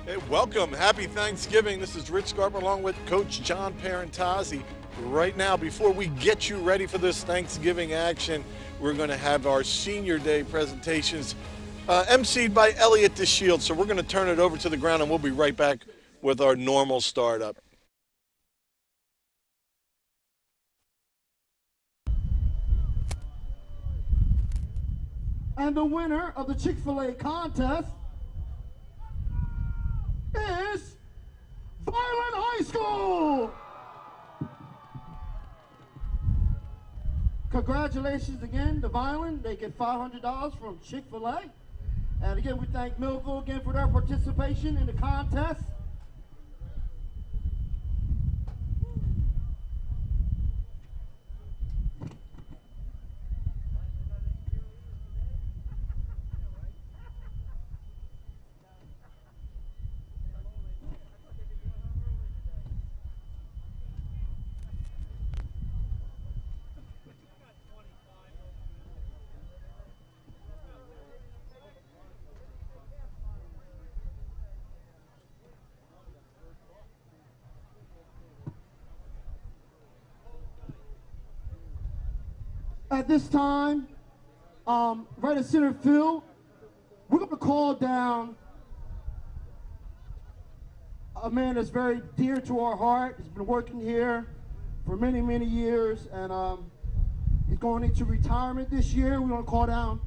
Hey, welcome. Happy Thanksgiving. This is Rich Scarpa along with Coach John Parentazzi. Right now, before we get you ready for this Thanksgiving action, we're going to have our Senior Day presentations emceed by Elliot DeShield. So we're going to turn it over to the ground and we'll be right back with our normal startup. And the winner of the Chick-fil-A contest is Vineland High School. Congratulations again to Vineland. They get $500 from Chick-fil-A. And again, we thank Millville again for their participation in the contest. At this time, right at center field, we're going to call down a man that's very dear to our heart. He's been working here for many, many years, and he's going into retirement this year. We're going to call down,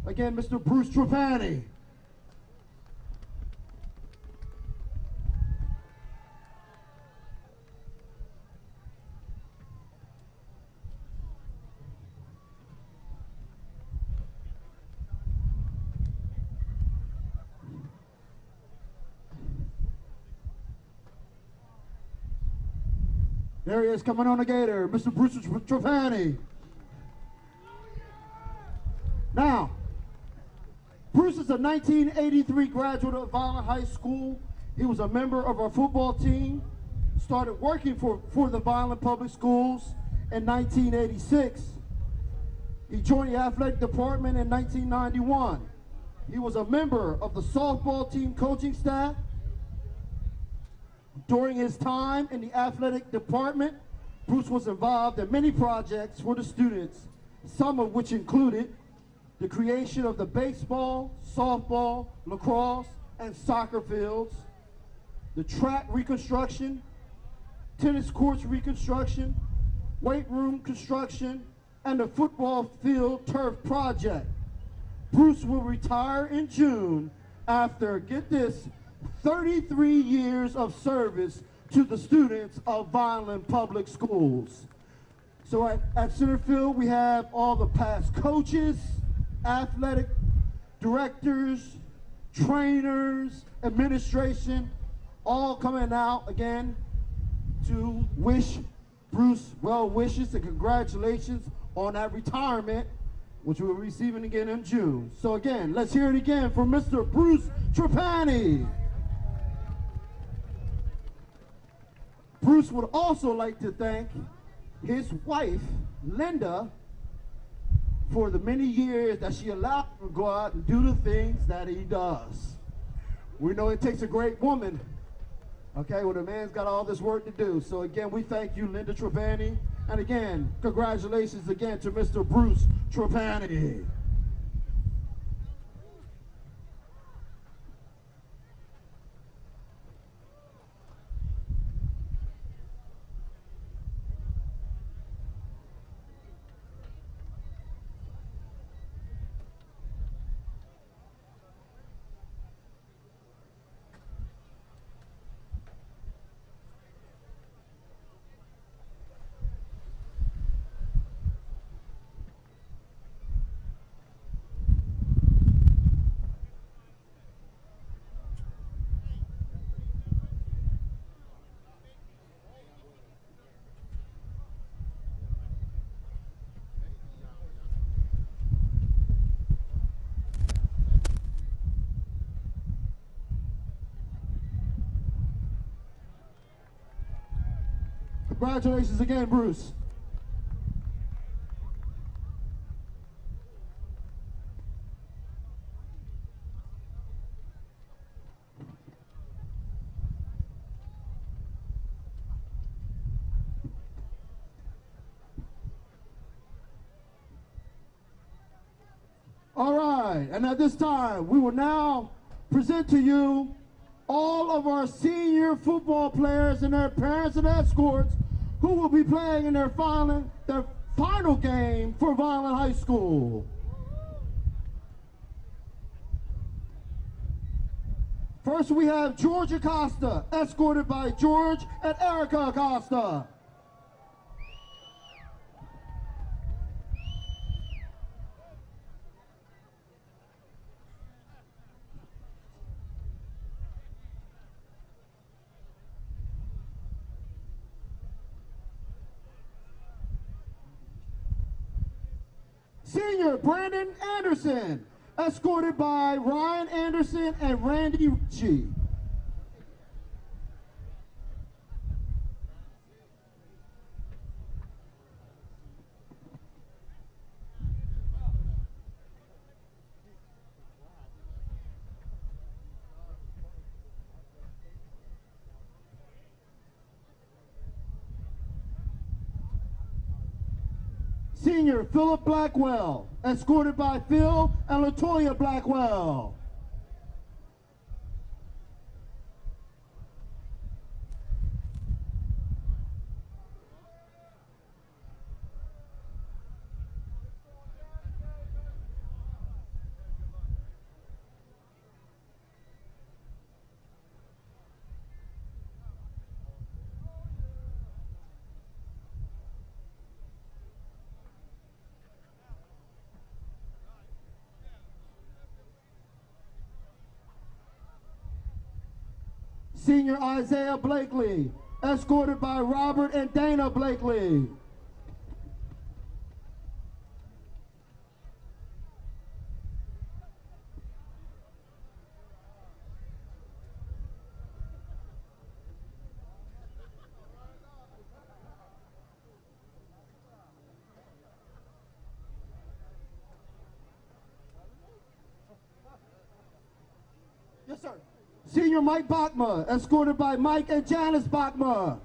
again, Mr. Bruce Trapani. There he is, coming on the gator, Mr. Bruce Trapani. Now, Bruce is a 1983 graduate of Vineland High School. He was a member of our football team, started working for the Vineland Public Schools in 1986. He joined the athletic department in 1991. He was a member of the softball team coaching staff. During his time in the athletic department, Bruce was involved in many projects for the students, some of which included the creation of the baseball, softball, lacrosse, and soccer fields, the track reconstruction, tennis courts reconstruction, weight room construction, and the football field turf project. Bruce will retire in June after, get this, 33 years of service to the students of Vineland Public Schools. So at center field, we have all the past coaches, athletic directors, trainers, administration, all coming out again to wish Bruce well wishes and congratulations on that retirement, which we're receiving again in June. So again, let's hear it again from Mr. Bruce Trapani. Bruce would also like to thank his wife, Linda, for the many years that she allowed him to go out and do the things that he does. We know it takes a great woman, okay, when a man's got all this work to do. So again, we thank you, Linda Trapani. And again, congratulations again to Mr. Bruce Trapani. Congratulations again, Bruce. All right, and at this time, we will now present to you all of our senior football players and their parents and escorts who will be playing in their final game for Vineland High School. First, we have George Acosta, escorted by George and Erica Acosta. Senior Brandon Anderson, escorted by Ryan Anderson and Randy Ritchie. Senior Philip Blackwell, escorted by Phil and LaToya Blackwell. Senior Isaiah Blakely, escorted by Robert and Dana Blakely. Yes, sir. Senior Mike Bachma, escorted by Mike and Janice Bachma.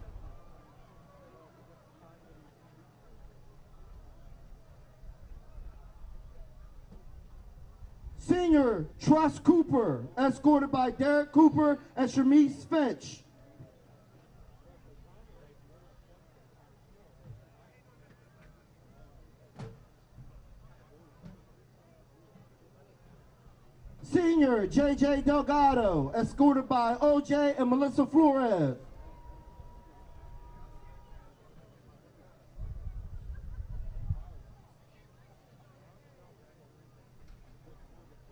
Senior Truss Cooper, escorted by Derek Cooper and Shamice Finch. Senior JJ Delgado, escorted by OJ and Melissa Flores.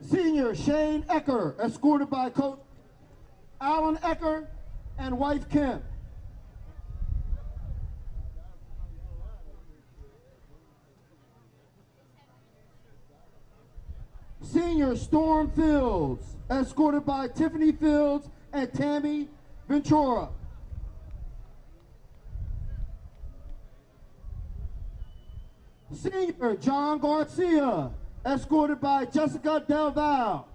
Senior Shane Ecker, escorted by Coach Alan Ecker and wife Kim. Senior Storm Fields, escorted by Tiffany Fields and Tammy Ventura. Senior John Garcia, escorted by Jessica Del Val.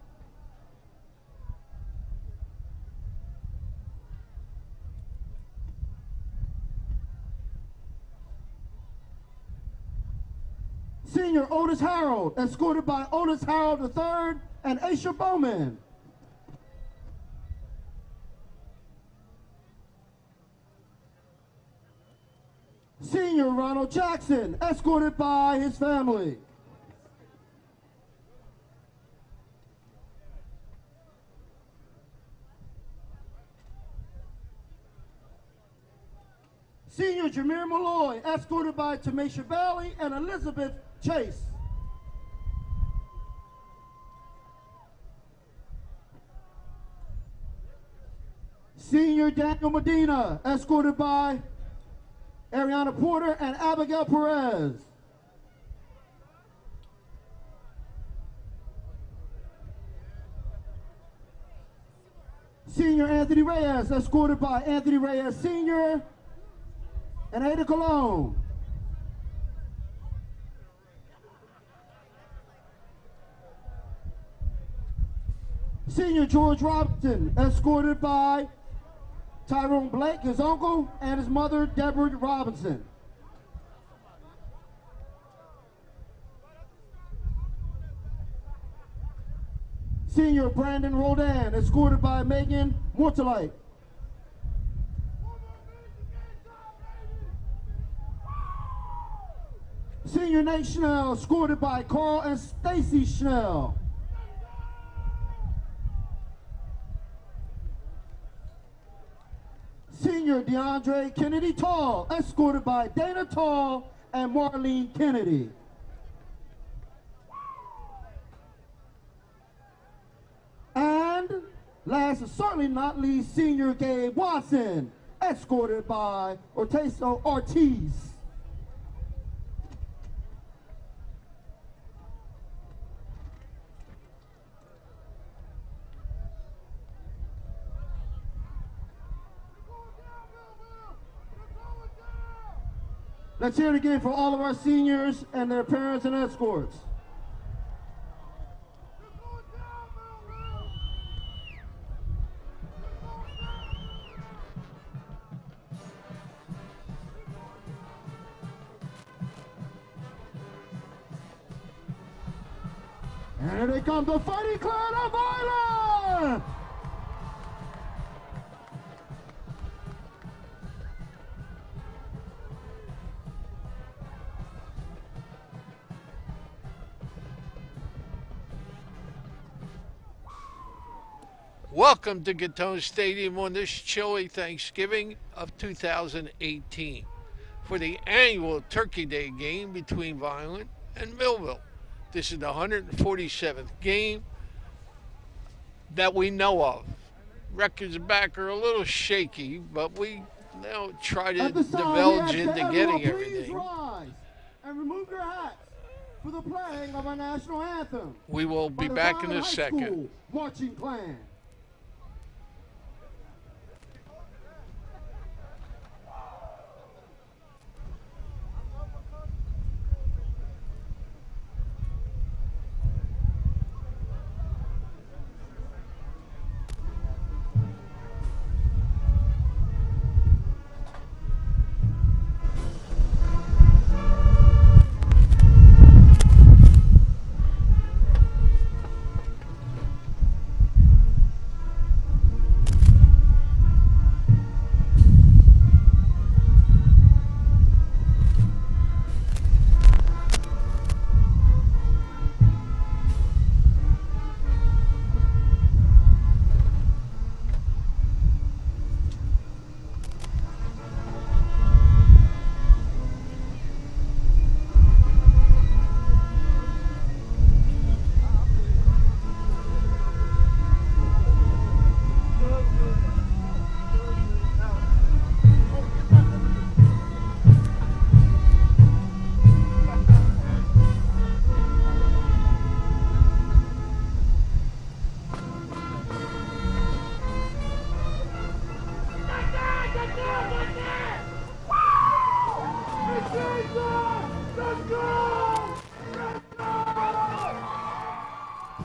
Senior Otis Harold, escorted by Otis Harold III and Aisha Bowman. Senior Ronald Jackson, escorted by his family. Senior Jameer Malloy, escorted by Tamisha Bailey and Elizabeth Chase. Senior Daniel Medina, escorted by Ariana Porter and Abigail Perez. Senior Anthony Reyes, escorted by Anthony Reyes Sr. and Ada Colon. Senior George Robinson, escorted by Tyrone Blake, his uncle, and his mother, Deborah Robinson. Senior Brandon Rodan, escorted by Megan Mortalite. Senior Nate Schnell, escorted by Carl and Stacy Schnell. Senior DeAndre Kennedy Tall, escorted by Dana Tall and Marlene Kennedy. And last but certainly not least, Senior Gabe Watson, escorted by Orteso Ortiz. Let's hear it again for all of our seniors and their parents and escorts. And here they come, the Fighting Clan of Vineland! Welcome to Gatone Stadium on this chilly Thanksgiving of 2018 for the annual Turkey Day game between Vineland and Millville. This is the 147th game that we know of. Records back are a little shaky, but we now try to divulge into getting everything. Rise and remove your hats for the playing of our national anthem. We will be back in a second. Marching Clan.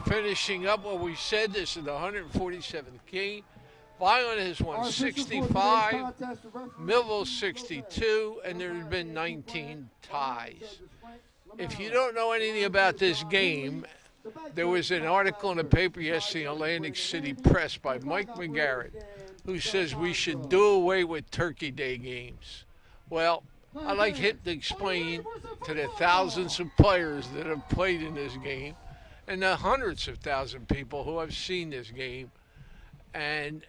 Finishing up what we said, this is the 147th game. Vineland has won 65, Millville 62, and there have been 19 ties. If you don't know anything about this game, there was an article in the paper yesterday in Atlantic City Press by Mike McGarrett, who says we should do away with Turkey Day games. Well, I'd like him to explain to the thousands of players that have played in this game and the hundreds of thousand people who have seen this game. And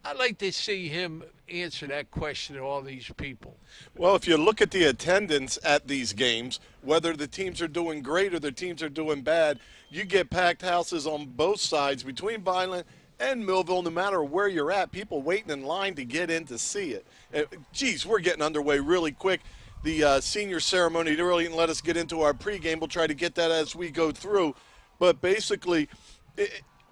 I'd like to see him answer that question to all these people. Well, if you look at the attendance at these games, whether the teams are doing great or the teams are doing bad, you get packed houses on both sides between Vineland and Millville, no matter where you're at, people waiting in line to get in to see it. Geez, we're getting underway really quick. The senior ceremony really didn't let us get into our pregame. We'll try to get that as we go through. But basically,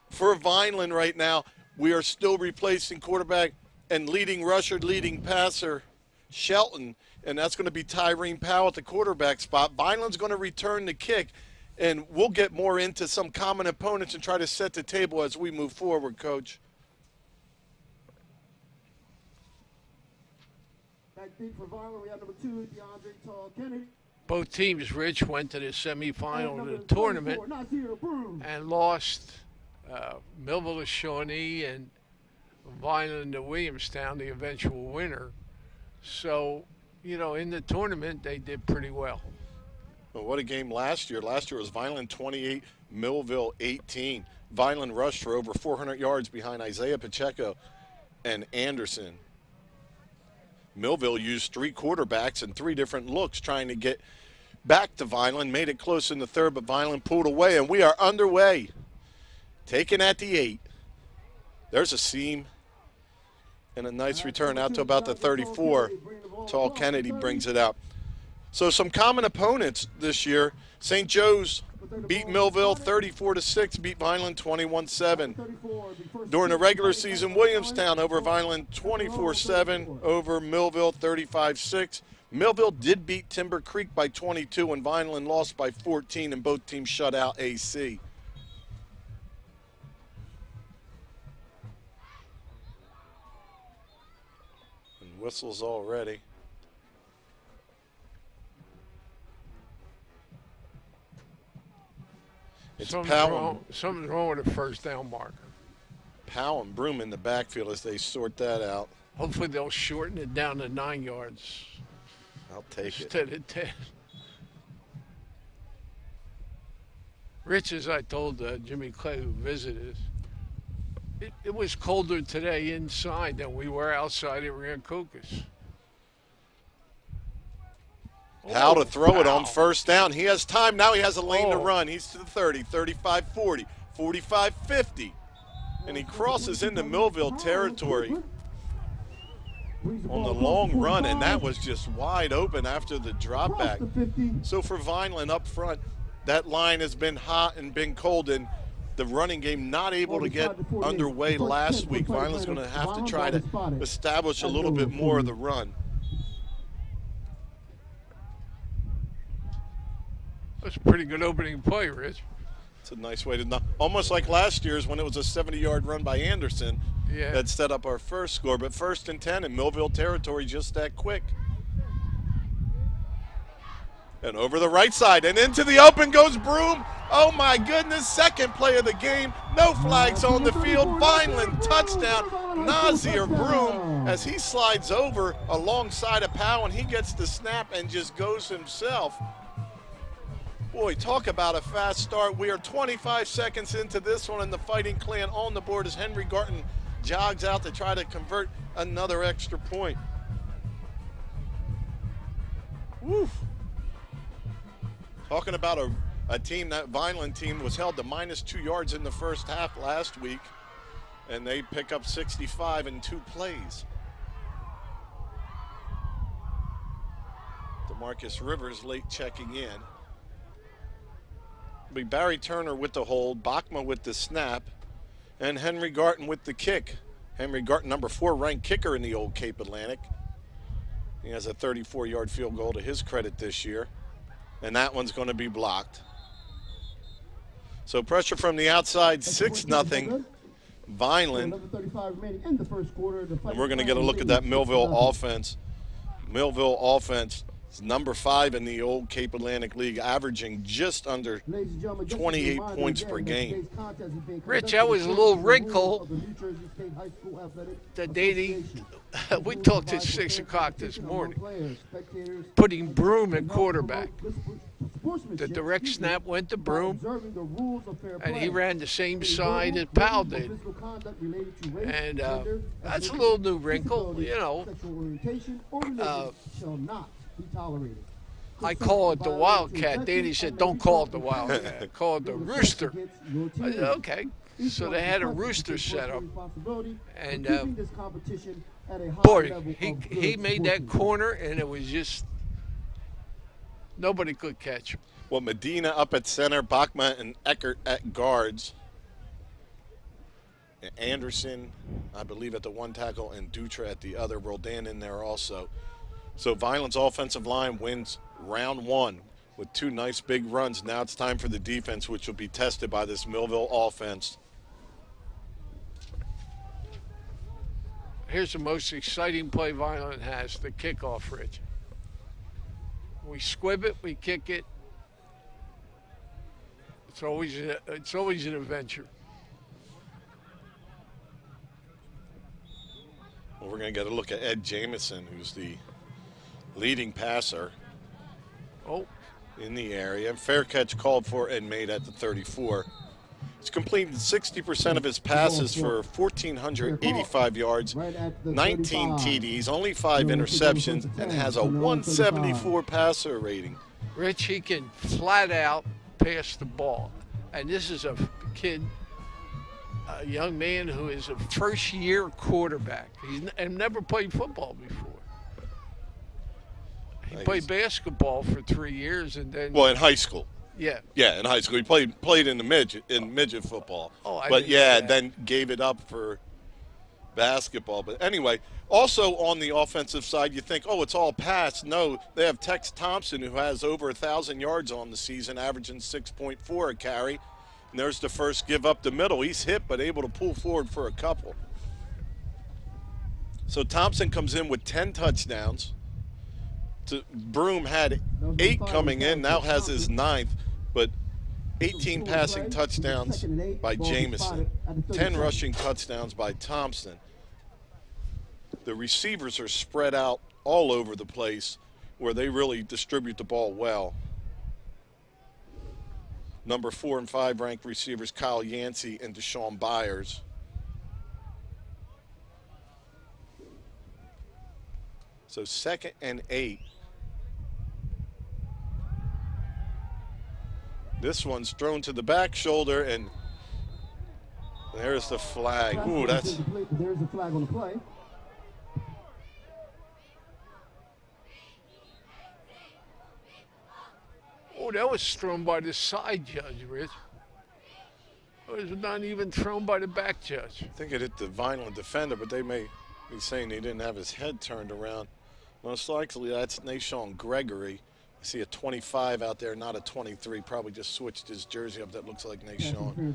for Vineland right now, we are still replacing quarterback and leading rusher, leading passer, Shelton, and that's going to be Tyreen Powell at the quarterback spot. Vineland's going to return the kick, and we'll get more into some common opponents and try to set the table as we move forward, Coach. Back deep for Vineland, we have number 2, DeAndre Tall Kennedy. Both teams, Rich, went to the semifinal of the tournament and lost Millville to Shawnee and Vineland to Williamstown, the eventual winner. So, in the tournament, they did pretty well. Well, what a game last year. Last year was Vineland 28, Millville 18. Vineland rushed for over 400 yards behind Isaiah Pacheco and Anderson. Millville used 3 quarterbacks and 3 different looks trying to get back to Vineland. Made it close in the third, but Vineland pulled away, and we are underway. Taken at the 8. There's a seam. And a nice return out to about the 34. Tall Kennedy brings it out. So some common opponents this year. St. Joe's beat Millville 34-6, beat Vineland 21-7. During the regular season, Williamstown over Vineland 24-7, over Millville 35-6. Millville did beat Timber Creek by 22, and Vineland lost by 14, and both teams shut out AC. Whistles already. It's Something's wrong with the first down marker. Powell and Broom in the backfield as they sort that out. Hopefully they'll shorten it down to 9 yards. I'll take it. Instead of 10. Rich, as I told Jimmy Clay, who visited us, it was colder today inside than we were outside at Rancocas. How to throw it on first down. He has time. Now he has a lane to run. He's to the 30, 35, 40, 45, 50. And he crosses into Millville territory on the long run, and that was just wide open after the drop back. So for Vineland up front, that line has been hot and been cold, and the running game not able to get underway last week. Vineland's going to have to try to establish a little bit more of the run. That's a pretty good opening play, Rich. It's a nice way to almost like last year's when it was a 70-yard run by Anderson that set up our first score. But 1st and 10 in Millville territory, just that quick. And over the right side and into the open goes Broom. Oh my goodness, second play of the game. No flags on the field. Vineland touchdown. Nazir Broom as he slides over alongside of Powell, and he gets the snap and just goes himself. Boy, talk about a fast start. We are 25 seconds into this one, and the Fighting Clan on the board as Henry Garton jogs out to try to convert another extra point. Woo. Talking about a team, that Vineland team was held to -2 yards in the first half last week, and they pick up 65 in 2 plays. DeMarcus Rivers late checking in. It'll be Barry Turner with the hold, Bachma with the snap, and Henry Garton with the kick. Henry Garton, number 4 ranked kicker in the old Cape Atlantic. He has a 34-yard field goal to his credit this year. And that one's going to be blocked. So pressure from the outside, 6-0, Vineland. And we're going to get a look at that Millville offense. Millville offense is number 5 in the old Cape Atlantic League, averaging just under 28 points per game. Rich, that was a little wrinkle that we talked at 6 o'clock this morning, putting Broom at quarterback. The direct snap went to Broom, and he ran the same side as Powell did. And that's a little new wrinkle, I call it the Wildcat. Danny said, don't call it the Wildcat. Call it the Rooster. I said, okay. So they had a rooster set up. And, boy, he made that corner, and it was just nobody could catch him. Well, Medina up at center, Bachma and Eckert at guards. And Anderson, I believe, at the one tackle, and Dutra at the other. Roldan in there also. So Vineland's offensive line wins round 1 with 2 nice big runs. Now it's time for the defense, which will be tested by this Millville offense. Here's the most exciting play Vineland has, the kickoff, Rich. We squib it, we kick it. It's always an adventure. Well, we're going to get a look at Ed Jamison, who's the leading passer in the area. Fair catch called for and made at the 34. He's completed 60% of his passes for 1,485 yards, 19 TDs, only 5 interceptions, and has a 174 passer rating. Rich, he can flat out pass the ball. And this is a kid, a young man who is a first-year quarterback. He's never played football before. He played basketball for 3 years and then... Well, in high school. Yeah. Yeah, in high school. He played in the midget football. Oh, I But didn't yeah, know that. then gave it up for basketball. But anyway, also on the offensive side, you think, oh, it's all pass. No, they have Tex Thompson, who has over 1,000 yards on the season, averaging 6.4 a carry. And there's the first give up the middle. He's hit, but able to pull forward for a couple. So Thompson comes in with 10 touchdowns. Broom had 8 coming in, now has his 9th, but 18 passing touchdowns by Jamison, 10 rushing touchdowns by Thompson. The receivers are spread out all over the place where they really distribute the ball well. Number 4 and 5 ranked receivers Kyle Yancey and Deshaun Byers. So 2nd and 8. This one's thrown to the back shoulder, and there's the flag. Ooh, that's... There's the flag on the play. Oh, that was thrown by the side judge, Rich. It was not even thrown by the back judge. I think it hit the Vineland defender, but they may be saying he didn't have his head turned around. Most likely that's Nashawn Gregory. I see a 25 out there, not a 23. Probably just switched his jersey up. That looks like Nashawn.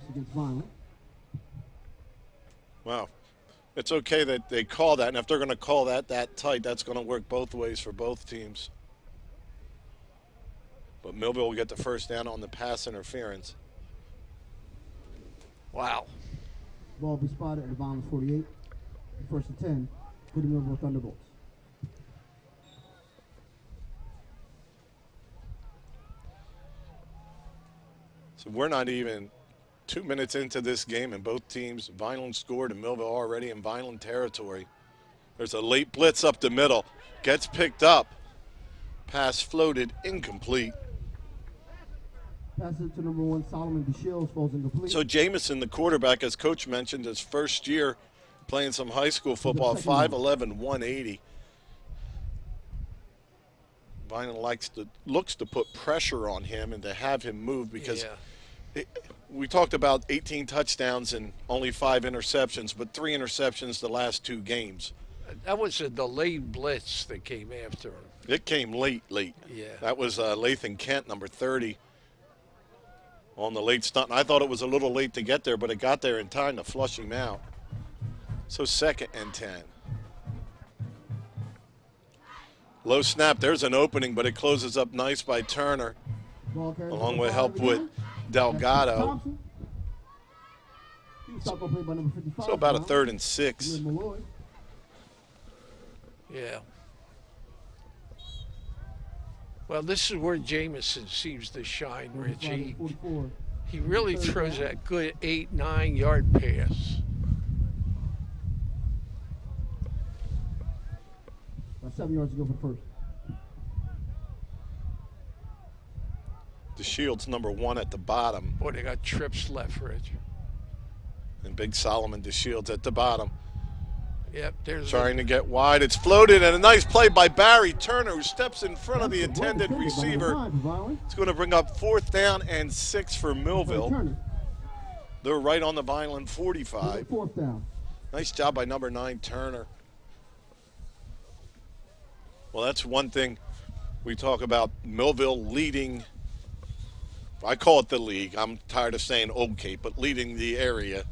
Wow. It's okay that they call that, and if they're going to call that tight, that's going to work both ways for both teams. But Millville will get the first down on the pass interference. Wow. Ball will be spotted at the bottom of 48. First and 10 for the Millville Thunderbolts. So we're not even 2 minutes into this game, and both teams, Vineland scored and Millville already in Vineland territory. There's a late blitz up the middle. Gets picked up. Pass floated, incomplete. Pass it to number 1, Solomon DeShields, falls incomplete. So Jamison, the quarterback, as Coach mentioned, his first year playing some high school football, 5'11", 180. Vineland looks to put pressure on him and to have him move because we talked about 18 touchdowns and only 5 interceptions, but 3 interceptions the last 2 games. That was a delayed blitz that came after him. It came late. Yeah. That was Lathan Kent, number 30, on the late stunt. And I thought it was a little late to get there, but it got there in time to flush him out. So 2nd and 10. Low snap, there's an opening, but it closes up nice by Turner, along with help with Delgado. So about a 3rd and 6. Yeah. Well, this is where Jamison seems to shine, Rich. He really throws that good 8-9 yard pass. About 7 yards to go for first. The Shields number 1 at the bottom. Boy, they got trips left, Rich. And big Solomon DeShields at the bottom. Yep, there's trying to get wide. It's floated, and a nice play by Barry Turner, who steps in front of the intended receiver. It's going to bring up 4th down and 6 for Millville. They're right on the Vineland 45. 4th down. Nice job by number 9, Turner. Well, that's one thing we talk about. Millville leading, I call it the league. I'm tired of saying Old Cape, but leading the area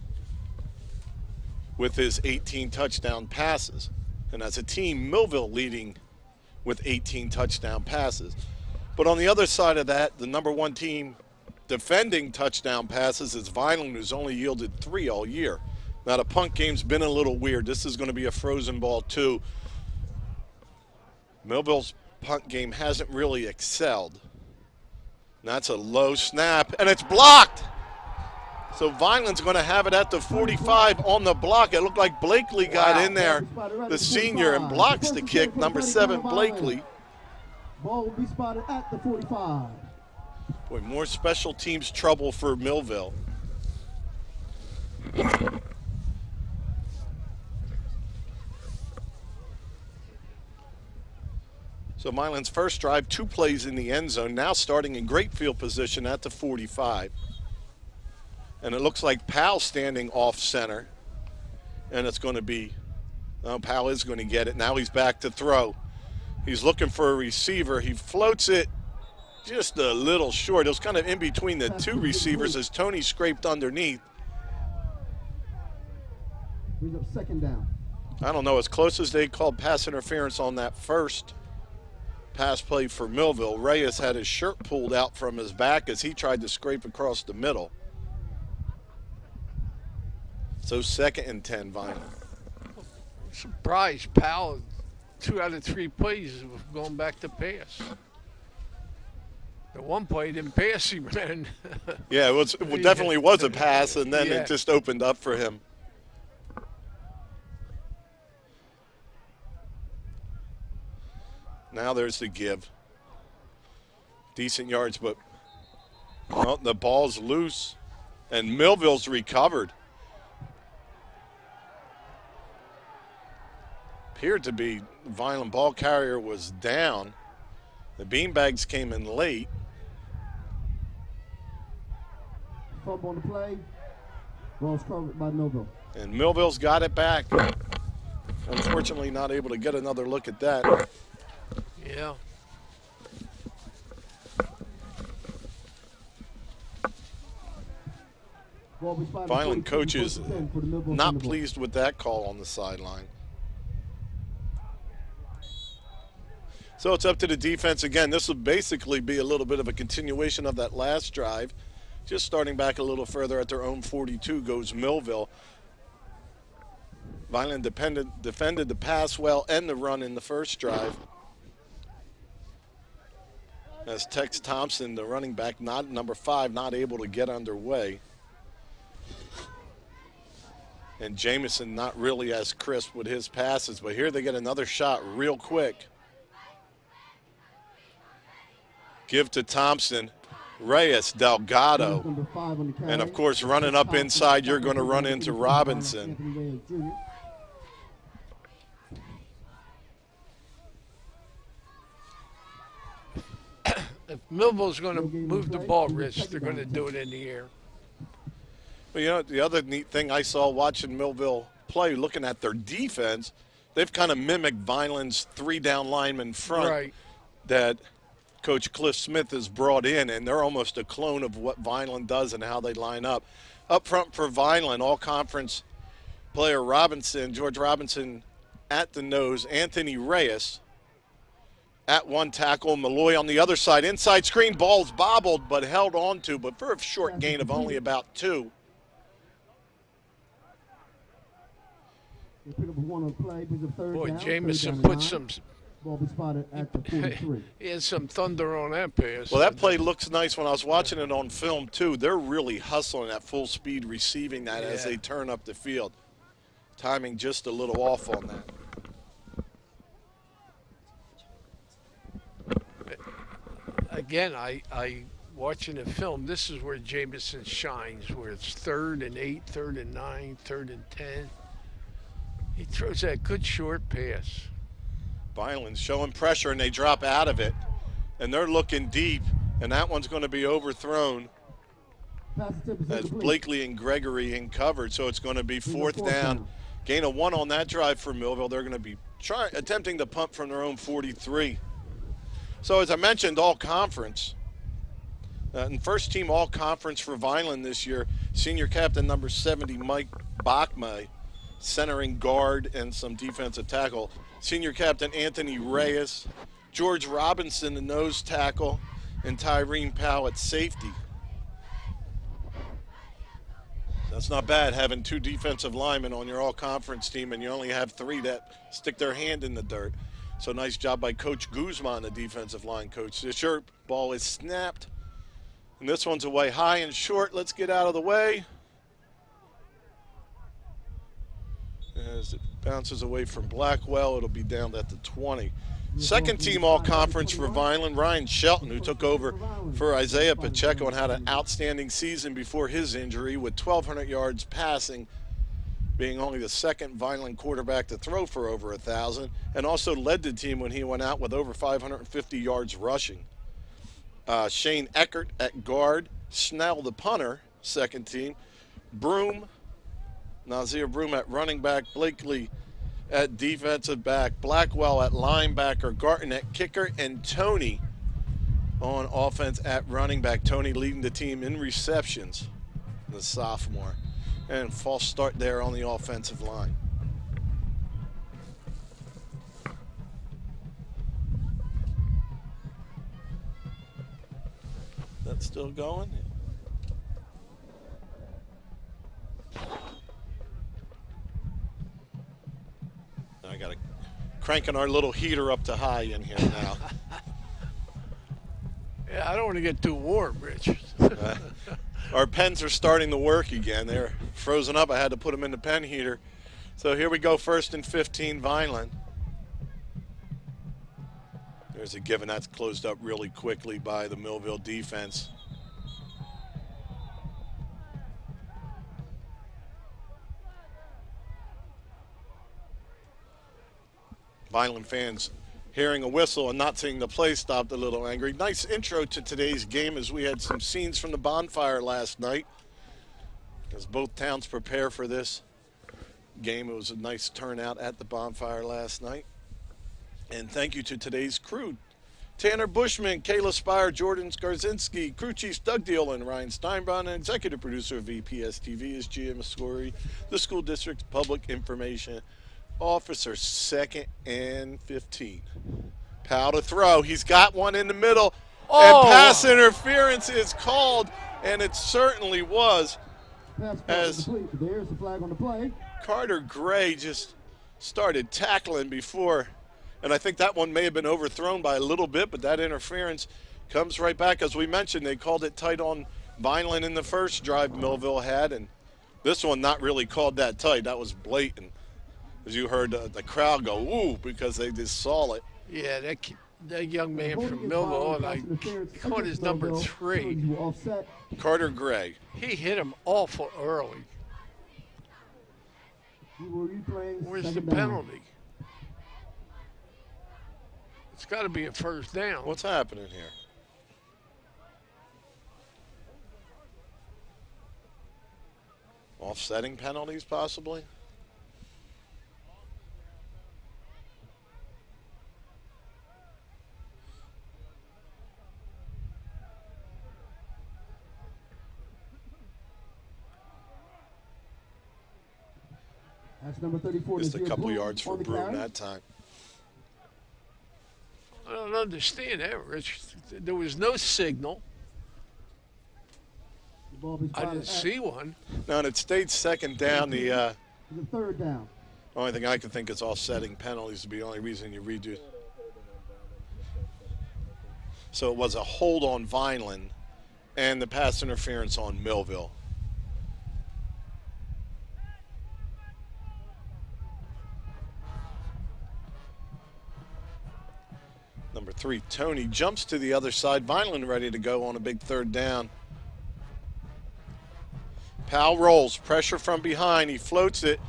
with his 18 touchdown passes. And as a team, Millville leading with 18 touchdown passes. But on the other side of that, the number 1 team defending touchdown passes is Vineland, who's only yielded 3 all year. Now the punt game's been a little weird. This is going to be a frozen ball too. Millville's punt game hasn't really excelled. And that's a low snap, and it's blocked. So Vineland's going to have it at the 45 on the block. It looked like Blakely got in there, the senior, and blocks the kick. Number 7, Blakely. Ball will be spotted at the 45. Boy, more special teams trouble for Millville. So Vineland's first drive, 2 plays in the end zone, now starting in great field position at the 45. And it looks like Powell standing off center. And it's going to be, no, Powell is going to get it. Now he's back to throw. He's looking for a receiver. He floats it just a little short. It was kind of in between the 2 receivers as Tony scraped underneath. Brings up second down. I don't know, as close as they called pass interference on that first pass play for Millville. Reyes had his shirt pulled out from his back as he tried to scrape across the middle. So 2nd and 10, Vineland. Surprised Powell, 2 out of 3 plays of going back to pass. The one play didn't pass him, man. Yeah, it definitely was a pass, and then it just opened up for him. Now there's the give. Decent yards, but well, the ball's loose, and Millville's recovered. Appeared to be Vineland ball carrier was down. The beanbags came in late. Fumble on the play. Ball's covered by Millville. And Millville's got it back. Unfortunately, not able to get another look at that. Yeah. Vineland coach is not pleased with that call on the sideline. So it's up to the defense again. This will basically be a little bit of a continuation of that last drive. Just starting back a little further at their own 42 goes Millville. Vineland defended the pass well and the run in the first drive. As Tex Thompson, the running back, number 5, not able to get underway. And Jamison not really as crisp with his passes, but here they get another shot real quick. Give to Thompson, Reyes, Delgado, and of course running up inside, you're going to run into Robinson. If Millville's going to move the ball, Rich, they're going to do it in the air. Well, you know, the other neat thing I saw watching Millville play, looking at their defense, they've kind of mimicked Vineland's 3-down lineman front that Coach Cliff Smith has brought in, and they're almost a clone of what Vineland does and how they line up. Up front for Vineland, all-conference player Robinson, George Robinson at the nose, Anthony Reyes at 1 tackle, Malloy on the other side. Inside screen, ball's bobbled but held on to, but for a short gain of only about 2. Boy, Jamison put some. Ball be spotted at the 43. He had some thunder on that pass. Well, that play looks nice when I was watching it on film, too. They're really hustling at full speed, receiving that as they turn up the field. Timing just a little off on that. Again, I watching the film, this is where Jamison shines, where it's 3rd and 8, 3rd and 9, 3rd and 10. He throws that good short pass. Vineland's showing pressure, and they drop out of it. And they're looking deep, and that one's going to be overthrown as Blakely and Gregory in covered. So it's going to be 4th down. Gain of 1 on that drive for Millville. They're going to be attempting to punt from their own 43. So as I mentioned, all conference. And first team all conference for Vineland this year, senior captain number 70, Mike Bachma, centering guard and some defensive tackle. Senior captain Anthony Reyes, George Robinson, the nose tackle, and Tyreen Powell at safety. That's not bad, having 2 defensive linemen on your all-conference team, and you only have 3 that stick their hand in the dirt. So nice job by Coach Guzman, the defensive line coach. This short ball is snapped, and this one's away high and short. Let's get out of the way. As it bounces away from Blackwell, it'll be down at the 20. Second team all-conference for Vineland, Ryan Shelton, who took over for Isaiah Pacheco and had an outstanding season before his injury with 1,200 yards passing, being only the second Vineland quarterback to throw for over 1,000, and also led the team when he went out with over 550 yards rushing. Shane Eckert at guard, Snell the punter, second team, Nazir Broom at running back, Blakely at defensive back, Blackwell at linebacker, Garton at kicker, and Tony on offense at running back. Tony leading the team in receptions, the sophomore. And false start there on the offensive line. That's still going. I got to cranking our little heater up to high in here now. Yeah, I don't want to get too warm, Rich. Our pens are starting to work again. They're frozen up. I had to put them in the pen heater. So here we go, 1st and 15, Vineland. There's a give, and that's closed up really quickly by the Millville defense. Vineland fans hearing a whistle and not seeing the play stopped a little angry. Nice intro to today's game as we had some scenes from the bonfire last night. As both towns prepare for this game, it was a nice turnout at the bonfire last night. And thank you to today's crew. Tanner Bushman, Kayla Spire, Jordan Skarzinski, crew chiefs Doug Deal and Ryan Steinbaum, and executive producer of VPS TV is Gia Mascori, the school district's public information officer. 2nd and 15. Powell to throw. He's got one in the middle. And pass interference is called, and it certainly was. As there's the flag on the play. Carter Gray just started tackling before, and I think that one may have been overthrown by a little bit, but that interference comes right back. As we mentioned, they called it tight on Vineland in the first drive Millville had, and this one not really called that tight. That was blatant. As you heard the crowd go, ooh, because they just saw it. Yeah, that young man from Millville, and I caught his number 3. Carter Gray. He hit him awful early. Where's the penalty? It's got to be a first down. What's happening here? Offsetting penalties, possibly? That's number 34. Just a couple yards for Broom that time. I don't understand that, Rich. There was no signal. I didn't see one. No, and it stayed 2nd down. The 3rd down. Only thing I can think is offsetting penalties to be the only reason you redo. So it was a hold on Vineland and the pass interference on Millville. Number 3, Tony jumps to the other side. Vineland ready to go on a big 3rd down. Powell rolls, pressure from behind. He floats it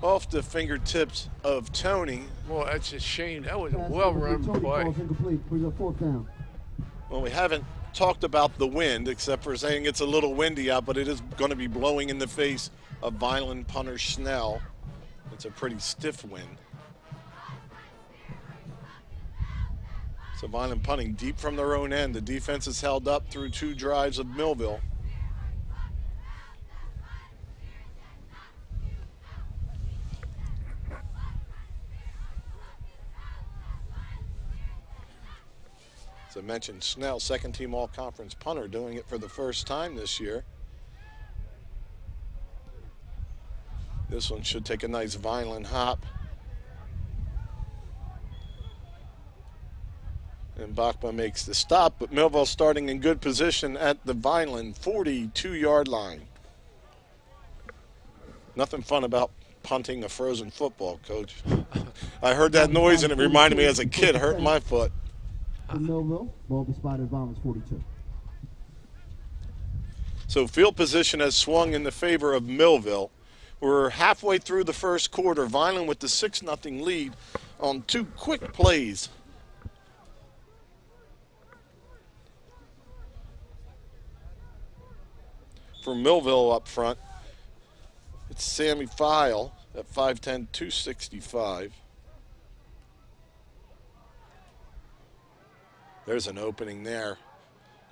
off the fingertips of Tony. Well, that's a shame. That was a well-run play. Well, we haven't talked about the wind, except for saying it's a little windy out, but it is going to be blowing in the face of Vineland punter Snell. It's a pretty stiff wind. So Vineland punting deep from their own end. The defense is held up through 2 drives of Millville. As I mentioned, Snell, 2nd team all-conference punter, doing it for the first time this year. This one should take a nice Vineland hop. And Bachma makes the stop, but Millville starting in good position at the Vineland 42-yard line. Nothing fun about punting a frozen football, Coach. I heard that noise and it reminded me as a kid hurting my foot. In Millville, ball be spotted Vineland's 42. So field position has swung in the favor of Millville. We're halfway through the first quarter. Vineland with the 6-0 lead on 2 quick plays. For Millville up front, it's Sammy File at 5'10", 265. There's an opening there.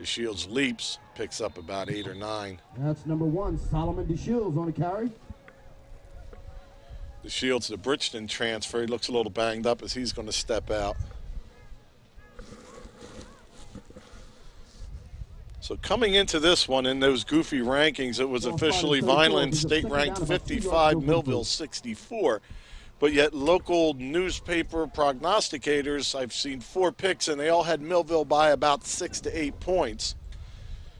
DeShields leaps, picks up about 8 or 9. That's number 1, Solomon DeShields on the carry. DeShields, the Bridgeton transfer, he looks a little banged up as he's going to step out. So coming into this one in those goofy rankings, it was officially Vineland state ranked 55, Millville 64. But yet local newspaper prognosticators, I've seen 4 picks and they all had Millville by about 6 to 8 points.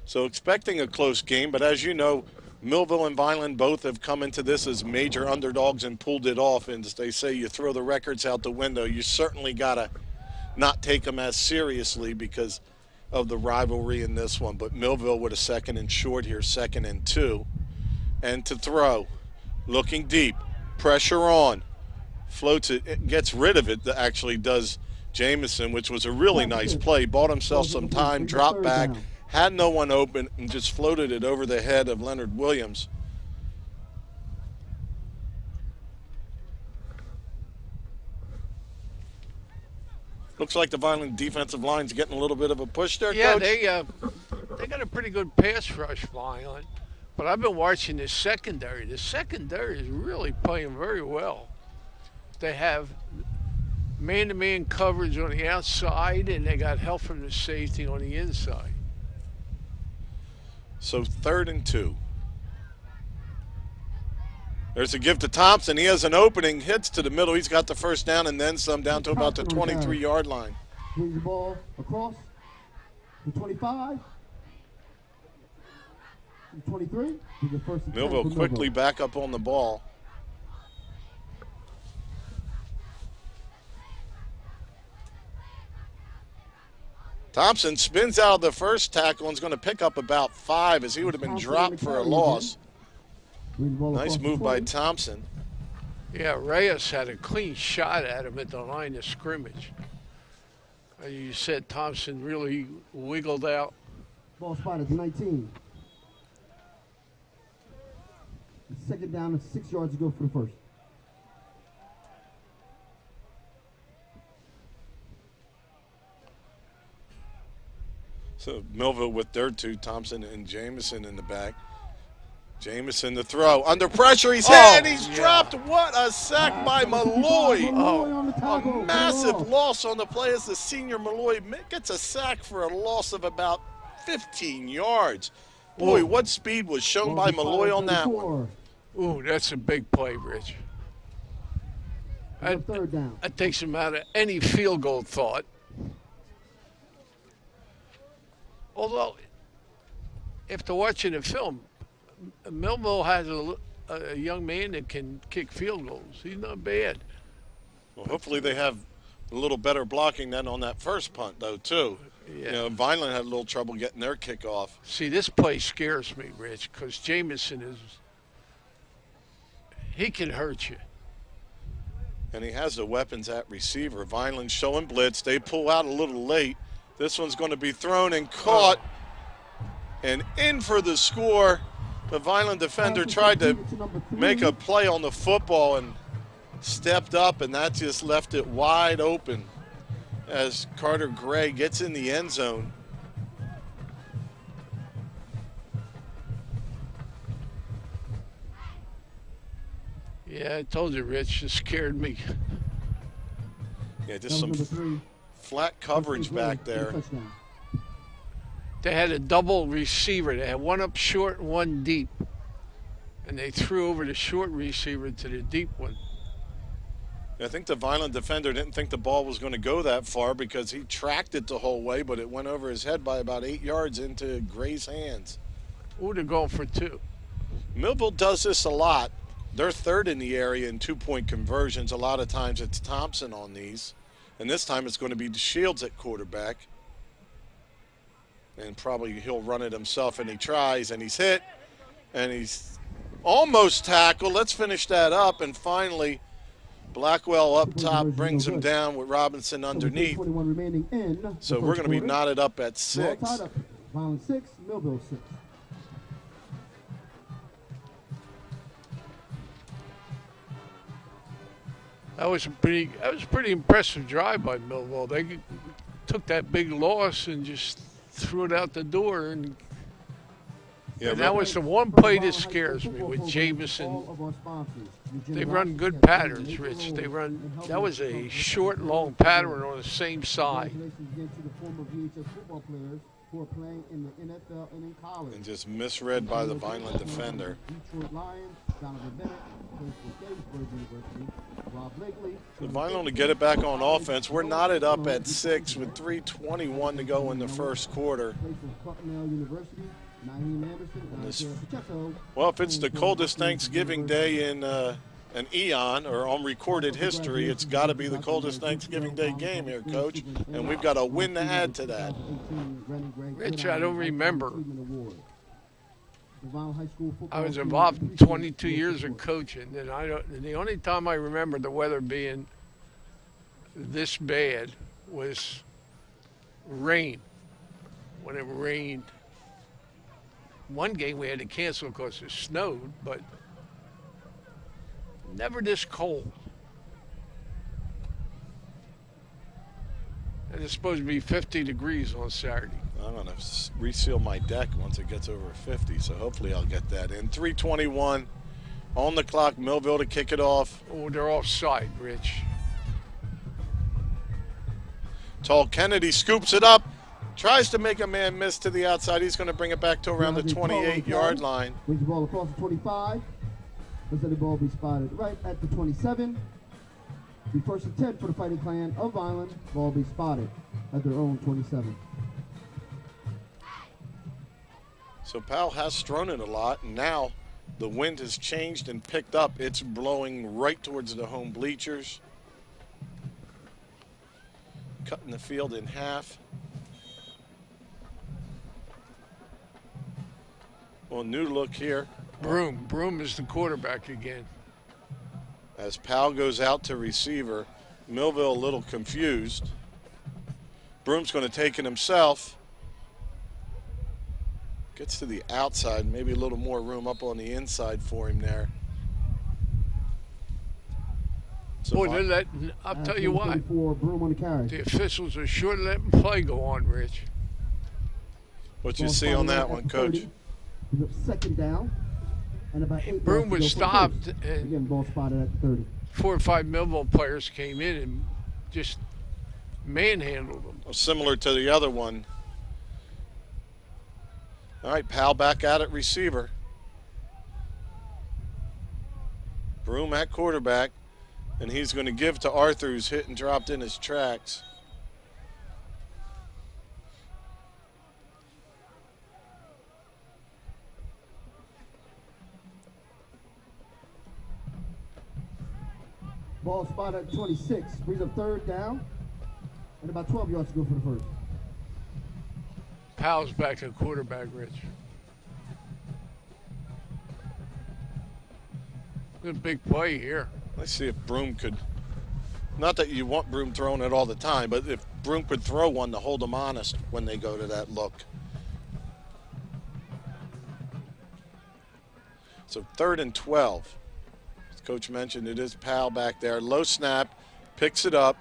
So expecting a close game, but as you know, Millville and Vineland both have come into this as major underdogs and pulled it off. And as they say, you throw the records out the window, you certainly got to not take them as seriously because of the rivalry in this one. But Millville with a 2nd and short here, 2nd and 2. And to throw, looking deep, pressure on, floats it gets rid of it, actually does Jamison, which was a really nice play. Bought himself some time, dropped back, had no one open, and just floated it over the head of Leonard Williams. Looks like the Vineland defensive line's getting a little bit of a push there, yeah, Coach. they got a pretty good pass rush, Vineland. But I've been watching the secondary. The secondary is really playing very well. They have man-to-man coverage on the outside, and they got help from the safety on the inside. So 3rd and 2. There's a give to Thompson. He has an opening, hits to the middle. He's got the first down and then some, down to about the 23-yard line. Brings the ball across the 25, the 23. The first and Millville quickly back up on the ball. Thompson spins out of the first tackle and is going to pick up about 5 as he would have been dropped for a loss. Nice move by Thompson. Yeah, Reyes had a clean shot at him at the line of scrimmage. You said Thompson really wiggled out. Ball spotted at 19. 2nd down and 6 yards to go for the first. So Millville with their 2, Thompson and Jamison in the back. Jamison the throw. Under pressure, he's hit and he's dropped. What a sack by Malloy. A massive loss on the play as the senior Malloy gets a sack for a loss of about 15 yards. Boy, what speed was shown by Malloy on that one. Ooh, that's a big play, Rich. Third down. That takes him out of any field goal thought. Although, after watching the film, Millville has a young man that can kick field goals. He's not bad. Well, hopefully they have a little better blocking than on that first punt, though, too. Yeah. You know, Vineland had a little trouble getting their kickoff. See, this play scares me, Rich, because Jamison he can hurt you. And he has the weapons at receiver. Vineland showing blitz. They pull out a little late. This one's going to be thrown and caught. And in for the score. The Vineland defender tried to make a play on the football and stepped up, and that just left it wide open as Carter Gray gets in the end zone. Yeah, I told you, Rich, it scared me. Yeah, just some flat coverage back there. They had a double receiver. They had one up short and one deep. And they threw over the short receiver to the deep one. I think the Vineland defender didn't think the ball was going to go that far because he tracked it the whole way, but it went over his head by about 8 yards into Gray's hands. Ooh, they're going for 2. Millville does this a lot. They're third in the area in two-point conversions. A lot of times it's Thompson on these. And this time it's going to be Shields at quarterback. And probably he'll run it himself, and he tries, and he's hit. And he's almost tackled. Let's finish that up. And finally, Blackwell up top brings him down with Robinson underneath. So we're going to be knotted up at 6. Vineland 6, Millville 6. That was a pretty impressive drive by Millville. They took that big loss and just threw it out the door. And that was the one play that scares me with Jamison. They run good patterns, Rich. That was a short, long pattern on the same side. And just misread by the Vineland defender. The Vineland to get it back on offense. We're knotted up at 6 with 3:21 to go in the first quarter. Well, if it's the coldest Thanksgiving day in an eon or on recorded history, it's got to be the coldest Thanksgiving Day game here, Coach. And we've got a win to add to that. Rich, I don't remember. I was involved in 22 years of coaching, and the only time I remember the weather being this bad was rain. When it rained, one game we had to cancel because it snowed, but never this cold. And it's supposed to be 50 degrees on Saturday. I'm going to reseal my deck once it gets over 50, so hopefully I'll get that in. 3:21 on the clock, Millville to kick it off. Oh, they're offside, Rich. Tall Kennedy scoops it up, tries to make a man miss to the outside. He's going to bring it back to around the 28-yard line. Brings the ball across the 25. Let's let the ball be spotted right at the 27. Be first and 10 for the Fighting Clan of Vineland. Ball be spotted at their own 27. So Powell has thrown it a lot, and now the wind has changed and picked up. It's blowing right towards the home bleachers. Cutting the field in half. Well, new look here. Broom is the quarterback again. As Powell goes out to receiver, Millville a little confused. Broom's going to take it himself. Gets to the outside, maybe a little more room up on the inside for him there. So Boy, I'll tell you why. The officials are sure letting play go on, Rich. What you see on that one, Coach? Second down. And about 8 Broom was stopped, and again, ball spotted at 30. 4 or 5 Millville players came in and just manhandled them. Similar to the other one. All right, Powell back out at receiver. Broom at quarterback, and he's going to give to Arthur, who's hit and dropped in his tracks. Ball spot at 26. Brings up third down. And about 12 yards to go for the first. Powell's back at quarterback, Rich. Good big play here. Let's see if Broom could, not that you want Broom throwing it all the time, but if Broom could throw one to hold them honest when they go to that look. So 3rd and 12. As Coach mentioned, it is Powell back there. Low snap, picks it up,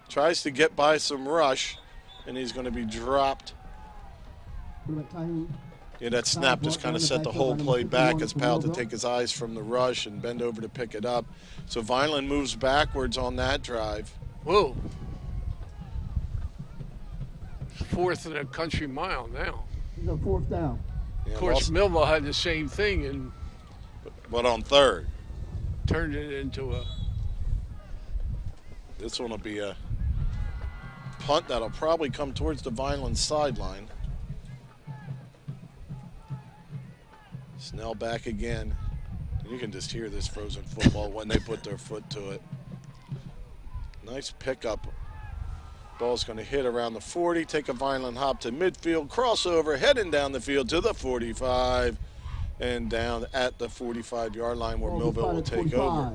tries to get by some rush, and he's going to be dropped. Yeah, that snap just kind of set the whole play back as Powell to take his eyes from the rush and bend over to pick it up. So Vineland moves backwards on that drive. Whoa. 4th and a country mile now. He's on 4th down. Yeah, of course, Millville had the same thing, and But on third. Turned it into a... This one will be a punt that'll probably come towards the Vineland sideline. Snell back again. You can just hear this frozen football when they put their foot to it. Nice pickup. Ball's going to hit around the 40, take a Vineland hop to midfield, crossover, heading down the field to the 45, and down at the 45-yard line where Millville will take over.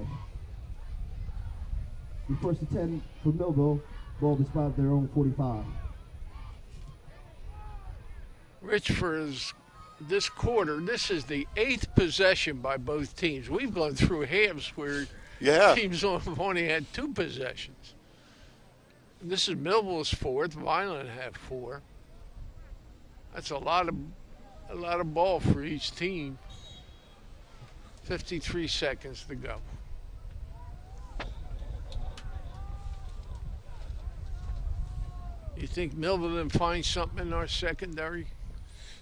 The first and 10 for Millville. Ball is spotted at their own 45. Rich, for this quarter, this is the 8th possession by both teams. We've gone through halves where teams have only had 2 possessions. And this is Millville's 4th. Vineland had 4. That's a lot of ball for each team. 53 seconds to go. You think Millville didn't find something in our secondary?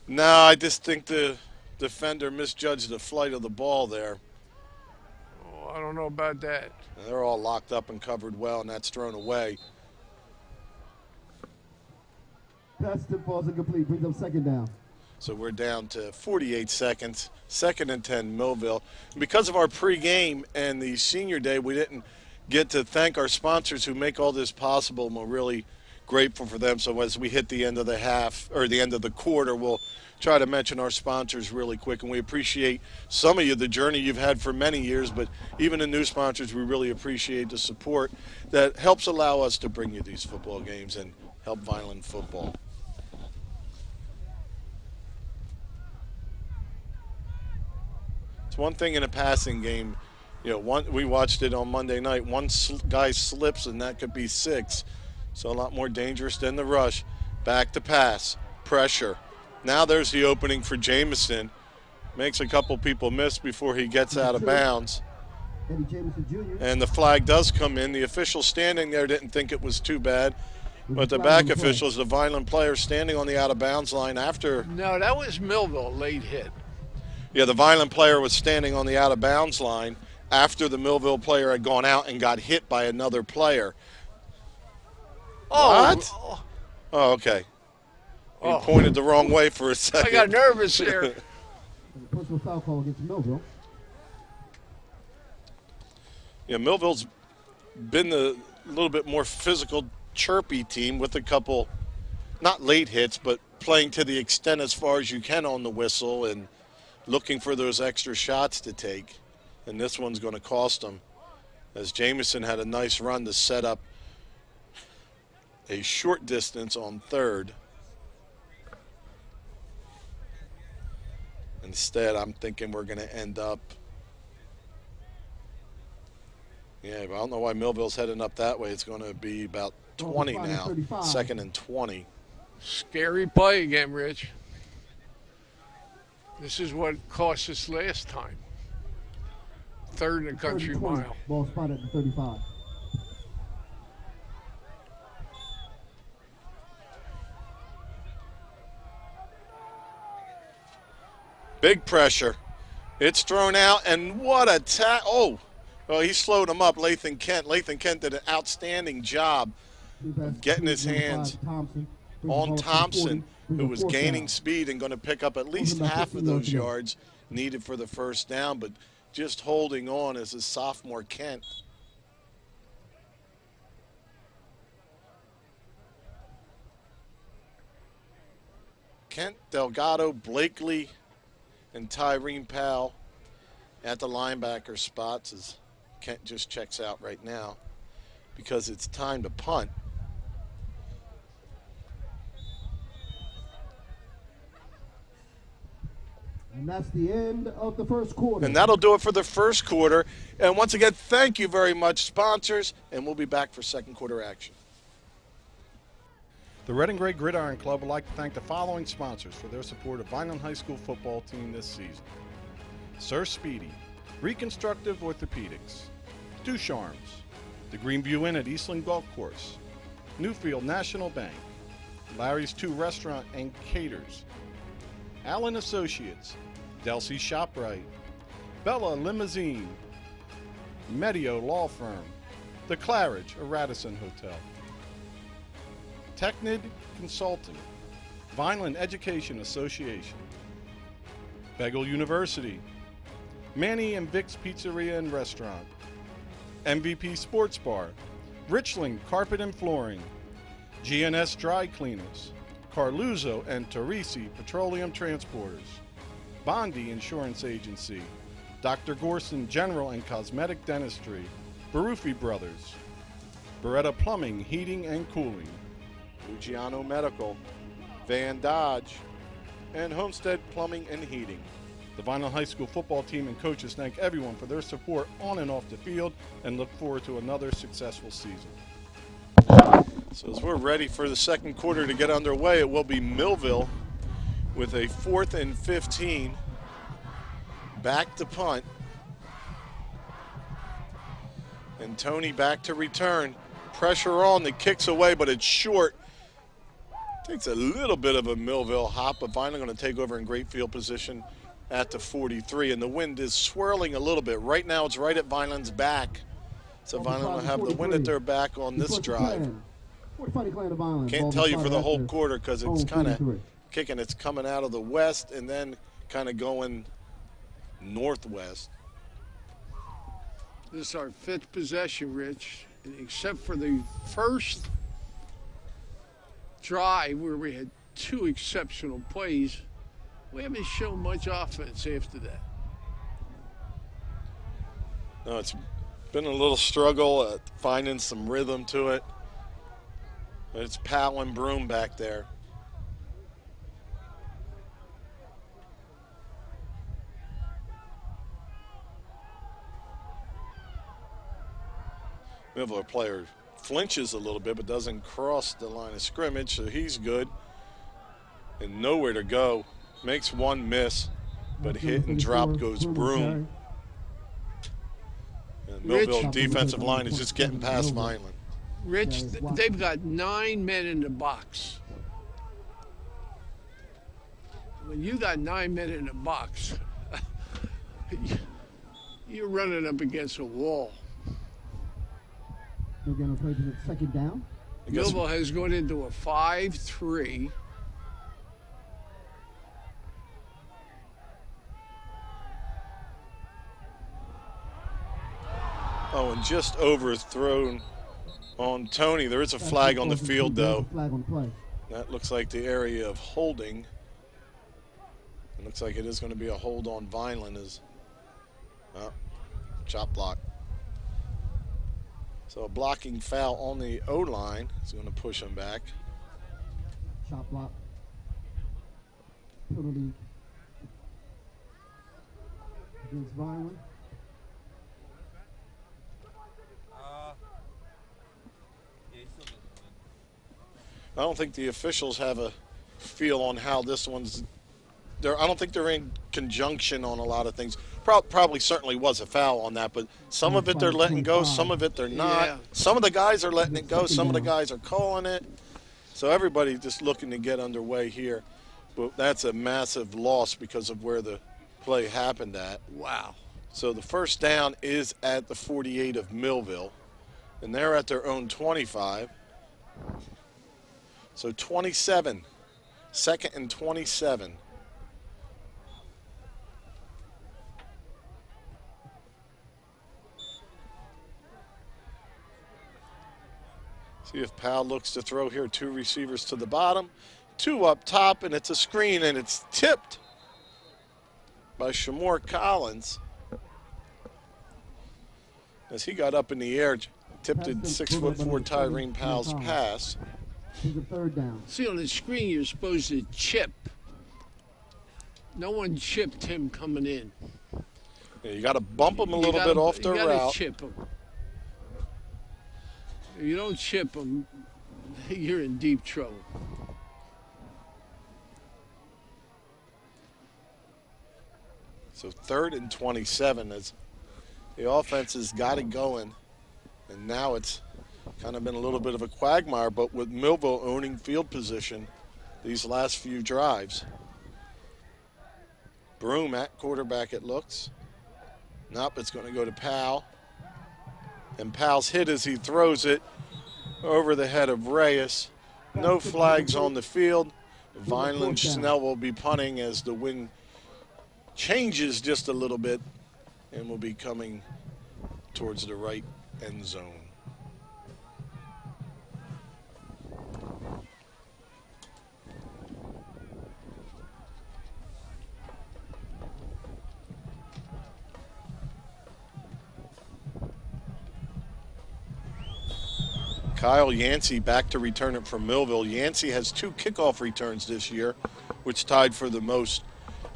No, I just think the defender misjudged the flight of the ball there. Oh, I don't know about that. They're all locked up and covered well, and that's thrown away. Pass to ball's incomplete, brings up second down. So we're down to 48 seconds, 2nd and 10 Millville. And because of our pregame and the senior day, we didn't get to thank our sponsors who make all this possible, and we're really grateful for them. So as we hit the end of the half, or the end of the quarter, we'll try to mention our sponsors really quick. And we appreciate some of you, the journey you've had for many years, but even the new sponsors, we really appreciate the support that helps allow us to bring you these football games and help Vineland football. It's one thing in a passing game, we watched it on Monday night. One guy slips and that could be 6. So a lot more dangerous than the rush. Back to pass, pressure. Now there's the opening for Jamison. Makes a couple people miss before he gets out of bounds. Jamison Jr. And the flag does come in. The official standing there didn't think it was too bad. But the back officials, the Vineland player standing on the out of bounds line after. No, that was Millville, late hit. Yeah, the Vineland player was standing on the out of bounds line after the Millville player had gone out and got hit by another player. What? Oh, okay. He pointed the wrong way for a second. I got nervous there. Personal foul call against Millville. Yeah, Millville's been the little bit more physical, chirpy team with a couple, not late hits, but playing to the extent as far as you can on the whistle and looking for those extra shots to take. And this one's going to cost them, as Jamison had a nice run to set up a short distance on third. Instead, I'm thinking we're going to end up. Yeah, but I don't know why Millville's heading up that way. It's going to be about 20 now. 2nd and 20. Scary play again, Rich. This is what cost us last time. 3rd and a country mile. Ball spotted at the 35. Big pressure. It's thrown out, and what a well, he slowed him up, Lathan Kent. Lathan Kent did an outstanding job of getting his hands on Thompson, who was gaining speed and going to pick up at least half of those yards needed for the first down, but just holding on as a sophomore Kent. Kent, Delgado, Blakely, and Tyrene Powell at the linebacker spots as Kent just checks out right now because it's time to punt. And that's the end of the first quarter. And that'll do it for the first quarter. And once again, thank you very much, sponsors, and we'll be back for second quarter action. The Red and Gray Gridiron Club would like to thank the following sponsors for their support of Vineland High School football team this season. Sir Speedy, Reconstructive Orthopedics, Ducharmes, the Greenview Inn at Eastland Golf Course, Newfield National Bank, Larry's 2 Restaurant and Caters, Allen Associates, Delsey ShopRite, Bella Limousine, Medio Law Firm, The Claridge, a Radisson Hotel, Technid Consulting, Vineland Education Association, Begal University, Manny and Vic's Pizzeria and Restaurant, MVP Sports Bar, Richling Carpet and Flooring, GNS Dry Cleaners, Carluzzo and Teresi Petroleum Transporters, Bondi Insurance Agency, Dr. Gorson General and Cosmetic Dentistry, Baruffi Brothers, Beretta Plumbing, Heating and Cooling, Luciano Medical, Van Dodge, and Homestead Plumbing and Heating. The Vineland High School football team and coaches thank everyone for their support on and off the field and look forward to another successful season. So as we're ready for the second quarter to get underway, it will be Millville with a 4th and 15. Back to punt. And Tony back to return. Pressure on, the kick's away, but it's short. Takes a little bit of a Millville hop, but Vineland going to take over in great field position at the 43, and the wind is swirling a little bit. Right now it's right at Vineland's back. So Vineland will have the wind at their back on this drive. Can't tell you for the whole quarter because it's kind of kicking. It's coming out of the west and then kind of going northwest. This is our 5th possession, Rich, and except for the first drive where we had 2 exceptional plays, we haven't shown much offense after that. No, it's been a little struggle at finding some rhythm to it. It's Powell and Broom back there. Millville player flinches a little bit but doesn't cross the line of scrimmage, so he's good. And nowhere to go. Makes one miss, but hit and drop goes Broom. And Millville defensive line is just getting past Vineland. Rich, they've got 9 men in the box. When you got 9 men in the box, you're running up against a wall. They're going to play the second down. Millville has gone into a 5-3. Oh, and just overthrown on Tony. There is a flag on the field, though. Flag on the play. That looks like the area of holding. It looks like it is going to be a hold on Vineland. Chop block. So a blocking foul on the O-line is going to push him back. Chop block. Penalty against Vineland. I don't think the officials have a feel on how this one's. I don't think they're in conjunction on a lot of things. Probably certainly was a foul on that, but some of it they're letting go, some of it they're not. Yeah. Some of the guys are letting it go, some of the guys are calling it. So everybody's just looking to get underway here. But that's a massive loss because of where the play happened at. Wow. So the first down is at the 48 of Millville, and they're at their own 25. So 27, 2nd and 27. See if Powell looks to throw here. 2 receivers to the bottom, 2 up top, and it's a screen, and it's tipped by Shamor Collins. As he got up in the air, tipped it 6'4" Tyrene Powell's pass. The third down. See, on the screen, you're supposed to chip. No one chipped him coming in. Yeah, you got to bump him a little bit off the route. You route. got to chip him. If you don't chip him, you're in deep trouble. So 3rd and 27 as the offense has got it going, and now it's kind of been a little bit of a quagmire, but with Millville owning field position these last few drives. Broom at quarterback, it looks. Nope, it's going to go to Powell. And Powell's hit as he throws it over the head of Reyes. No flags on the field. Vineland Snell will be punting as the wind changes just a little bit and will be coming towards the right end zone. Kyle Yancey back to return it from Millville. Yancey has 2 kickoff returns this year, which tied for the most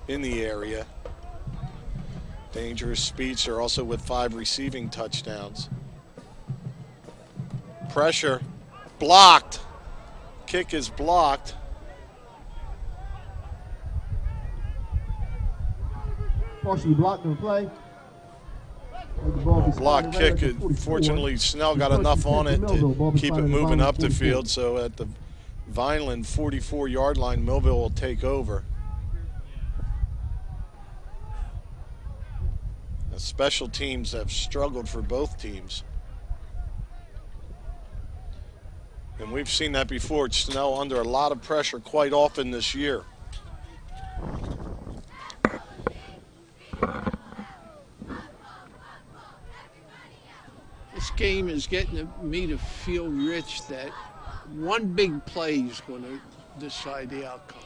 in the area. Dangerous speedster also with 5 receiving touchdowns. Pressure, blocked. Kick is blocked. Partially blocked on the play. Block kick. Fortunately, Snell got enough on it to keep it moving up the field. So at the Vineland 44-yard line, Millville will take over. The special teams have struggled for both teams. And we've seen that before. Snell under a lot of pressure quite often this year. This game is getting me to feel, Rich, that one big play is going to decide the outcome.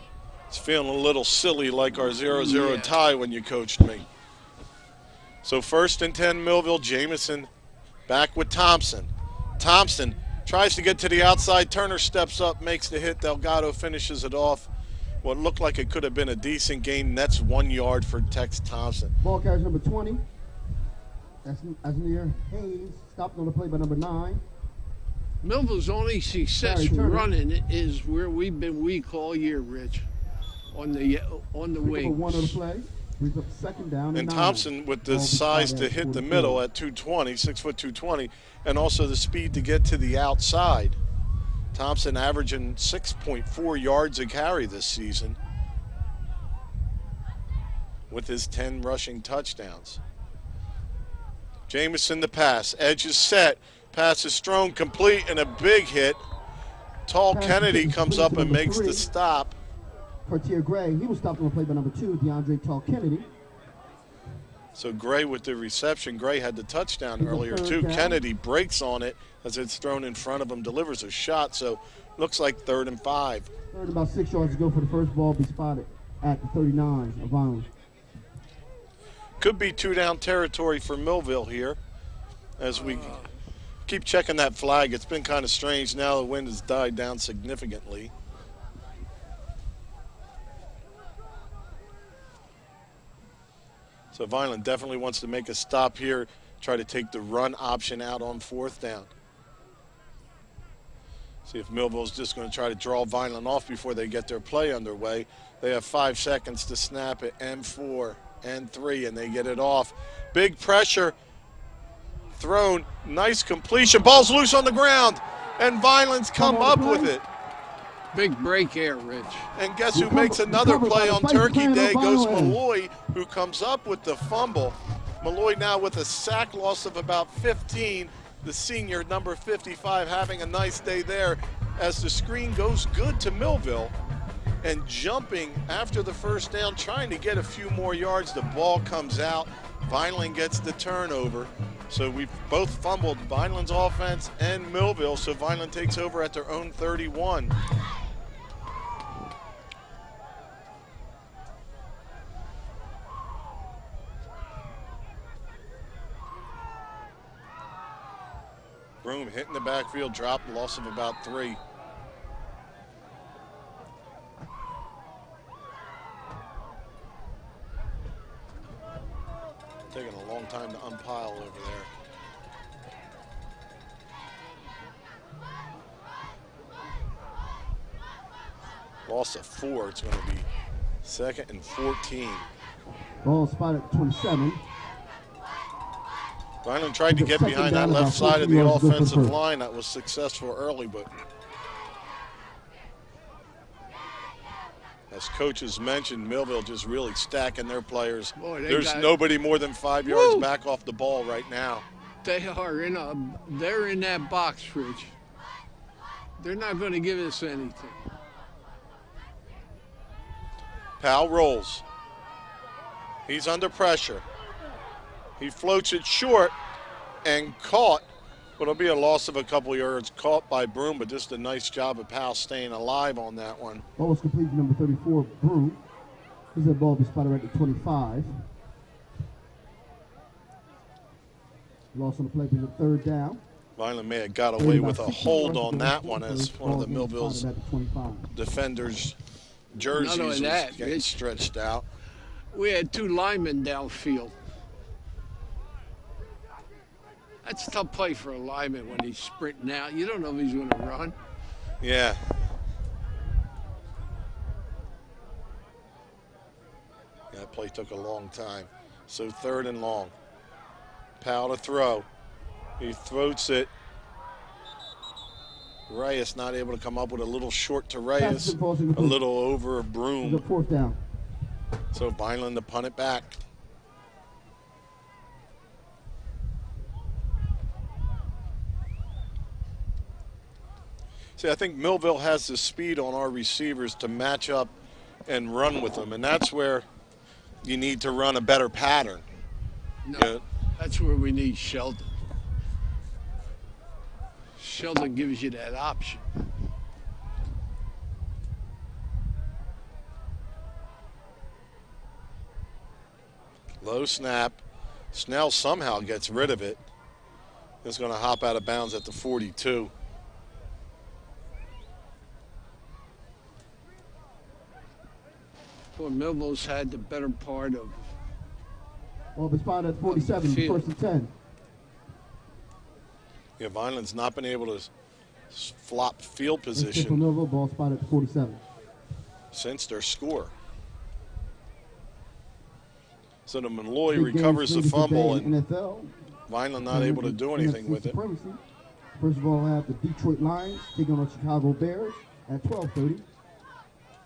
It's feeling a little silly like our 0-0 tie when you coached me. So 1st and 10 Millville. Jamison back with Thompson. Thompson tries to get to the outside. Turner steps up, makes the hit. Delgado finishes it off. What looked like it could have been a decent game. That's 1 yard for Tex Thompson. Ball carries number 20. That's Asmir Hayes. Stopped on the play by number 9. Millville's only success running is where we've been weak all year, Rich, on the wings. 1 on the play. Brings up 2nd down and 9. Thompson with the size to hit the middle at 220, 6'220", and also the speed to get to the outside. Thompson averaging 6.4 yards a carry this season with his 10 rushing touchdowns. Jamison the pass. Edge is set. Pass is thrown complete and a big hit. Tall Kennedy comes up and makes the stop. Cartier Gray, he was stopped on the play by number 2, DeAndre Tall Kennedy. So Gray with the reception. Gray had the touchdown earlier too. Kennedy breaks on it as it's thrown in front of him, delivers a shot. So looks like 3rd and 5. Third, about 6 yards to go for the first ball. Be spotted at the 39 of Vineland. Could be 2-down territory for Millville here as we keep checking that flag. It's been kind of strange. Now the wind has died down significantly. So Vineland definitely wants to make a stop here, try to take the run option out on 4th down. See if Millville's just going to try to draw Vineland off before they get their play underway. They have 5 seconds to snap it, M4. And 3, and they get it off. Big pressure thrown. Nice completion. Ball's loose on the ground, and Vineland's come up with it. Big break here, Rich. And guess who makes another play on Turkey Day? Goes Malloy, who comes up with the fumble. Malloy now with a sack loss of about 15. The senior, number 55, having a nice day there as the screen goes good to Millville. And jumping after the 1st down, trying to get a few more yards. The ball comes out. Vineland gets the turnover. So we've both fumbled, Vineland's offense and Millville. So Vineland takes over at their own 31. Broom hitting the backfield, drop, loss of about 3. Taking a long time to unpile over there. Loss of 4. It's going to be 2nd and 14. Ball spotted at 27. Vineland tried to get behind that left side of the offensive line. That was successful early, but As coaches mentioned, Millville just really stacking their players. Boy, There's nobody more than 5 yards back off the ball right now. They are they're in that box, Rich. They're not going to give us anything. Powell rolls. He's under pressure. He floats it short and caught. But it'll be a loss of a couple yards, caught by Broom, but just a nice job of Powell staying alive on that one. Ball was completed, number 34, Broom. This is a ball will be spotted right at 25. Loss on the play, brings up third down. Vineland may have got away with a hold on that one as one of the Millville's defenders' jerseys was getting stretched out. We had 2 linemen downfield. That's a tough play for a lineman when he's sprinting out. You don't know if he's going to run. Yeah. That play took a long time. So 3rd and long. Powell to throw. He throws it. Reyes not able to come up with a little short to Reyes. A little over Broom. 4th down. So Vineland to punt it back. See, I think Millville has the speed on our receivers to match up and run with them, and that's where you need to run a better pattern. No, that's where we need Sheldon. Sheldon gives you that option. Low snap. Snell somehow gets rid of it. It's going to hop out of bounds at the 42. Boy, Millville's had the better part of. Ball was spotted at 47, 1st and 10. Yeah, Vineland's not been able to flop field position. For Millville, ball spotted at 47. Since their score. So the Malloy recovers the fumble, and Vineland not able to do anything with it. First of all, we have the Detroit Lions taking on the Chicago Bears at 12:30.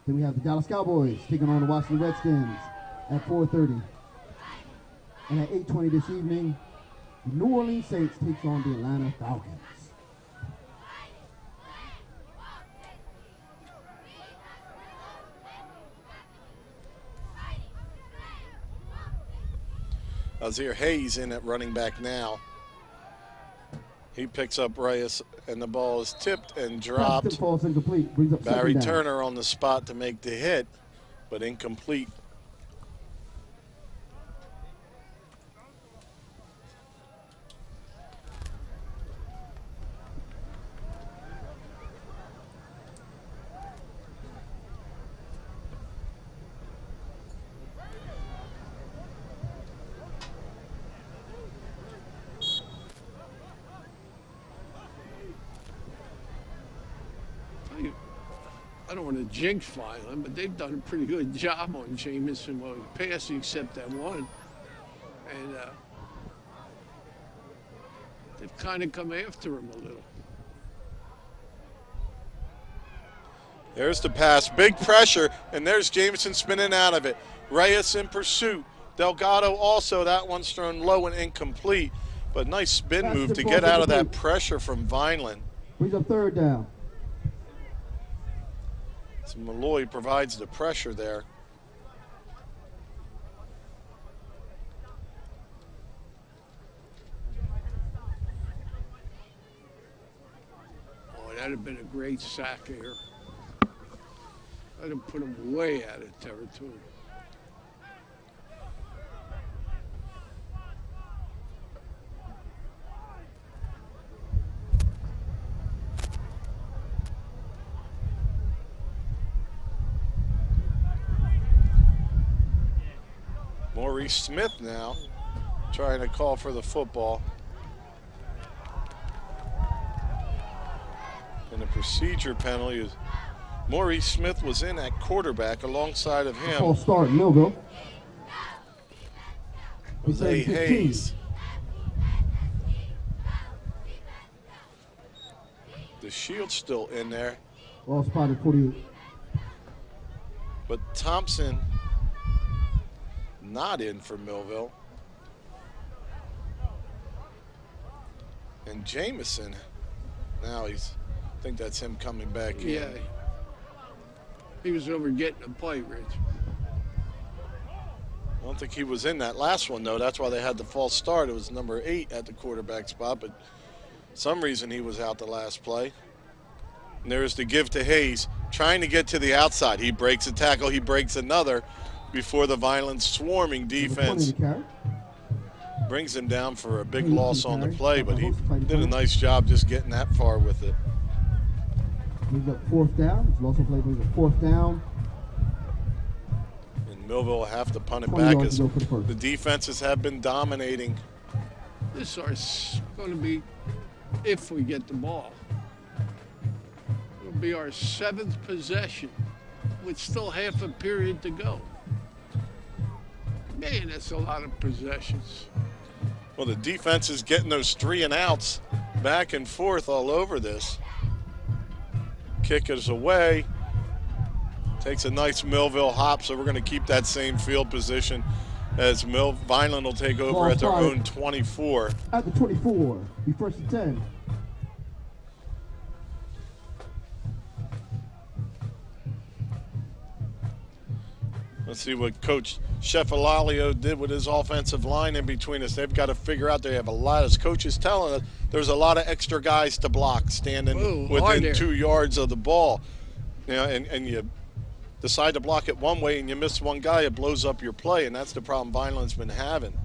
Then we have the Dallas Cowboys taking on the Washington Redskins at 4:30. And at 8:20 this evening, the New Orleans Saints takes on the Atlanta Falcons. Azir Hayes in at running back now. He picks up Reyes, and the ball is tipped and dropped. Falls incomplete. Brings up Barry second down. Turner on the spot to make the hit, but incomplete. I don't want to jinx Vineland, but they've done a pretty good job on Jamison while he passed, except that one. And they've kind of come after him a little. There's the pass, big pressure, and there's Jamison spinning out of it. Reyes in pursuit. Delgado also, that one's thrown low and incomplete, but nice spin move to get out of that pressure from Vineland. Brings up third down. So Malloy provides the pressure there. Oh, that'd have been a great sack here. That'd have put him way out of territory. Maurice Smith now trying to call for the football. And the procedure penalty is Maurice Smith was in at quarterback alongside of him. Ball start, Millville. Jose Hayes. The shield's still in there. Ball spotted 48. But Thompson not in for Millville. And Jamison, now I think that's him coming back in. Yeah. He was over getting a play, Rich. I don't think he was in that last one, though. That's why they had the false start. It was number 8 at the quarterback spot, but some reason he was out the last play. And there's the give to Hayes, trying to get to the outside. He breaks a tackle, he breaks another before the Vineland swarming defense brings him down for a big loss on the play, but he did a nice job just getting that far with it. He's up 4th down. He's also played with a 4th down. And Millville will have to punt it back as the defenses have been dominating. This is going to be, if we get the ball, it'll be our 7th possession with still half a period to go. Man, that's a lot of possessions. Well, the defense is getting those 3 and outs back and forth all over this. Kick is away. Takes a nice Millville hop, so we're going to keep that same field position as Vineland will take over at their own 24. At the 24, be first and 10. Let's see what Coach Cefalalio did with his offensive line in between us. They've got to figure out, they have a lot, as Coach is telling us, there's a lot of extra guys to block standing within 2 yards of the ball. You know, and you decide to block it one way and you miss one guy, it blows up your play, and that's the problem Vineland's been having.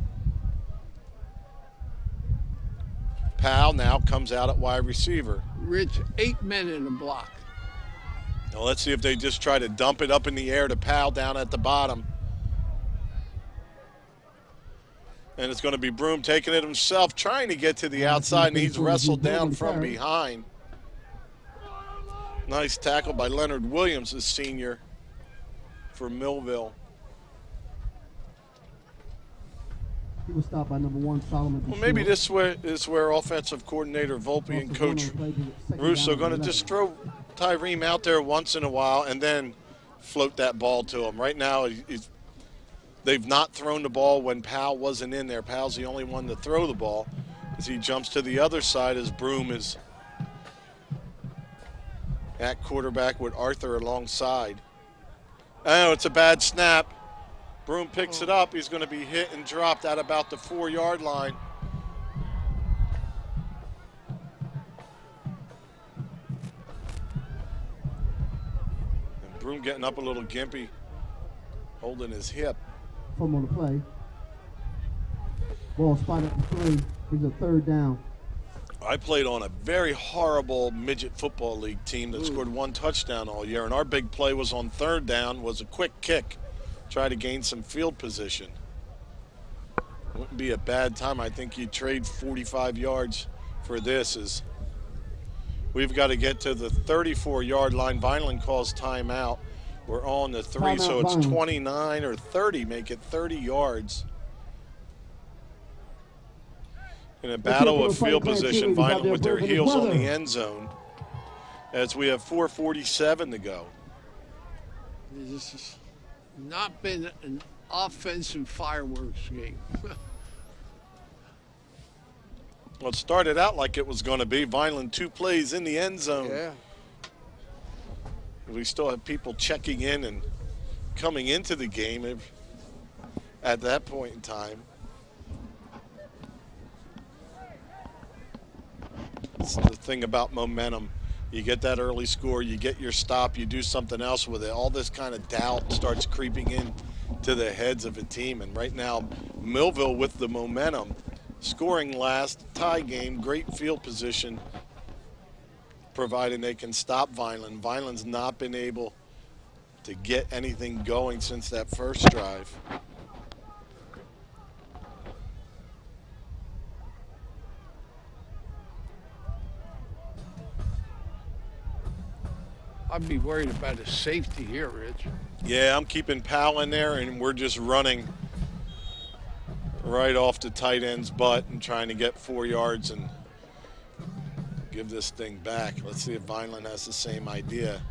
Powell now comes out at wide receiver. Rich, 8 men in a block. Now let's see if they just try to dump it up in the air to Powell down at the bottom. And it's going to be Broom taking it himself, trying to get to the outside, and he's wrestled down from behind. Nice tackle by Leonard Williams, the senior for Millville. He was stopped by number 1, Solomon. Well, maybe this is where offensive coordinator Volpe and Coach Russo are going to just throw Tyreme out there once in a while and then float that ball to him. Right now, they've not thrown the ball when Powell wasn't in there. Powell's the only one to throw the ball as he jumps to the other side as Broom is at quarterback with Arthur alongside. Oh, it's a bad snap. Broom picks it up. He's going to be hit and dropped at about the 4-yard line. And Broom getting up a little gimpy, holding his hip. From on the play. Ball spotted at the 3. He's a 3rd down. I played on a very horrible midget football league team that scored 1 touchdown all year, and our big play was on 3rd down, was a quick kick. Try to gain some field position. Wouldn't be a bad time. I think you'd trade 45 yards for this. As we've got to get to the 34-yard line. Vineland calls timeout. We're on the 3, so it's 29 or 30. Make it 30 yards. In a battle of field position, Vineland with their heels on the end zone as we have 4:47 to go. This has not been an offensive fireworks game. Well, it started out like it was going to be. Vineland 2 plays in the end zone. Yeah. We still have people checking in and coming into the game at that point in time. It's the thing about momentum. You get that early score, you get your stop, you do something else with it. All this kind of doubt starts creeping in to the heads of a team. And right now, Millville with the momentum, scoring last, tie game, great field position, providing they can stop Vineland. Vineland's not been able to get anything going since that first drive. I'd be worried about his safety here, Rich. Yeah, I'm keeping Powell in there, and we're just running right off the tight end's butt and trying to get 4 yards and give this thing back. Let's see if Vineland has the same idea.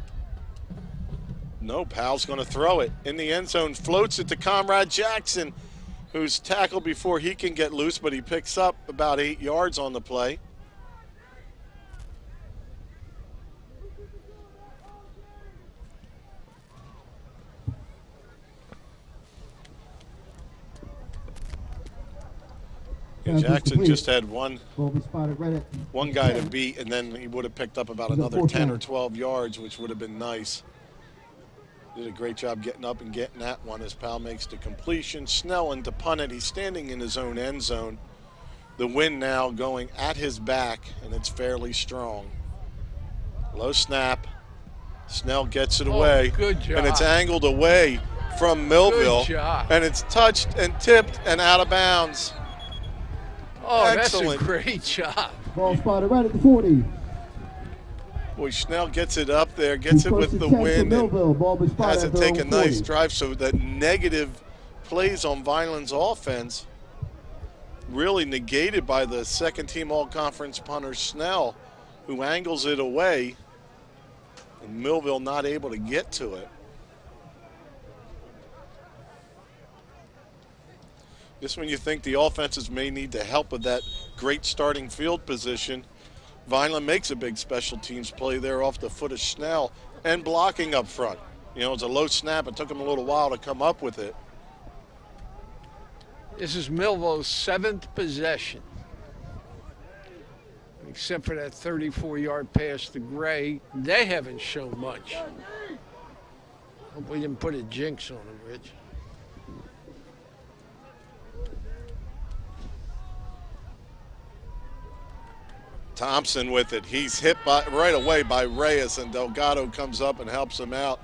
No, Powell's going to throw it in the end zone, floats it to Comrade Jackson, who's tackled before he can get loose, but he picks up about 8 yards on the play. And Jackson just had one guy to beat, and then he would have picked up about another 10 or 12 yards, which would have been nice. Did a great job getting up and getting that one as Powell makes the completion. Snelling to punt it. He's standing in his own end zone. The wind now going at his back, and it's fairly strong. Low snap. Snell gets it away. Good job. And it's angled away from Millville. Good job. And it's touched and tipped and out of bounds. Oh, excellent. That's a great job. Ball spotted right at the 40. Boy, Snell gets it up there, gets it with the wind, and has it take a nice drive. So that negative plays on Vineland's offense really negated by the second-team all-conference punter Snell, who angles it away, and Millville not able to get to it. Just when you think the offenses may need to help with that great starting field position, Vineland makes a big special teams play there off the foot of Snell and blocking up front. You know, it's a low snap. It took him a little while to come up with it. This is Millville's 7th possession. Except for that 34-yard pass to Gray, they haven't shown much. Hope we didn't put a jinx on them, Rich. Thompson with it. He's hit right away by Reyes, and Delgado comes up and helps him out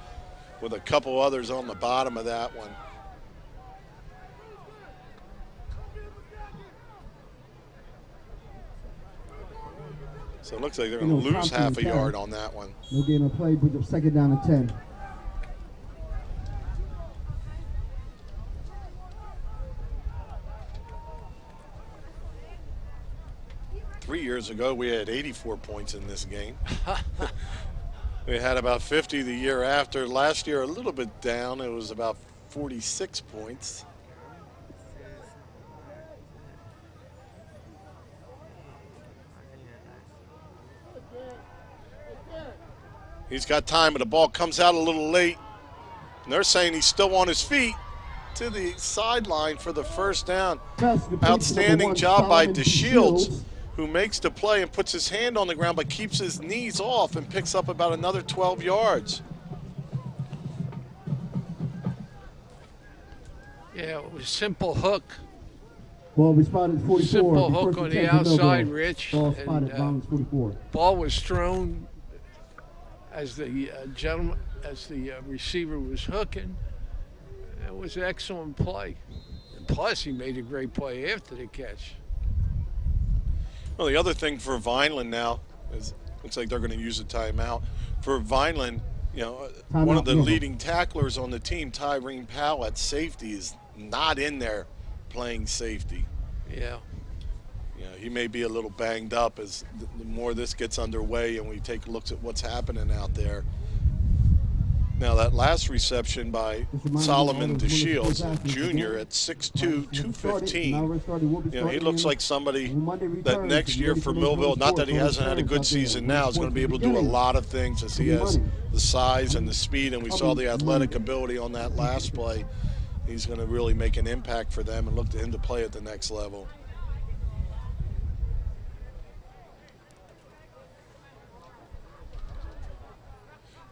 with a couple others on the bottom of that one. So it looks like they're going to lose half a yard on that one. No gain of play, bring up 2nd down and 10. Three years ago, we had 84 points in this game. We had about 50 the year after. Last year, a little bit down. It was about 46 points. He's got time, but the ball comes out a little late. And they're saying he's still on his feet to the sideline for the first down. Outstanding job by DeShields, who makes the play and puts his hand on the ground but keeps his knees off and picks up about another 12 yards. Yeah, it was a simple hook. Ball we spotted 44. Simple hook on the outside, Rich. Ball spotted, and, 44. Ball was thrown as the receiver was hooking. It was an excellent play. And plus, he made a great play after the catch. Well, the other thing for Vineland now is looks like they're going to use a timeout. For Vineland, you know, one of the leading tacklers on the team, Tyreen Powell at safety, is not in there playing safety. Yeah. You know, he may be a little banged up as the more this gets underway and we take looks at what's happening out there. Now, that last reception by Solomon DeShields, Jr. at 6'2", 215, you know, he looks like somebody that next year for Millville, not that he hasn't had a good season now, is going to be able to do a lot of things as he has the size and the speed, and we saw the athletic ability on that last play. He's going to really make an impact for them and look to him to play at the next level.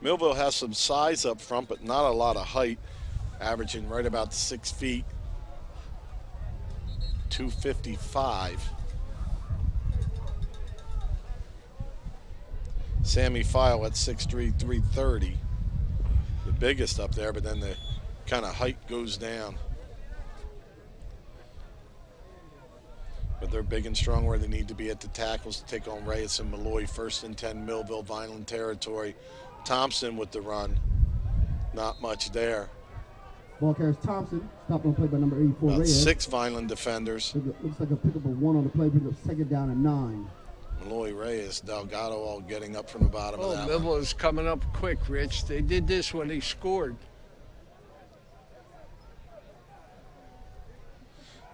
Millville has some size up front, but not a lot of height, averaging right about 6 feet, 255. Sammy File at 6'3", 330. The biggest up there, but then the kind of height goes down. But they're big and strong where they need to be at the tackles to take on Reyes and Malloy. 1st and 10, Millville, Vineland territory. Thompson with the run. Not much there. Ball carries Thompson. Stopped on play by number 84, About Reyes. 6 Vineland defenders. Looks like a pickup of 1 on the play. Bring up 2nd down and 9. Malloy, Reyes, Delgado all getting up from the bottom of that Millville is coming up quick, Rich. They did this when they scored.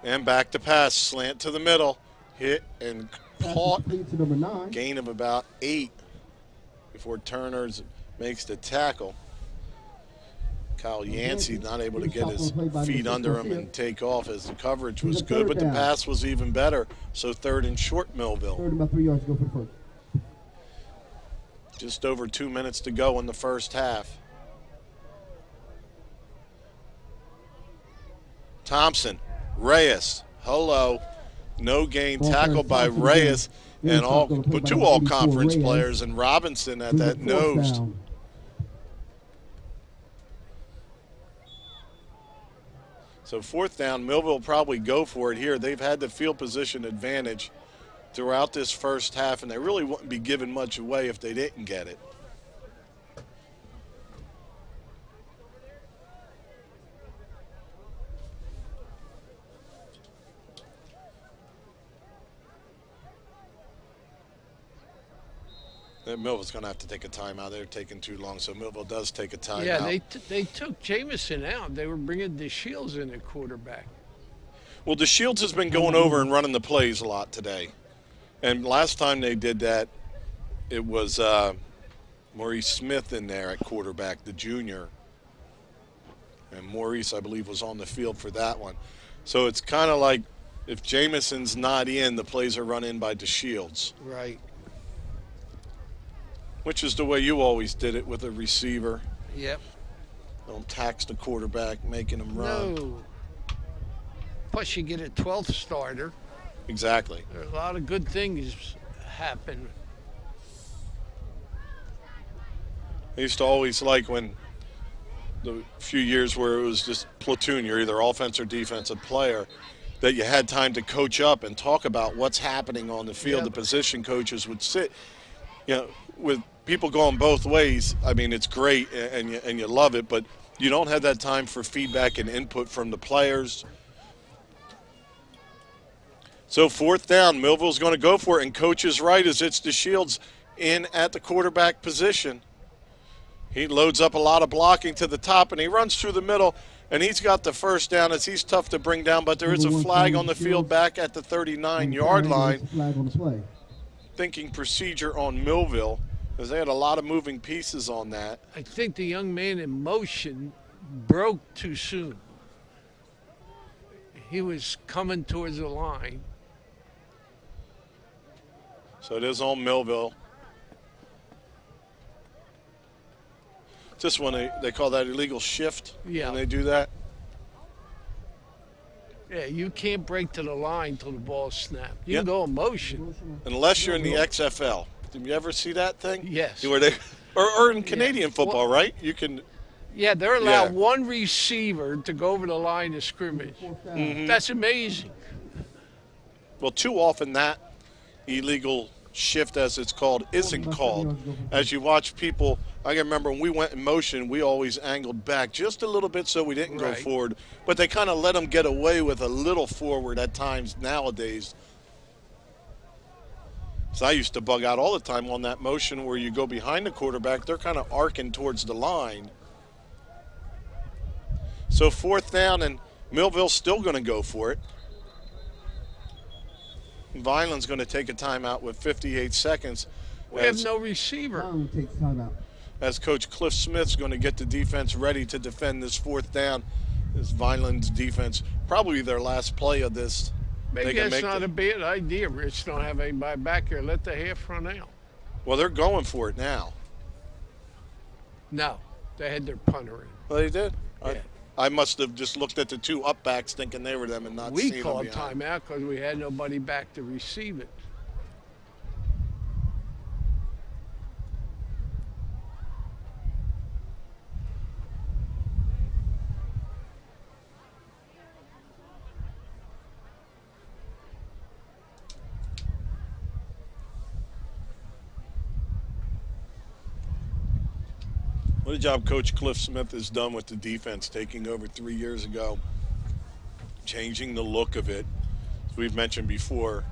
And back to pass, slant to the middle, hit and caught. To number 9. Gain of about 8 before Turner's makes the tackle. Kyle Yancey not able to get his feet under him and take off as the coverage was good, but the pass was even better. So 3rd and short, Millville. 3rd and about 3 yards to go for the first. Just over 2 minutes to go in the first half. Thompson, Reyes, hello. No gain, tackled by Reyes and two all-conference players, and Robinson at that nose. So 4th down, Millville will probably go for it here. They've had the field position advantage throughout this first half, and they really wouldn't be giving much away if they didn't get it. Millville's going to have to take a timeout. They're taking too long, so Millville does take a timeout. Yeah, they took Jamison out. They were bringing DeShields in at quarterback. Well, DeShields has been going over and running the plays a lot today. And last time they did that, it was Maurice Smith in there at quarterback, the junior. And Maurice, I believe, was on the field for that one. So it's kind of like if Jamison's not in, the plays are run in by DeShields. Right. Which is the way you always did it with a receiver. Yep. Don't tax the quarterback, making him run. No. Plus you get a 12th starter. Exactly. There are a lot of good things happen. I used to always like when the few years where it was just platoon, you're either offense or defensive player, that you had time to coach up and talk about what's happening on the field. Yep. The position coaches would sit, with people going both ways. I mean, it's great and you love it, but you don't have that time for feedback and input from the players. So 4th down, Millville's going to go for it, and coach is right as it's DeShields in at the quarterback position. He loads up a lot of blocking to the top, and he runs through the middle, and he's got the first down as he's tough to bring down, but there is a flag on the field back at the 39-yard line. Flag on the play. Thinking procedure on Millville, because they had a lot of moving pieces on that. I think the young man in motion broke too soon. He was coming towards the line. So it is on Millville. This one, they call that illegal shift when they do that. Yeah, you can't break to the line till the ball's snapped. You can go in motion. Unless you're in the XFL. Did you ever see that thing? Yes. Where they, or in Canadian football, right? You can. Yeah, they're allowed one receiver to go over the line of scrimmage. Mm-hmm. That's amazing. Well, too often that illegal shift, as it's called, isn't called. As you watch people, I can remember when we went in motion, we always angled back just a little bit so we didn't go forward. But they kind of let them get away with a little forward at times nowadays. So I used to bug out all the time on that motion where you go behind the quarterback. They're kind of arcing towards the line. So 4th down, and Millville's still going to go for it. Vineland's going to take a timeout with 58 seconds. We have no receiver. Takes timeout. As Coach Cliff Smith's going to get the defense ready to defend this 4th down. This Vineland's defense, probably their last play of this. Maybe that's not a bad idea, Rich. Don't have anybody back here. Let the half run out. Well, they're going for it now. No, they had their punter in. Well, they did? Yeah. I must have just looked at the 2 up backs thinking they were them and not seen them behind. We called timeout because we had nobody back to receive it. What a job Coach Cliff Smith has done with the defense, taking over 3 years ago, changing the look of it. As we've mentioned before,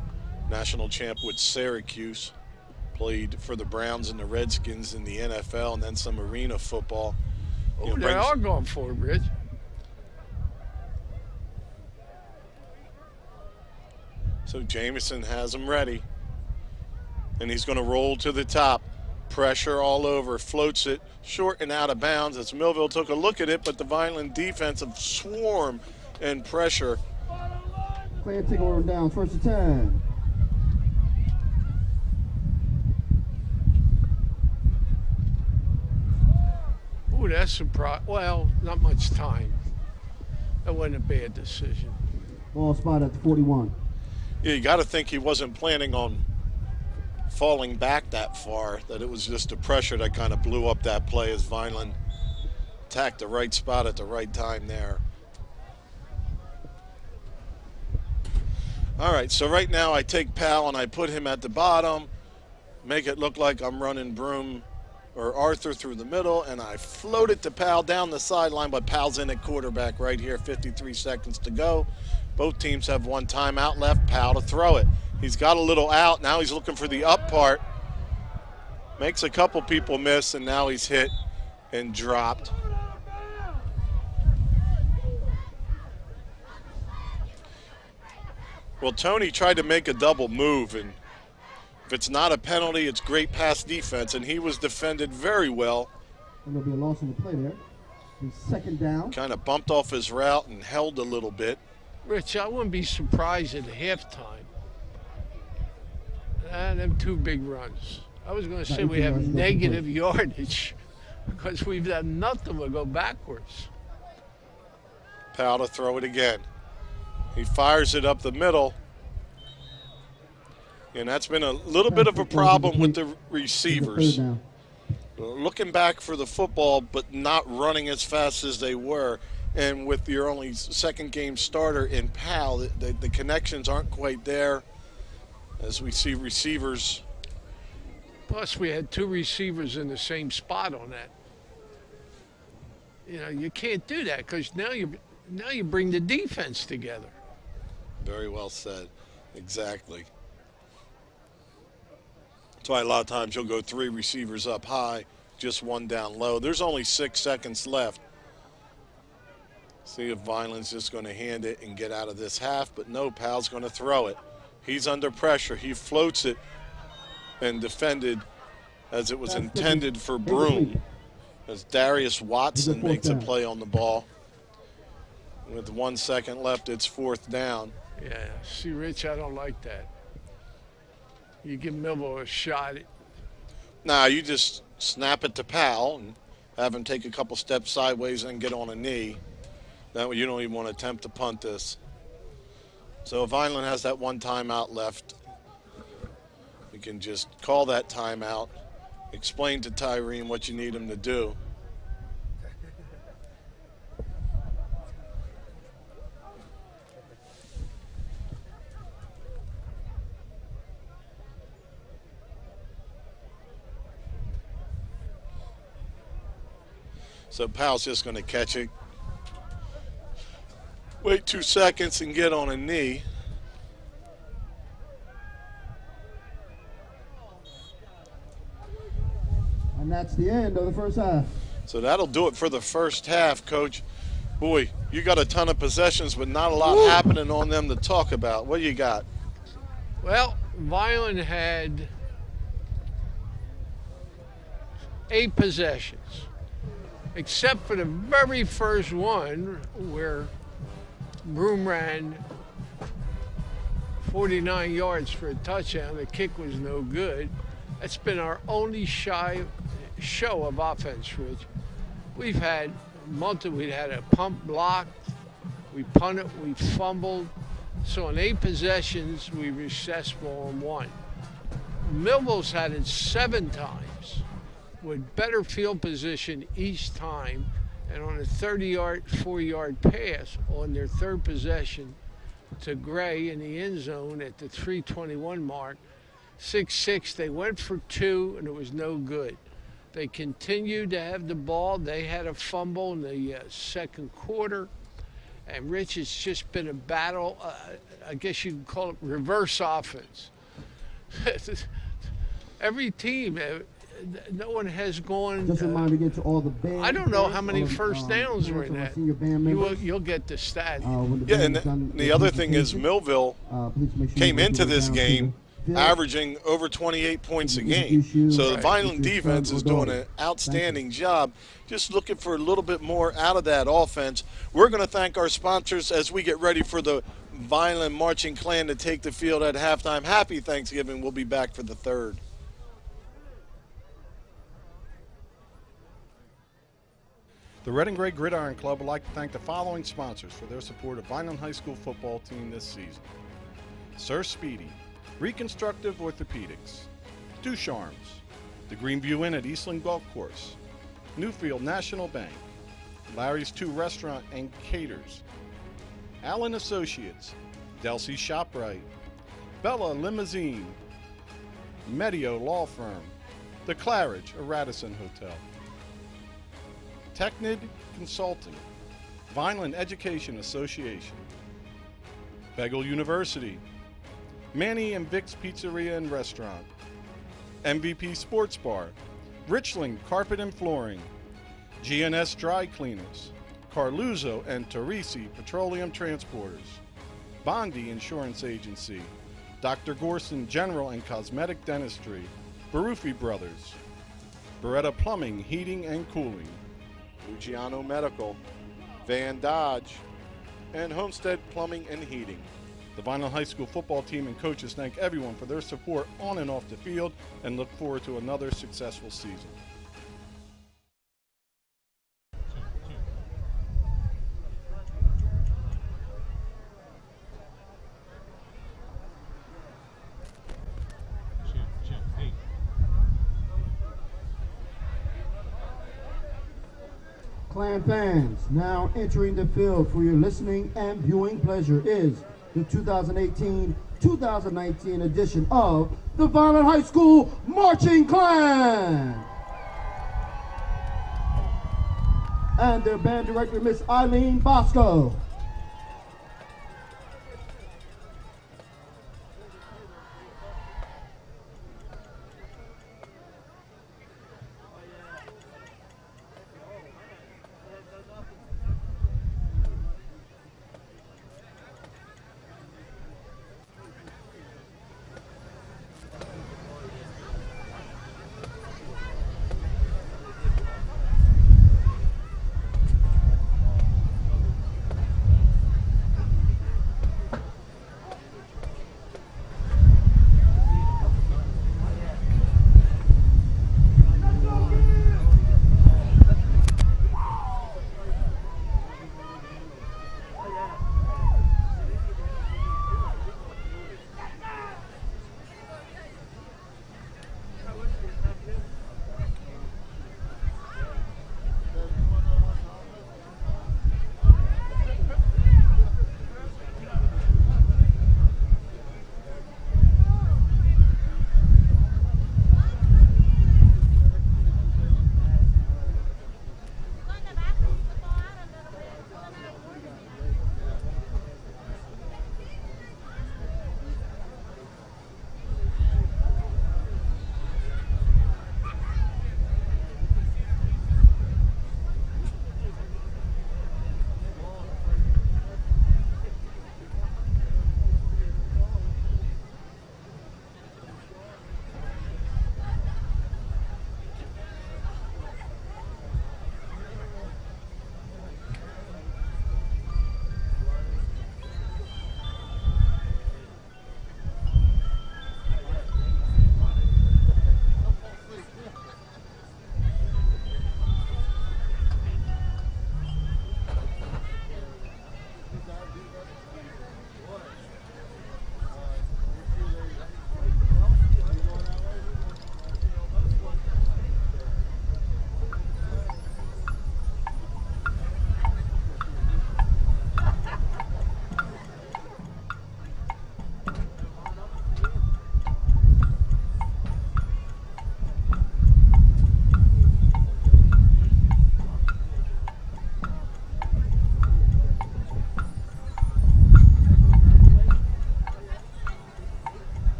national champ with Syracuse. Played for the Browns and the Redskins in the NFL, and then some arena football. Oh, they are going for it, Rich. So Jamison has him ready. And he's going to roll to the top. Pressure all over, floats it short and out of bounds as Millville took a look at it, but the Vineland defensive swarm and pressure. Player take over down, first and 10. Ooh, that's surprise. Well, not much time. That wasn't a bad decision. Ball spot at the 41. Yeah, you got to think he wasn't planning on falling back that far, that it was just the pressure that kind of blew up that play as Vineland attacked the right spot at the right time there. All right, so right now I take Pal and I put him at the bottom, make it look like I'm running Broom or Arthur through the middle, and I float it to Pal down the sideline, but Pal's in at quarterback right here, 53 seconds to go. Both teams have one timeout left. Pal to throw it. He's got a little out. Now he's looking for the up part. Makes a couple people miss, and now he's hit and dropped. Well, Tony tried to make a double move, and if it's not a penalty, it's great pass defense, and he was defended very well. And there'll be a loss on the play there. He's second down. Kind of bumped off his route and held a little bit. Rich, I wouldn't be surprised at halftime. Them two big runs. I was going to say we have negative yardage because we've done nothing but go backwards. Powell to throw it again. He fires it up the middle. And that's been a little bit of a problem with the receivers. Looking back for the football, but not running as fast as they were. And with your only second game starter in Powell, the connections aren't quite there as we see receivers. Plus, we had two receivers in the same spot on that. You know, you can't do that because now you bring the defense together. Very well said. Exactly. That's why a lot of times you'll go three receivers up high, just one down low. There's only 6 seconds left. See if Vineland's just going to hand it and get out of this half, but no, Powell's going to throw it. He's under pressure. He floats it and defended as it was intended for Broom. As Darius Watson makes a play on the ball. With 1 second left, it's fourth down. Yeah, see, Rich, I don't like that. You give Millville a shot. Nah, you just snap it to Powell and have him take a couple steps sideways and get on a knee. That way you don't even want to attempt to punt this. So Vineland has that one timeout left. You can just call that timeout, explain to Tyreen what you need him to do. So Powell's just going to catch it. Wait 2 seconds and get on a knee. And that's the end of the first half. So that'll do it for the first half, Coach. Boy, you got a ton of possessions, but not a lot happening on them to talk about. What do you got? Well, Vineland had 8 possessions, except for the very first one where Broom ran 49 yards for a touchdown. The kick was no good. That's been our only show of offense, Rich. We've had we'd had a pump blocked, we punted, we fumbled. So in 8 possessions, we were successful on 1. Millville's had it 7 times with better field position each time, and on a 30-yard, 4-yard pass on their third possession to Gray in the end zone at the 3:21 mark, 6-6, they went for 2, and it was no good. They continued to have the ball. They had a fumble in the second quarter, and Rich, it's just been a battle. I guess you could call it reverse offense. Every team, no one has gone. Just a reminder to get to all the bands. I don't know how many first downs were in that. You'll get the stat. Yeah, and the other thing is Millville came into this game averaging over 28 points a game. So the Vineland defense is doing an outstanding job, just looking for a little bit more out of that offense. We're going to thank our sponsors as we get ready for the Vineland Marching Clan to take the field at halftime. Happy Thanksgiving. We'll be back for the third. The Red and Gray Gridiron Club would like to thank the following sponsors for their support of Vineland High School football team this season. Sir Speedy, Reconstructive Orthopedics, Ducharmes, the Greenview Inn at Eastland Golf Course, Newfield National Bank, Larry's 2 Restaurant and Caters, Allen Associates, Delsey ShopRite, Bella Limousine, Medio Law Firm, The Claridge, a Radisson Hotel, Technid Consulting, Vineland Education Association, Begal University, Manny and Vic's Pizzeria and Restaurant, MVP Sports Bar, Richling Carpet and Flooring, GNS Dry Cleaners, Carluzzo and Teresi Petroleum Transporters, Bondi Insurance Agency, Dr. Gorson General and Cosmetic Dentistry, Baruffi Brothers, Beretta Plumbing, Heating and Cooling, Luciano Medical, Van Dodge, and Homestead Plumbing and Heating. The Vineland High School football team and coaches thank everyone for their support on and off the field and look forward to another successful season. Clan fans, now entering the field for your listening and viewing pleasure is the 2018-2019 edition of the Vineland High School Marching Clan. And their band director, Miss Eileen Bosco.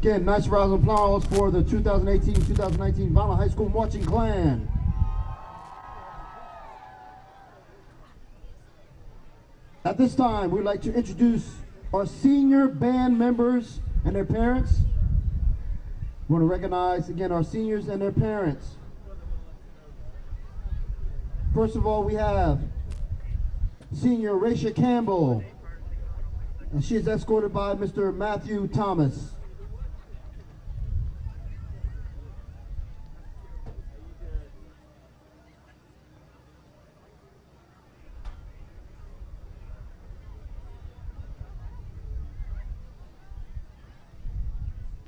Again, nice round of applause for the 2018-2019 Vineland High School Marching Clan. At this time, we'd like to introduce our senior band members and their parents. We want to recognize, again, our seniors and their parents. First of all, we have Senior Raisha Campbell, and she is escorted by Mr. Matthew Thomas.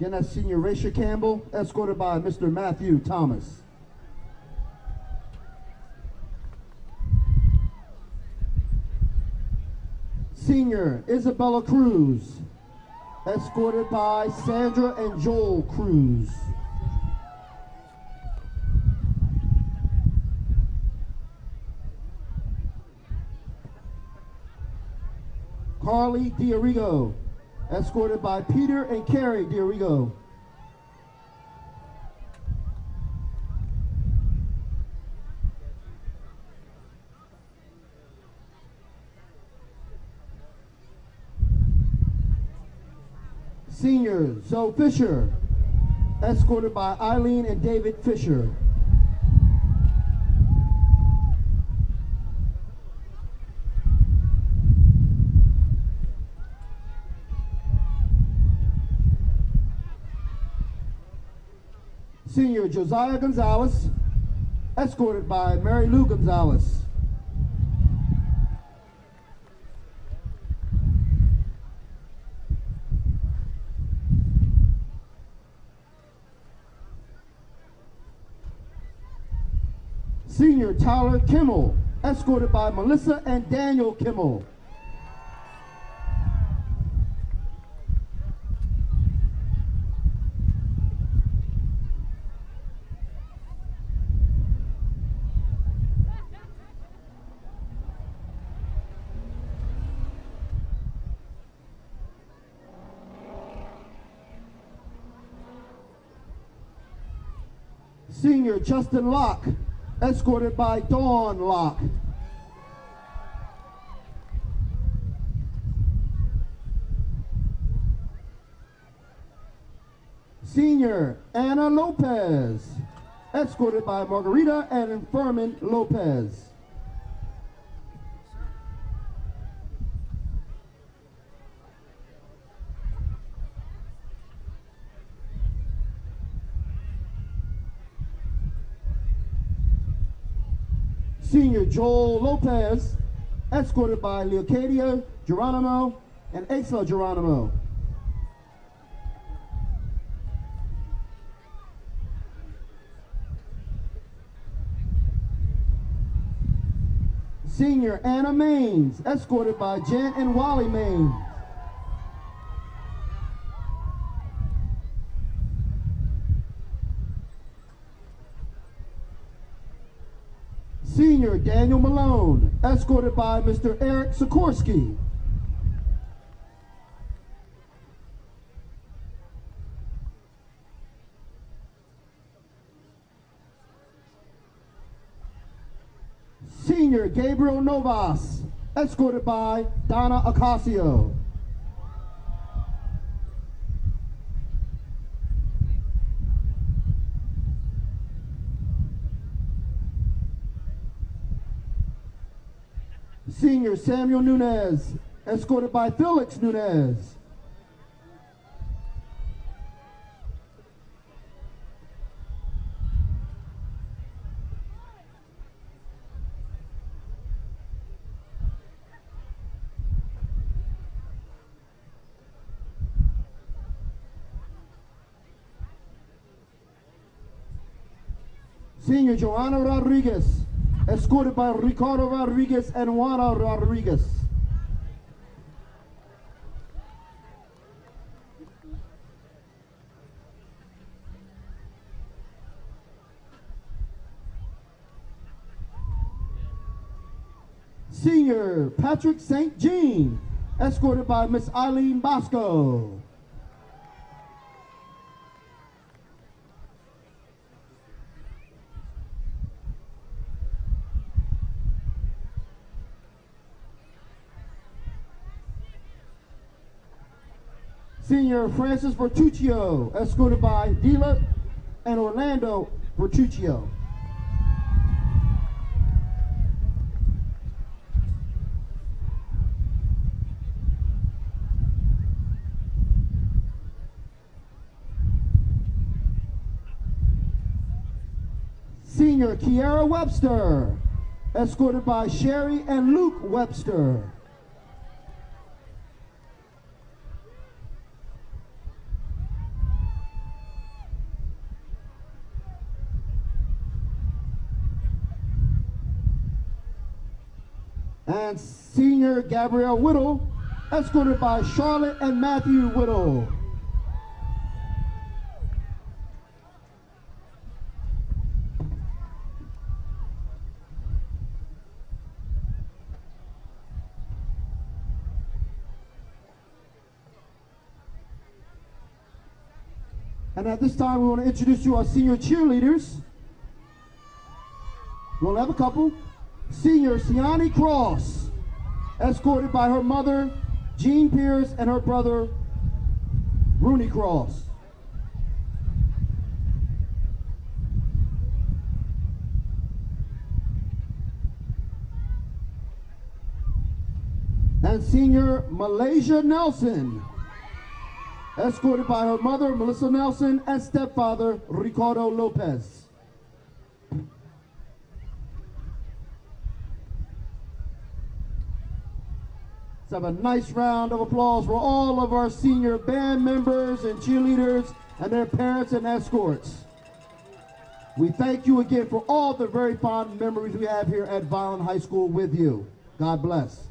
Again, that's Senior Raisha Campbell, escorted by Mr. Matthew Thomas. Senior Isabella Cruz, escorted by Sandra and Joel Cruz. Carly Diarigo, escorted by Peter and Carrie Diarigo. Senior Zoe Fisher, escorted by Eileen and David Fisher. Senior Josiah Gonzalez, escorted by Mary Lou Gonzalez. Senior Tyler Kimmel, escorted by Melissa and Daniel Kimmel. Senior Justin Locke, escorted by Dawn Locke. Senior Anna Lopez, escorted by Margarita and Furman Lopez. Senior Joel Lopez, escorted by Leocadia Geronimo and Aisla Geronimo. Senior Anna Maines, escorted by Jen and Wally Maines. Senior Daniel Malone, escorted by Mr. Eric Sikorsky. Senior Gabriel Novas, escorted by Donna Ocasio. Senior Samuel Nunez, escorted by Felix Nunez. Senior Joanna Rodriguez, escorted by Ricardo Rodriguez and Juana Rodriguez. Senior Patrick St. Jean, escorted by Miss Eileen Bosco. Senior Francis Bertuccio, escorted by Dila and Orlando Bertuccio. Senior Kiara Webster, escorted by Sherry and Luke Webster. And Senior Gabrielle Whittle, escorted by Charlotte and Matthew Whittle. And at this time, we want to introduce you our senior cheerleaders. We'll have a couple. Senior Siani Cross, escorted by her mother, Jean Pierce, and her brother, Rooney Cross. And Senior Malaysia Nelson, escorted by her mother, Melissa Nelson, and stepfather, Ricardo Lopez. Let's have a nice round of applause for all of our senior band members and cheerleaders and their parents and escorts. We thank you again for all the very fond memories we have here at Vineland High School with you. God bless.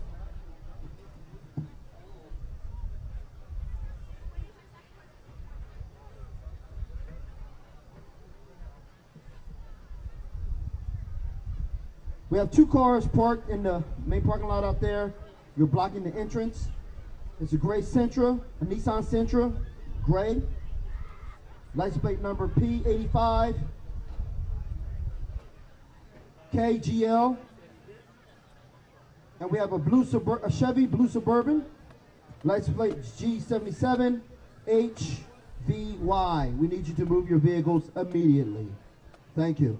We have 2 cars parked in the main parking lot out there. You're blocking the entrance. It's a gray Sentra, a Nissan Sentra, gray. License plate number P85 KGL. And we have a Chevy Blue Suburban. License plate G77 HVY. We need you to move your vehicles immediately. Thank you.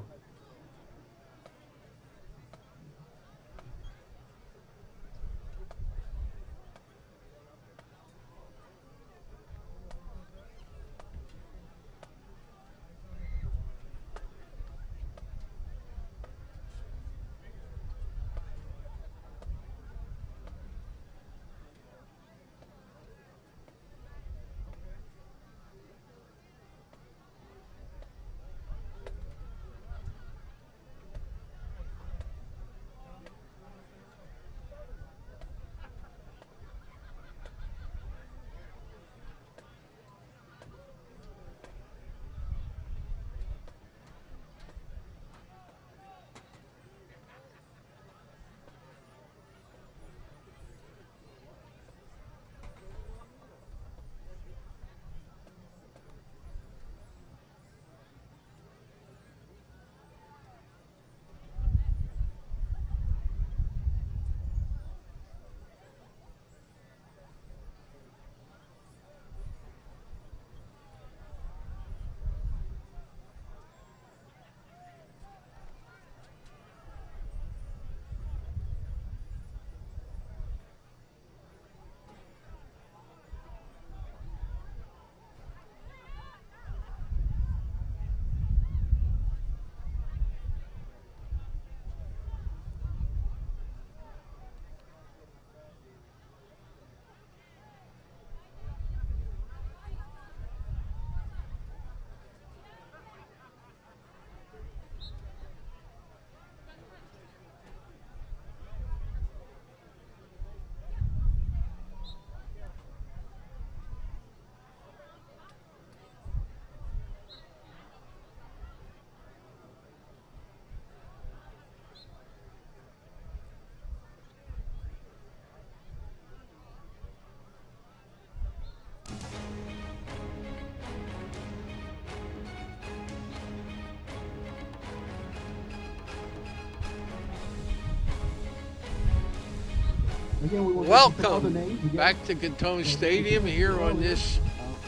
Welcome back to Gatone Stadium here on this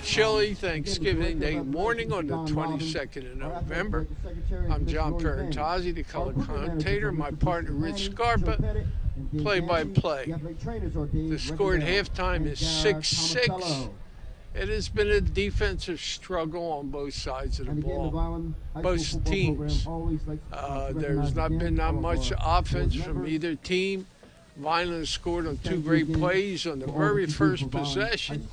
chilly Thanksgiving Day morning on the 22nd of November. I'm John Parentazzi, the color commentator. My partner, Rich Scarpa, play-by-play. The score at halftime is 6-6. It has been a defensive struggle on both sides of the ball, both teams. There's not been that much offense from either team. Vineland scored on 2 great plays on the very first possession,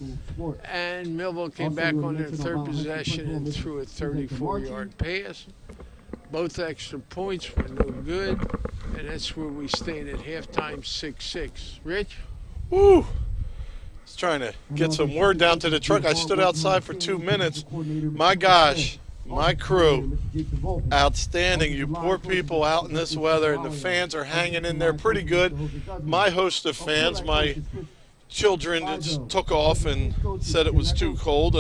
and Millville came back on their third possession and threw a 34-yard pass. Both extra points were no good, and that's where we stand at halftime, 6-6. Rich? Woo! I was trying to get some word down to the truck. I stood outside for 2 minutes. My gosh, my crew, outstanding. You poor people out in this weather, and the fans are hanging in there pretty good. My host of fans, my children, just took off and said it was too cold.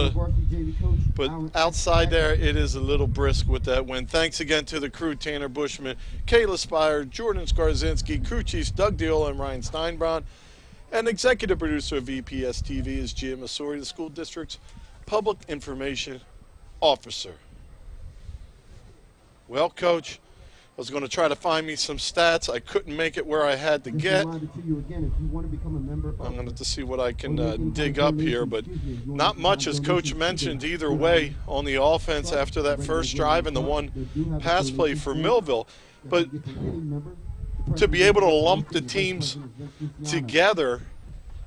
But outside there, it is a little brisk with that wind. Thanks again to the crew, Tanner Bushman, Kayla Spire, Jordan Skarzinski, crew chiefs Doug Diola and Ryan Steinbraun. And executive producer of VPS TV is Jim Masori, the school district's public information officer. Well, Coach, I was going to try to find me some stats. I couldn't make it where I had to get. I'm going to have to see what I can dig up here, but not much, as Coach mentioned, either way on the offense after that first drive and the one pass play for Millville. But to be able to lump the teams together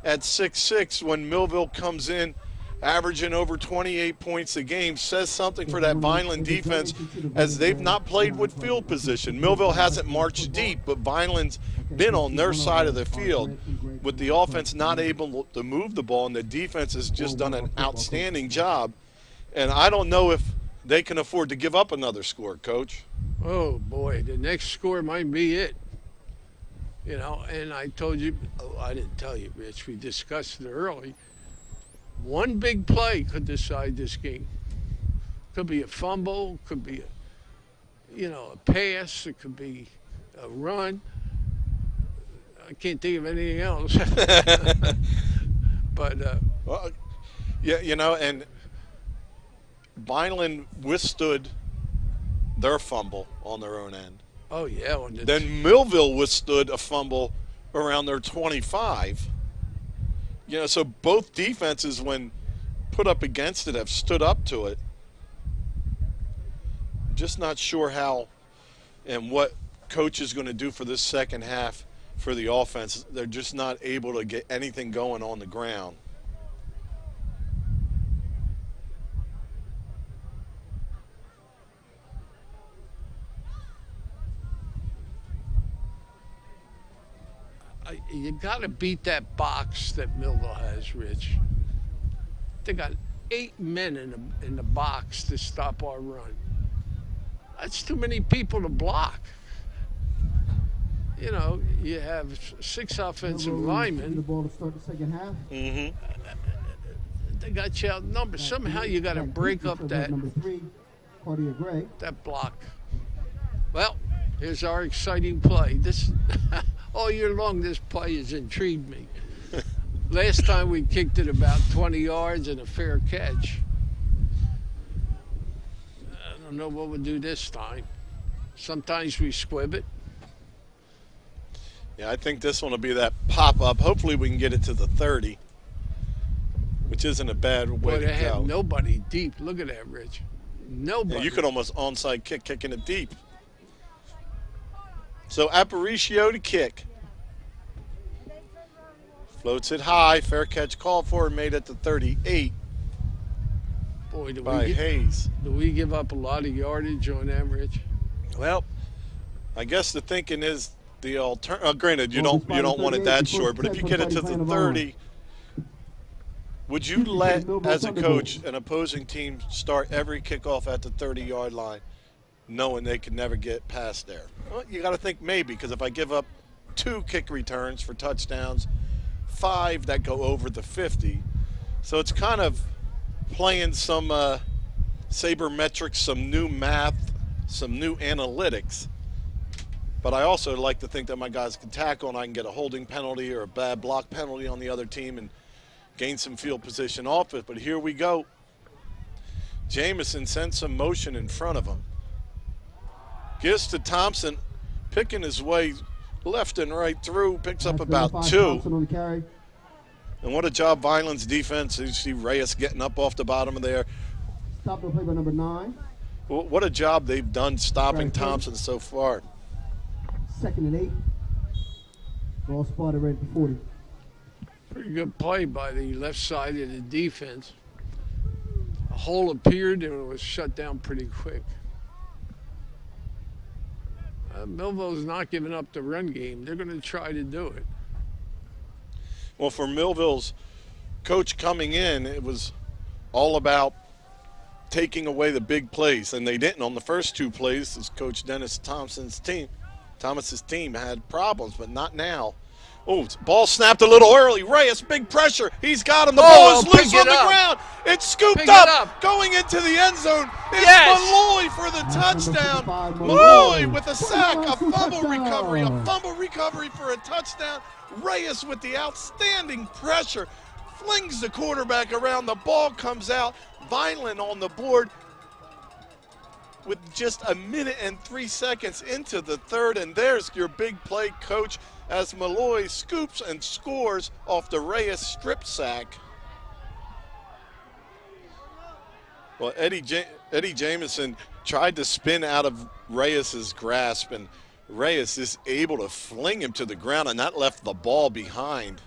at 6-6 when Millville comes in averaging over 28 points a game says something for that Vineland defense, as they've not played with field position. Millville hasn't marched deep, but Vineland's been on their side of the field, with the offense not able to move the ball, and the defense has just done an outstanding job. And I don't know if they can afford to give up another score, Coach. Oh, boy, the next score might be it. You know, and I told you, I didn't tell you, Rich, we discussed it early. One big play could decide this game. Could be a fumble, could be a pass, it could be a run. I can't think of anything else. But well, yeah, and Vineland withstood their fumble on their own end. Oh, yeah. Then Millville withstood a fumble around their 25. So both defenses, when put up against it, have stood up to it. Just not sure how and what Coach is going to do for this second half for the offense. They're just not able to get anything going on the ground. You got to beat that box that Millville has, Rich. They got 8 men in the box to stop our run. That's too many people to block. You have 6 offensive linemen. The ball to start the second half. Mm-hmm. They got you outnumbered. Somehow you got to break up that block. Well, here's our exciting play. All year long, this play has intrigued me. Last time we kicked it about 20 yards and a fair catch. I don't know what we'll do this time. Sometimes we squib it. Yeah, I think this one will be that pop-up. Hopefully we can get it to the 30, which isn't a bad way to go. They have nobody deep. Look at that, Rich. Nobody. Yeah, you could almost onside kicking it deep. So Aparicio to kick. Floats it high. Fair catch called for and made it to 38. Boy, by Hayes. Do we give up a lot of yardage on that, Rich? Well, I guess the thinking is the alternative. Granted, you don't want it that short, but if you get it to the 30, would you let, as a coach, an opposing team start every kickoff at the 30-yard line, knowing they can never get past there? Well, you got to think maybe, because if I give up 2 kick returns for touchdowns, 5 that go over the 50, so it's kind of playing some sabermetrics, some new math, some new analytics. But I also like to think that my guys can tackle and I can get a holding penalty or a bad block penalty on the other team and gain some field position off it. But here we go. Jamison sends some motion in front of him. Gives to Thompson, picking his way left and right through, picks up about 2. On the carry. And what a job Vineland's defense. You see Reyes getting up off the bottom of there. Stop the play by number 9. What a job they've done stopping Thompson so far. 2nd and 8. Ball spotted right at the 40. Pretty good play by the left side of the defense. A hole appeared and it was shut down pretty quick. Millville's not giving up the run game. They're going to try to do it. Well, for Millville's coach coming in, it was all about taking away the big plays, and they didn't on the first 2 plays. As Coach Thomas's team had problems, but not now. Oh, ball snapped a little early. Reyes, big pressure. He's got him. The ball is loose on the ground. It's scooped up. Going into the end zone. It's Malloy for the touchdown. Malloy with a sack, a fumble recovery for a touchdown. Reyes with the outstanding pressure. Flings the quarterback around. The ball comes out. Vineland on the board with just a minute and 3 seconds into the third. And there's your big play, Coach, as Malloy scoops and scores off the Reyes strip sack. Well, Eddie Jamison tried to spin out of Reyes's grasp, and Reyes is able to fling him to the ground, and that left the ball behind.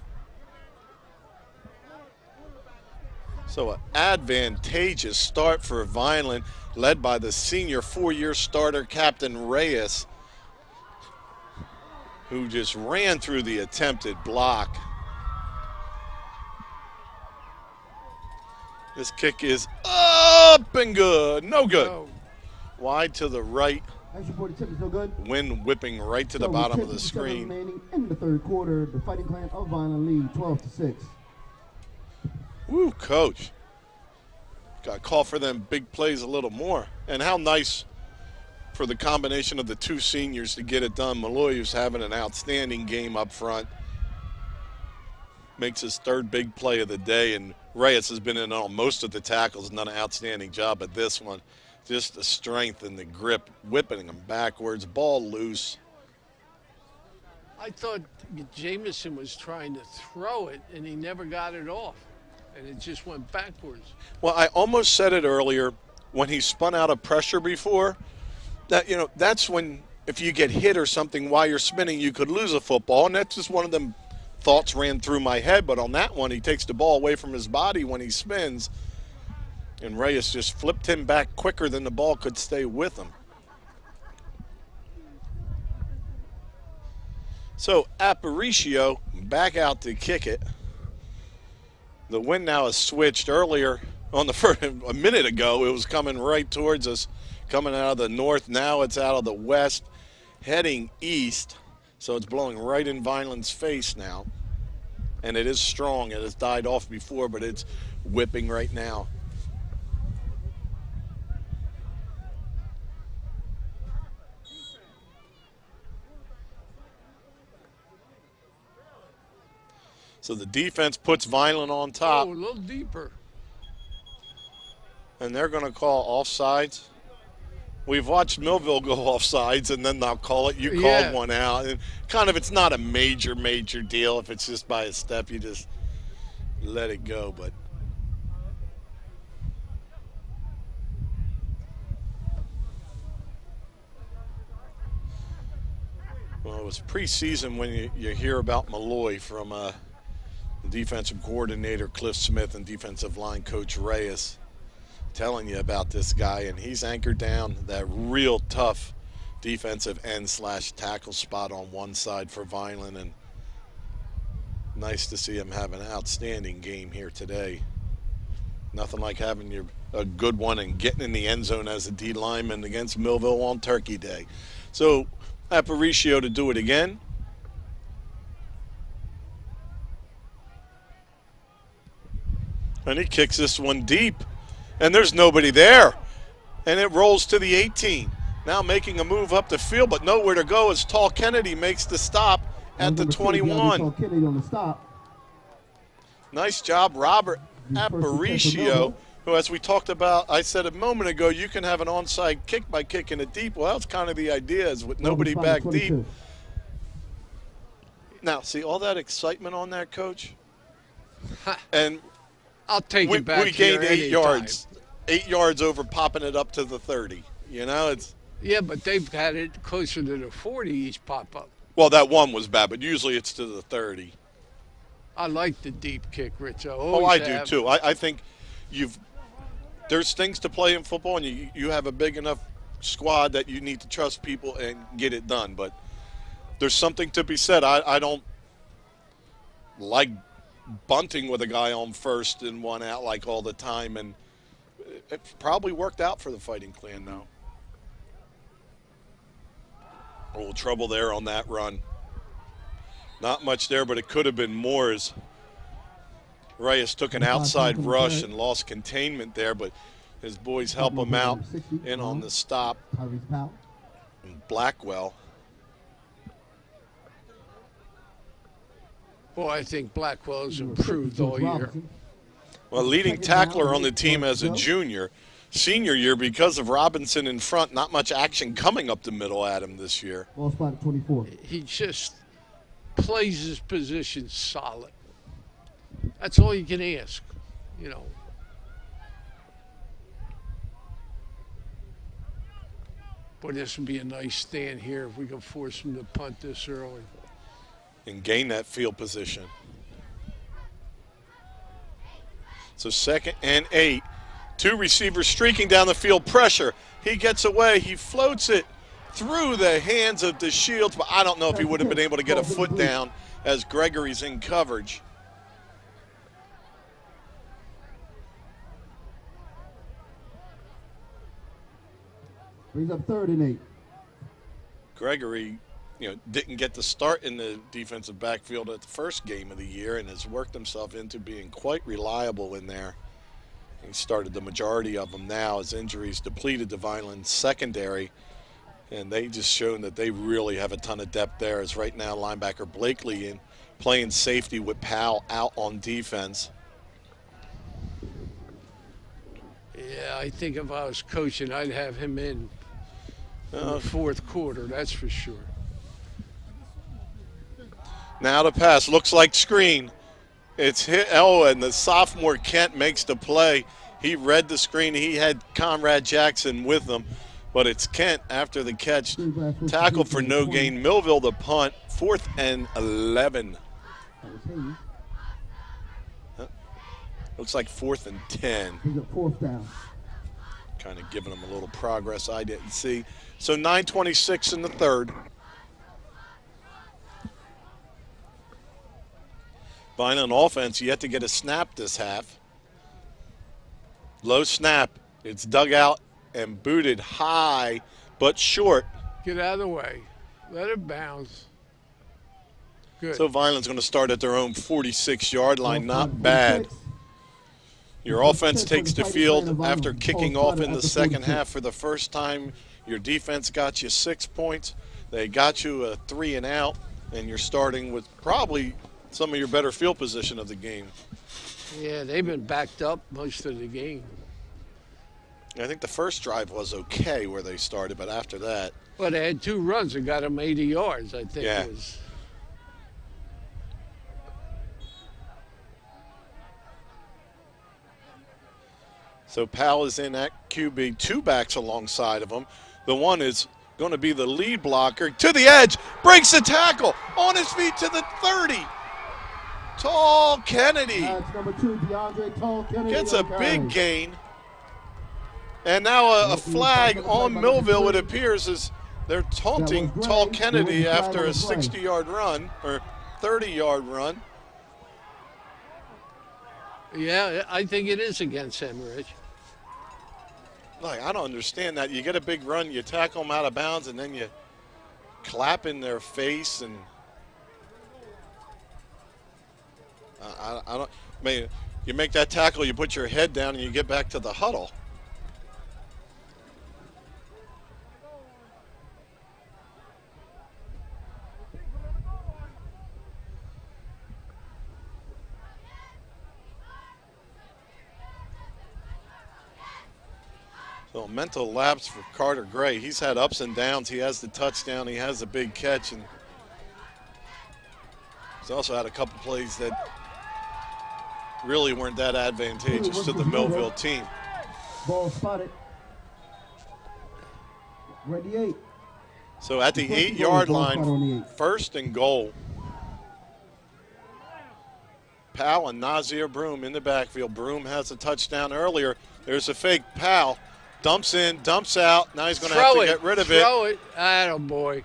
So an advantageous start for Vineland, led by the senior 4-year starter, Captain Reyes, who just ran through the attempted block. This kick is up and good. No good. No. Wide to the right. No good. Wind whipping right to the bottom of the screen. Remaining in the third quarter, the Fighting Clan of Vineland lead 12-6. Woo, Coach. Got to call for them big plays a little more. And how nice for the combination of the 2 seniors to get it done. Malloy, who's having an outstanding game up front, makes his 3rd big play of the day, and Reyes has been in on most of the tackles, done an outstanding job at this one. Just the strength and the grip, whipping him backwards, ball loose. I thought Jamison was trying to throw it, and he never got it off, and it just went backwards. Well, I almost said it earlier when he spun out of pressure before, that, you know, that's when if you get hit or something while you're spinning, you could lose a football, and that's just one of them thoughts ran through my head. But on that one, he takes the ball away from his body when he spins, and Reyes just flipped him back quicker than the ball could stay with him. So Aparicio back out to kick it. The wind now has switched. Earlier on the first, a minute ago, it was coming right towards us, coming out of the north. Now it's out of the west, heading east. So it's blowing right in Vineland's face now. And it is strong. It has died off before, but it's whipping right now. So the defense puts Vineland on top. Oh, a little deeper. And they're going to call offsides. We've watched Millville go offsides, and then they'll call it. You called one out. And kind of, it's not a major deal. If it's just by a step, you just let it go. But well, it was preseason when you hear about Malloy from the defensive coordinator Cliff Smith and defensive line coach Reyes telling you about this guy, and he's anchored down that real tough defensive end / tackle spot on one side for Vineland, and nice to see him have an outstanding game here today. Nothing like having a good one and getting in the end zone as a D lineman against Millville on Turkey Day. So Aparicio to do it again. And he kicks this one deep, and there's nobody there. And it rolls to the 18. Now making a move up the field, but nowhere to go as Tall Kennedy makes the stop at the 21. Tall Kennedy on the stop. Nice job, Robert Aparicio, who, as we talked about, I said a moment ago, you can have an onside kick by kicking it deep. Well, that's kind of the idea, is with nobody back deep. Now, see all that excitement on that, Coach? And I'll take it back we gained here 8 yards. 8 yards over popping it up to the 30. You know, it's... Yeah, but they've had it closer to the 40 each pop-up. Well, that one was bad, but usually it's to the 30. I like the deep kick, Rich. I do, too. I think there's things to play in football, and you have a big enough squad that you need to trust people and get it done. But there's something to be said. I don't like bunting with a guy on first and one out like all the time, and it probably worked out for the Fighting Clan now. A little trouble there on that run. Not much there, but it could have been more as Reyes took an outside rush and lost containment there, but his boys help him out in on the stop. And Blackwell. Boy, I think Blackwell's improved all year. Well, leading tackler on the team as a junior. Senior year, because of Robinson in front, not much action coming up the middle at him this year. Ball spot at 24. He just plays his position solid. That's all you can ask, you know. Boy, this would be a nice stand here if we could force him to punt this early. And gain that field position. So 2nd and 8. 2 receivers streaking down the field. Pressure. He gets away. He floats it through the hands of DeShields, but I don't know if he would have been able to get a foot down as Gregory's in coverage. Brings up 3rd and 8. Gregory, didn't get the start in the defensive backfield at the first game of the year and has worked himself into being quite reliable in there. He started the majority of them now as injuries depleted the Vineland secondary, and they just shown that they really have a ton of depth there, as right now linebacker Blakely in playing safety with Powell out on defense. Yeah, I think if I was coaching, I'd have him in the 4th quarter, that's for sure. Now the pass looks like screen. It's hit. And the sophomore Kent makes the play. He read the screen. He had Conrad Jackson with him, but it's Kent after the catch. Tackle for no gain. Millville the punt. 4th and 11. Looks like 4th and 10. He's at 4th down. Kind of giving them a little progress I didn't see. So 9:26 in the 3rd. Vineland offense yet to get a snap this half. Low snap. It's dug out and booted high but short. Get out of the way. Let it bounce. Good. So Vineland's going to start at their own 46-yard line. Not bad. Your offense takes the field after kicking off in the second half for the first time. Your defense got you 6 points. They got you a 3 and out, and you're starting with probably some of your better field position of the game. Yeah, they've been backed up most of the game. I think the first drive was okay where they started, but after that. Well, they had 2 runs that got them 80 yards, I think. Yeah. So Powell is in at QB, 2 backs alongside of him. The one is going to be the lead blocker to the edge, breaks the tackle on his feet to the 30. Tall Kennedy That's number 2, DeAndre Tall Kennedy. gets a big gain. And now a flag on Millville, it appears, as they're taunting Tall Kennedy after a 60-yard run or 30-yard run. Yeah, I think it is against him, Rich. Like, I don't understand that. You get a big run, you tackle them out of bounds, and then you clap in their face. And I don't. I mean, you make that tackle, you put your head down, and you get back to the huddle. Well, mental lapse for Carter Gray. He's had ups and downs. He has the touchdown. He has the big catch. And he's also had a couple plays that really weren't that advantageous to the Millville team. Ball spotted. Ready 8. So at the 8-yard line, 1st and goal. Powell and Nazir Broom in the backfield. Broom has a touchdown earlier. There's a fake. Powell dumps in, dumps out. Now he's going to have to get rid of it. Throw it. Attaboy.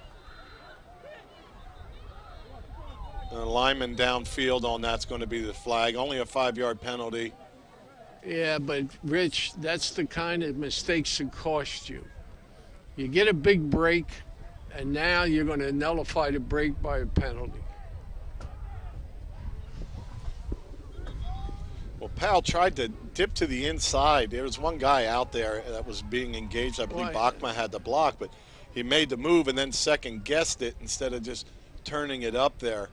The lineman downfield on that's going to be the flag. Only a 5-yard penalty. Yeah, but, Rich, that's the kind of mistakes that cost you. You get a big break, and now you're going to nullify the break by a penalty. Well, Powell tried to dip to the inside. There was one guy out there that was being engaged. I believe Bachma had the block, but he made the move and then second-guessed it instead of just turning it up there.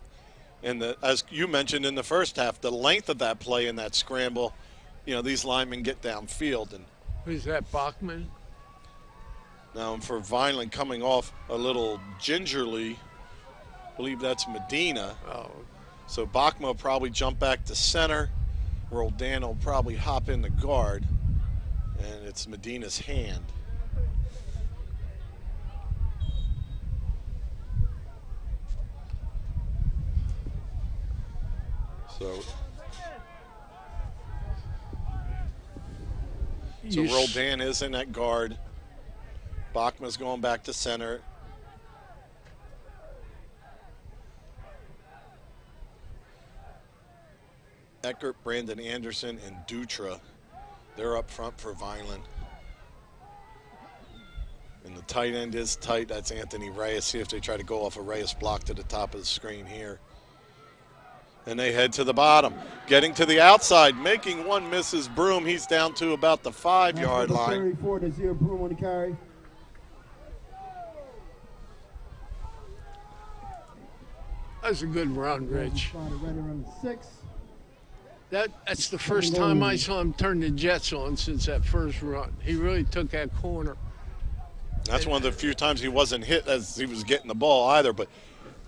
And as you mentioned in the first half, the length of that play and that scramble, you know, these linemen get downfield. And who's that, Bachman? now for Vineland coming off a little gingerly, I believe that's Medina. Oh. So Bachma will probably jump back to center. Roldan will probably hop in the guard. And it's Medina's hand. So Roldan is in at guard. Bachma's going back to center. Eckert, Brandon Anderson, and Dutra. They're up front for Vineland. And the tight end is tight. That's Anthony Reyes. See if they try to go off a Reyes block to the top of the screen here. And they head to the bottom. Getting to the outside, making one misses Broom. He's down to about the 5-yard line. 34 to 0, Broom on the carry. That's a good run, Rich. Right around the 6. That's the first time I saw him turn the Jets on since that first run. He really took that corner. That's one of the few times he wasn't hit as he was getting the ball either. But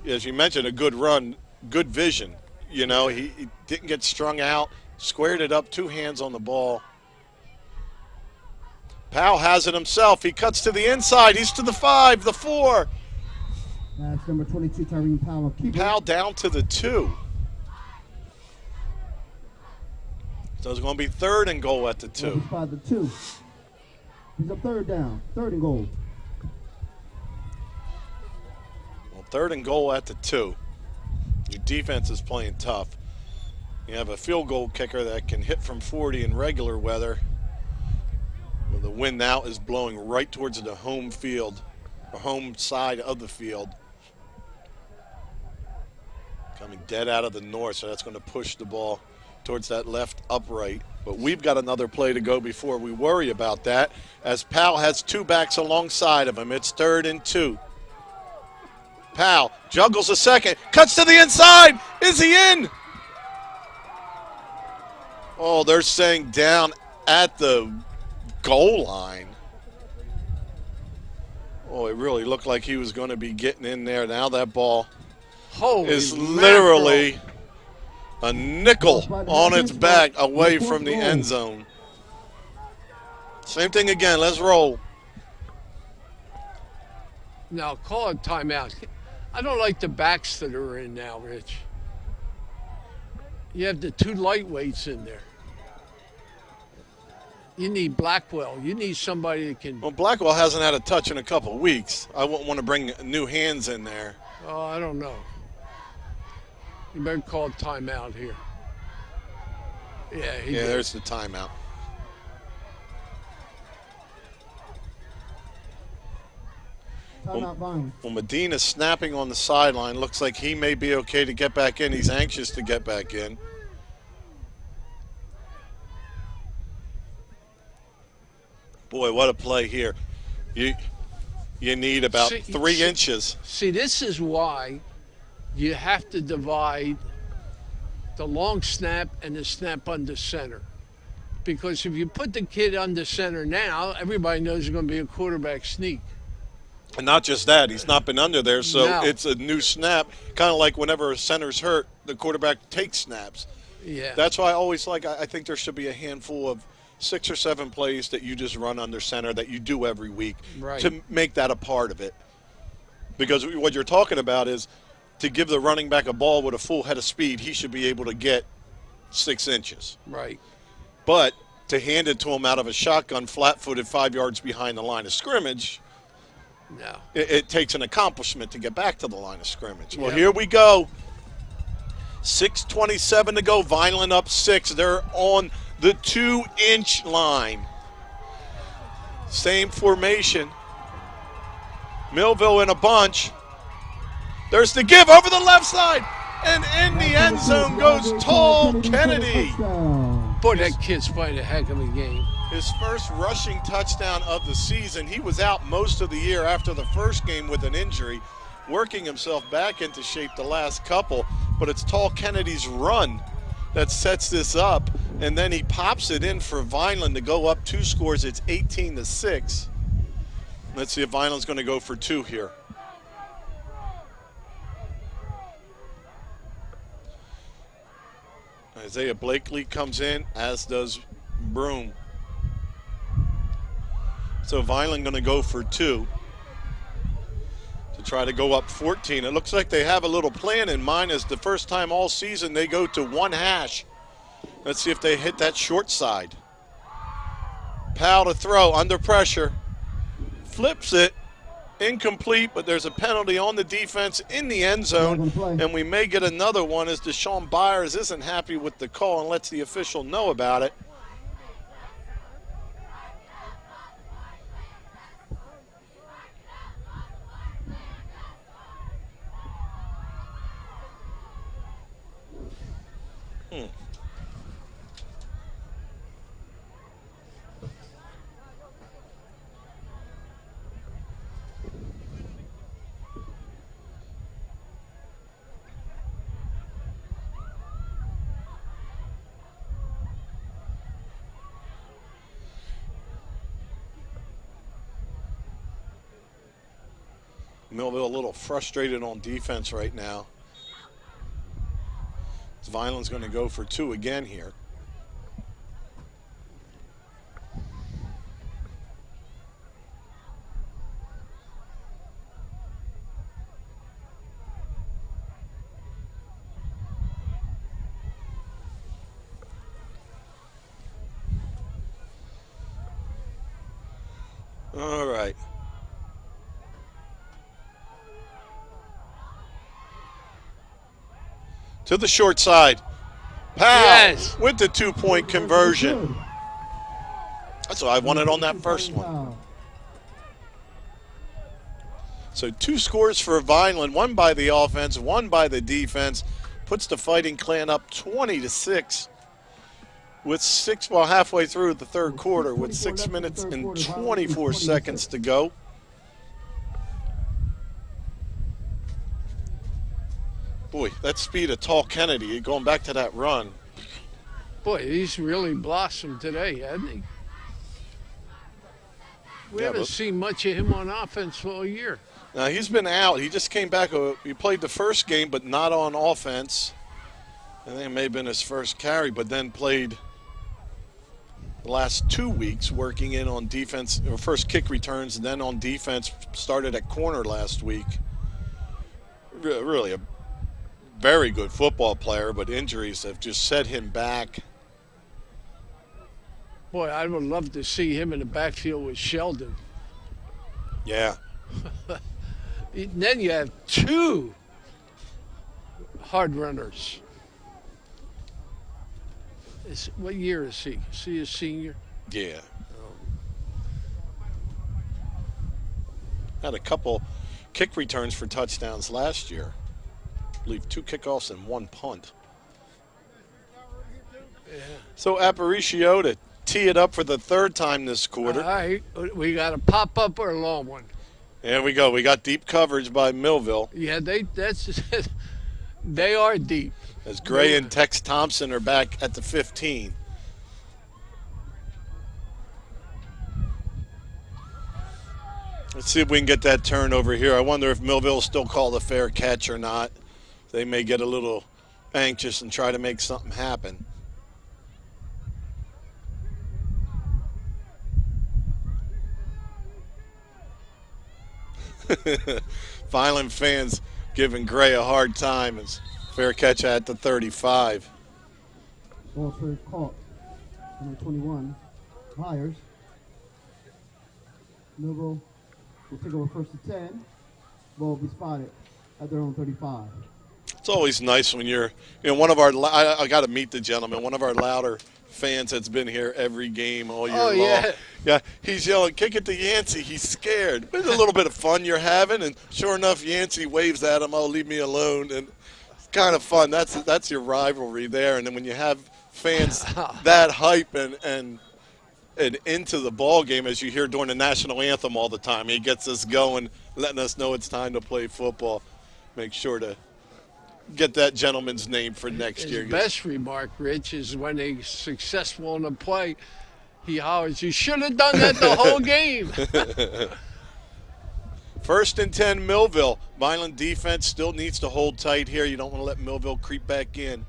as you mentioned, a good run, good vision. You know, he didn't get strung out, squared it up, 2 hands on the ball. Powell has it himself. He cuts to the inside. He's to the 5, the 4. That's number 22, Tyreen Powell. Powell down to the 2. So it's going to be 3rd and goal at the 2. He's by the 2. He's a 3rd down, 3rd and goal. Well, 3rd and goal at the 2. Your defense is playing tough. You have a field goal kicker that can hit from 40 in regular weather. Well, the wind now is blowing right towards the home field, the home side of the field. Coming dead out of the north, so that's going to push the ball towards that left upright. But we've got another play to go before we worry about that, as Powell has 2 backs alongside of him. It's 3rd and 2. Powell juggles a second, cuts to the inside. Is he in? Oh, they're saying down at the goal line. Oh, it really looked like he was going to be getting in there. Now that ball is literally a nickel on its back away from the end zone. Same thing again. Let's roll. Now, call a timeout. I don't like the backs that are in now, Rich. You have the 2 lightweights in there. You need Blackwell. You need somebody that can. Well, Blackwell hasn't had a touch in a couple of weeks. I wouldn't want to bring new hands in there. Oh, I don't know. You better call a timeout here. Yeah, there's the timeout. Well, Medina's snapping on the sideline. Looks like he may be okay to get back in. He's anxious to get back in. Boy, what a play here. You need about 3 inches. See, this is why you have to divide the long snap and the snap under center. Because if you put the kid under center now, everybody knows there's going to be a quarterback sneak. And not just that, he's not been under there, so No. it's a new snap. Kind of like whenever a center's hurt, the quarterback takes snaps. Yeah. That's why I always I think there should be a handful of 6 or 7 plays that you just run under center that you do every week to make that a part of it. Because what you're talking about is to give the running back a ball with a full head of speed, he should be able to get 6 inches. Right. But to hand it to him out of a shotgun, flat-footed, 5 yards behind the line of scrimmage, no. It takes an accomplishment to get back to the line of scrimmage. Well, Yep. here we go. 6:27 to go. Vineland up 6. They're on the 2-inch line. Same formation. Millville in a bunch. There's the give over the left side. And in the end zone goes Tall Kennedy. Boy, that kid's playing a heck of a game. His first rushing touchdown of the season. He was out most of the year after the first game with an injury, working himself back into shape the last couple. But it's Tall Kennedy's run that sets this up. And then he pops it in for Vineland to go up 2 scores. It's 18-6. Let's see if Vineland's going to go for 2 here. Isaiah Blakely comes in, as does Broom. So Vineland going to go for 2 to try to go up 14. It looks like they have a little plan in mind, as the first time all season they go to 1 hash. Let's see if they hit that short side. Powell to throw, under pressure. Flips it. Incomplete, but there's a penalty on the defense in the end zone, and we may get another one as Deshaun Byers isn't happy with the call and lets the official know about it. Millville a little frustrated on defense right now. Vineland's going to go for 2 again here. All right. To the short side. Powell with the 2-point conversion. That's what I wanted on that first one. So 2 scores for Vineland, 1 by the offense, 1 by the defense. Puts the Fighting Clan up 20-6 with halfway through the third quarter with 6 minutes and 24 seconds to go. Boy, that speed of Tall Kennedy, going back to that run. Boy, he's really blossomed today, hasn't he? We haven't seen much of him on offense all year. Now, he's been out. He just came back. He played the first game, but not on offense. I think it may have been his first carry, but then played the last 2 weeks working in on defense, or first kick returns, and then on defense. Started at corner last week. Really a very good football player, but injuries have just set him back. Boy, I would love to see him in the backfield with Sheldon. Yeah. And then you have 2 hard runners. What year is he? Is he a senior? Yeah. Had a couple kick returns for touchdowns last year. I believe 2 kickoffs and 1 punt. Yeah. So Aparicio to tee it up for the 3rd time this quarter. All right, we got a pop-up or a long one? There we go. We got deep coverage by Millville. Yeah, they are deep. As Gray and Tex Thompson are back at the 15. Let's see if we can get that turnover here. I wonder if Millville still called a fair catch or not. They may get a little anxious and try to make something happen. Vineland fans giving Gray a hard time. It's fair catch at the 35. Ball fair caught. Number 21, Myers. Millville will take over first and 10. Ball will be spotted at their own 35. It's always nice when you're, one of our, I got to meet the gentleman, one of our louder fans that's been here every game all year long. Yeah. Yeah, he's yelling, kick it to Yancey. He's scared. But it's a little bit of fun you're having, and sure enough, Yancey waves at him, oh, leave me alone. And it's kind of fun. That's your rivalry there. And then when you have fans that hype and into the ball game, as you hear during the national anthem all the time, he gets us going, letting us know it's time to play football. Make sure to get that gentleman's name for next year. His best remark, Rich, is when they're successful in a play, he hollers, you should have done that the whole game. First and 10, Millville. Vineland defense still needs to hold tight here. You don't want to let Millville creep back in.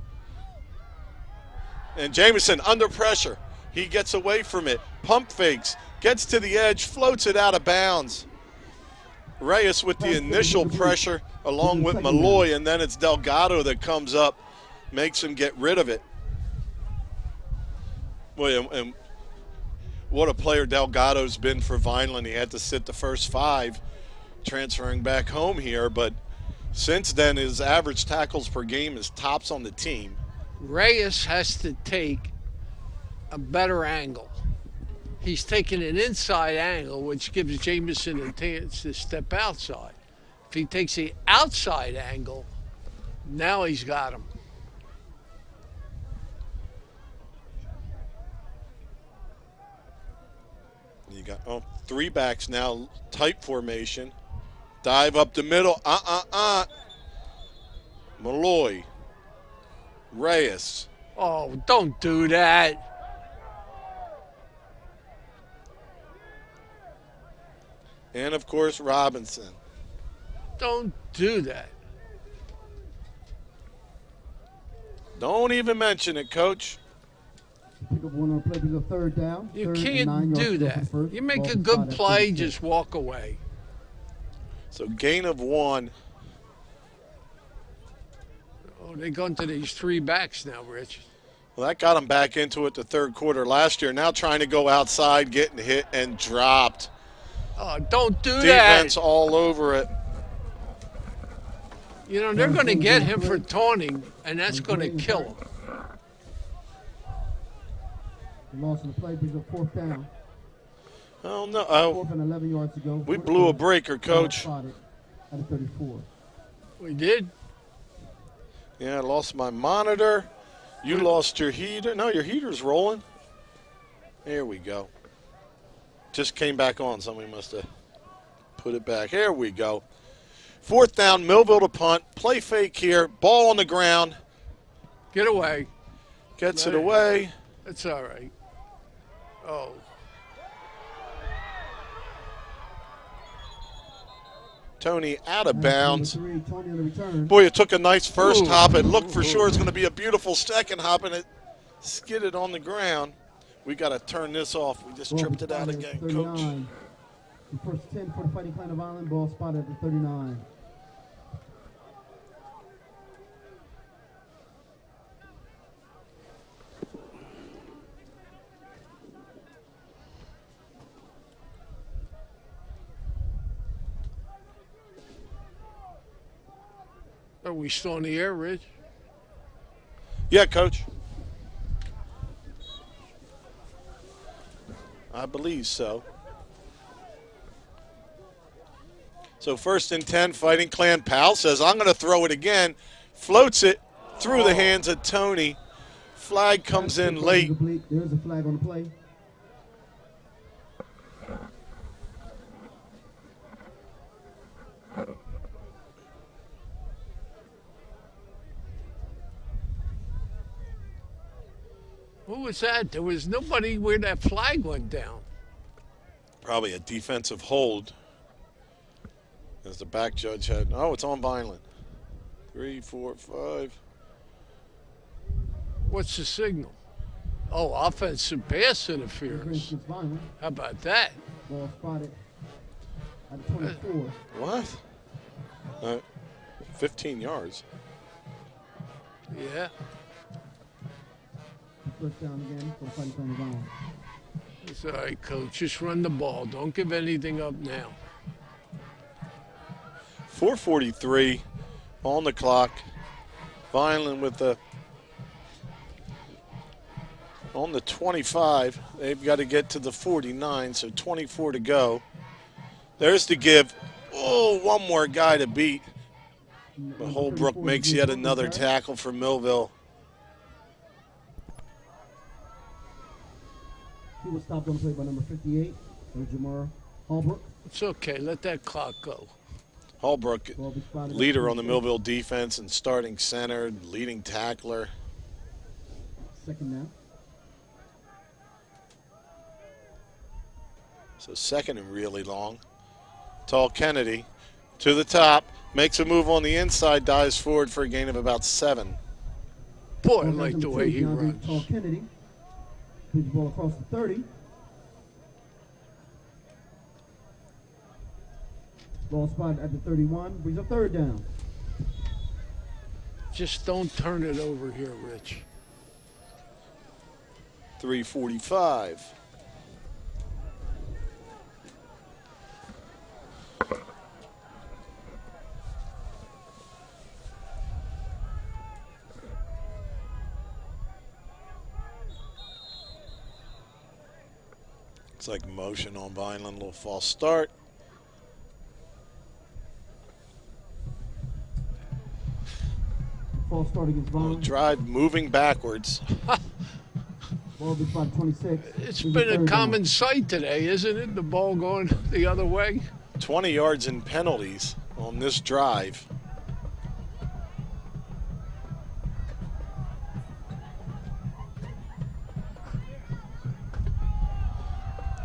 And Jamison under pressure. He gets away from it. Pump fakes. Gets to the edge. Floats it out of bounds. Reyes with the initial pressure along with Malloy, and then it's Delgado that comes up, makes him get rid of it. Boy, and what a player Delgado's been for Vineland. He had to sit the first 5, transferring back home here, but since then his average tackles per game is tops on the team. Reyes has to take a better angle. He's taking an inside angle, which gives Jamison a chance to step outside. If he takes the outside angle, now he's got him. You got 3 backs now, tight formation. Dive up the middle. Malloy. Reyes. Oh, don't do that. And, of course, Robinson. Don't do that. Don't even mention it, Coach. Pick up one on play, because a third down. You Third and can't 9 yards do to go that. for first. You make Ball a will good spot at play, 36. just walk away. So gain of 1. Oh, they're going to these 3 backs now, Rich. Well, that got him back into it the third quarter last year. Now trying to go outside, getting hit and dropped. Oh, don't do Defense that. all over it. You know, they're going to get him for taunting, and that's going to kill him. Loss in the play, because a fourth down. Oh, no. Fourth and 11 yards to go. We blew a breaker, Coach. Spotted at a 34. We did? Yeah, I lost my monitor. You lost your heater. No, your heater's rolling. There we go. Just came back on. Somebody must have put it back. Here we go. Fourth down, Millville to punt. Play fake here. Ball on the ground. Get away. Gets it away. It's all right. Oh. Tony out of bounds. Tony on the return. Boy, it took a nice first Ooh. hop. It looked for sure it's going to be a beautiful second hop, and it skidded on the ground. We got to turn this off. We just Ball tripped it out spotted at again, 39. Coach. The first 10 for the Fighting Clan of Vineland. Ball spotted at the 39. Are we still in the air, Rich? Yeah, Coach. I believe so. So first and 10, Fighting Clan. Powell says, I'm going to throw it again. Floats it through the hands of Tony. Flag comes in late. There's a flag on the play. What was that? There was nobody where that flag went down. Probably a defensive hold. As the back judge had, oh, it's on Vineland. 3, 4, 5. What's the signal? Oh, offensive pass interference. How about that? Ball spotted at 24. What? 15 yards. Yeah. First down again for the Fighting Clan of Vineland. It's all right, Coach. Just run the ball. Don't give anything up now. 4:43 on the clock. Vineland with the on the 25. They've got to get to the 49, so 24 to go. There's the give. Oh, one more guy to beat. But Holbrook makes yet another tackle for Millville. He was stopped on the play by number 58, Jamar Holbrook. It's okay. Let that clock go. Holbrook, leader on the Millville defense and starting center, leading tackler. Second down. So second and really long. Tall Kennedy to the top, makes a move on the inside, dives forward for a gain of about 7. Boy, I like the way he runs. Tall Kennedy. Puts the ball across the 30. Ball spotted at the 31. Brings up third down. Just don't turn it over here, Rich. 3:45. It's like motion on Vineland, little false start. False start against Vineland. Drive moving backwards. Ball be spotted 26. It's been a common sight today, isn't it? The ball going the other way. 20 yards in penalties on this drive.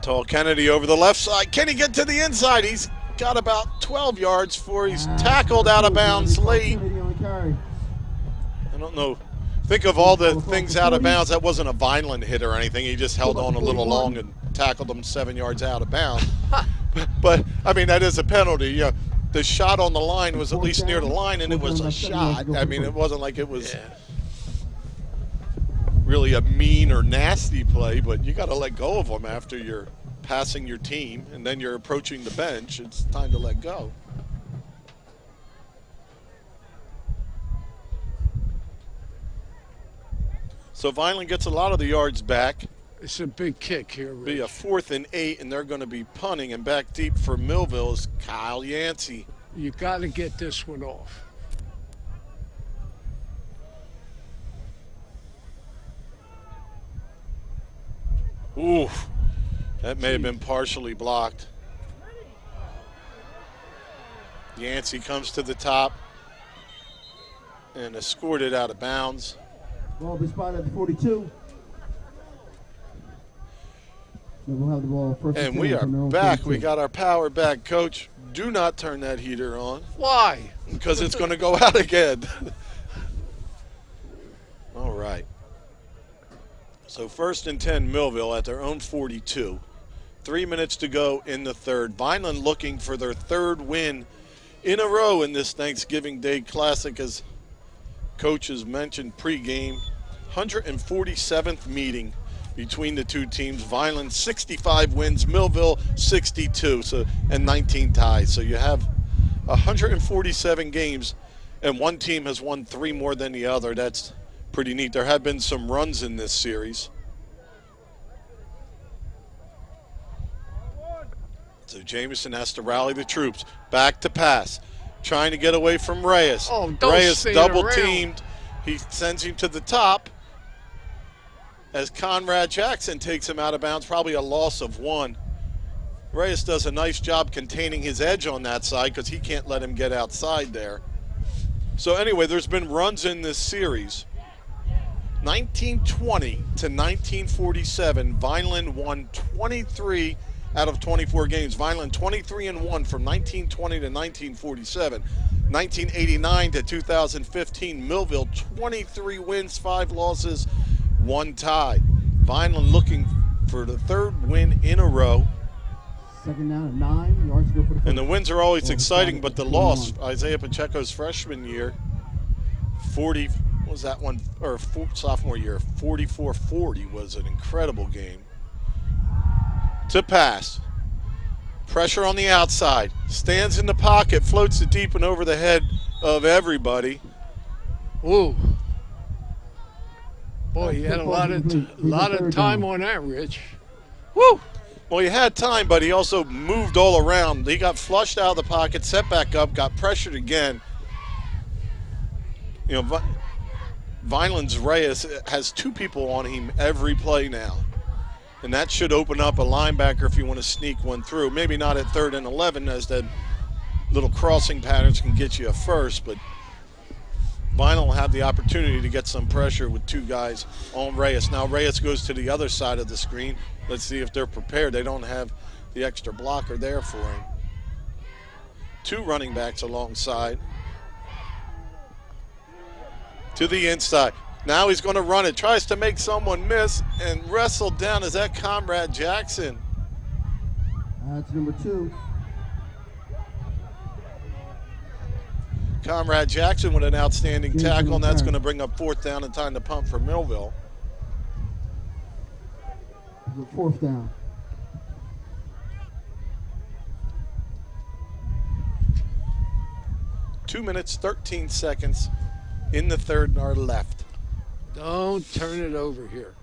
Tall Kennedy over the left side. Can he get to the inside? He's got about 12 yards before he's tackled out of bounds late. I don't know. Think of all the things out of bounds. That wasn't a Vineland hit or anything. He just held on a little long and tackled him 7 yards out of bounds. But, I mean, that is a penalty. Yeah, the shot on the line was at least near the line, and it was a shot. I mean, it wasn't like it was really a mean or nasty play, but you got to let go of them after you're passing your team and then you're approaching the bench. It's time to let go. So Vineland gets a lot of the yards back. It's a big kick here, Rich. Be a 4th and 8, and they're going to be punting, and back deep for Millville is Kyle Yancey. You got to get this one off. Ooh, that may have been partially blocked. Yancey comes to the top and escorted out of bounds. Ball be spotted at the 42. We'll have the ball first and we are back. We got our power back, Coach. Do not turn that heater on. Why? Because it's going to go out again. All right. So 1st and 10 Millville at their own 42. 3 minutes to go in the third. Vineland looking for their 3rd win in a row in this Thanksgiving Day Classic, as coaches mentioned pregame. 147th meeting between the two teams. Vineland 65 wins, Millville 62, and 19 ties. So you have 147 games, and one team has won 3 more than the other. That's pretty neat. There have been some runs in this series. So Jamison has to rally the troops. Back to pass. Trying to get away from Reyes. Oh, don't Reyes stand double around. teamed. He sends him to the top as Conrad Jackson takes him out of bounds. Probably a loss of 1. Reyes does a nice job containing his edge on that side because he can't let him get outside there. So anyway, there's been runs in this series. 1920 to 1947, Vineland won 23 out of 24 games. Vineland 23-1 from 1920 to 1947. 1989 to 2015, Millville 23 wins, 5 losses, 1 tie. Vineland looking for the 3rd win in a row. Second down and 9 yards to go for the And the wins are always exciting, but the loss, Isaiah Pacheco's freshman year, 40, what was that one, or sophomore year, 44-40 was an incredible game. To pass. Pressure on the outside. Stands in the pocket, floats it deep and over the head of everybody. Ooh. Boy, you had a lot of time on that, Rich. Woo! Well, he had time, but he also moved all around. He got flushed out of the pocket, set back up, got pressured again. You know, Vineland's Reyes has 2 people on him every play now. And that should open up a linebacker if you want to sneak one through. Maybe not at 3rd and 11, as the little crossing patterns can get you a first, but Vineland will have the opportunity to get some pressure with 2 guys on Reyes. Now Reyes goes to the other side of the screen. Let's see if they're prepared. They don't have the extra blocker there for him. 2 running backs alongside. To the inside. Now he's going to run it. Tries to make someone miss and wrestled down. Is that Comrade Jackson? That's number 2. Comrade Jackson with an outstanding tackle, and that's going to bring up 4th down and time to pump for Millville. 4th down. Two minutes, 13 seconds in the 3rd are left. Don't turn it over here.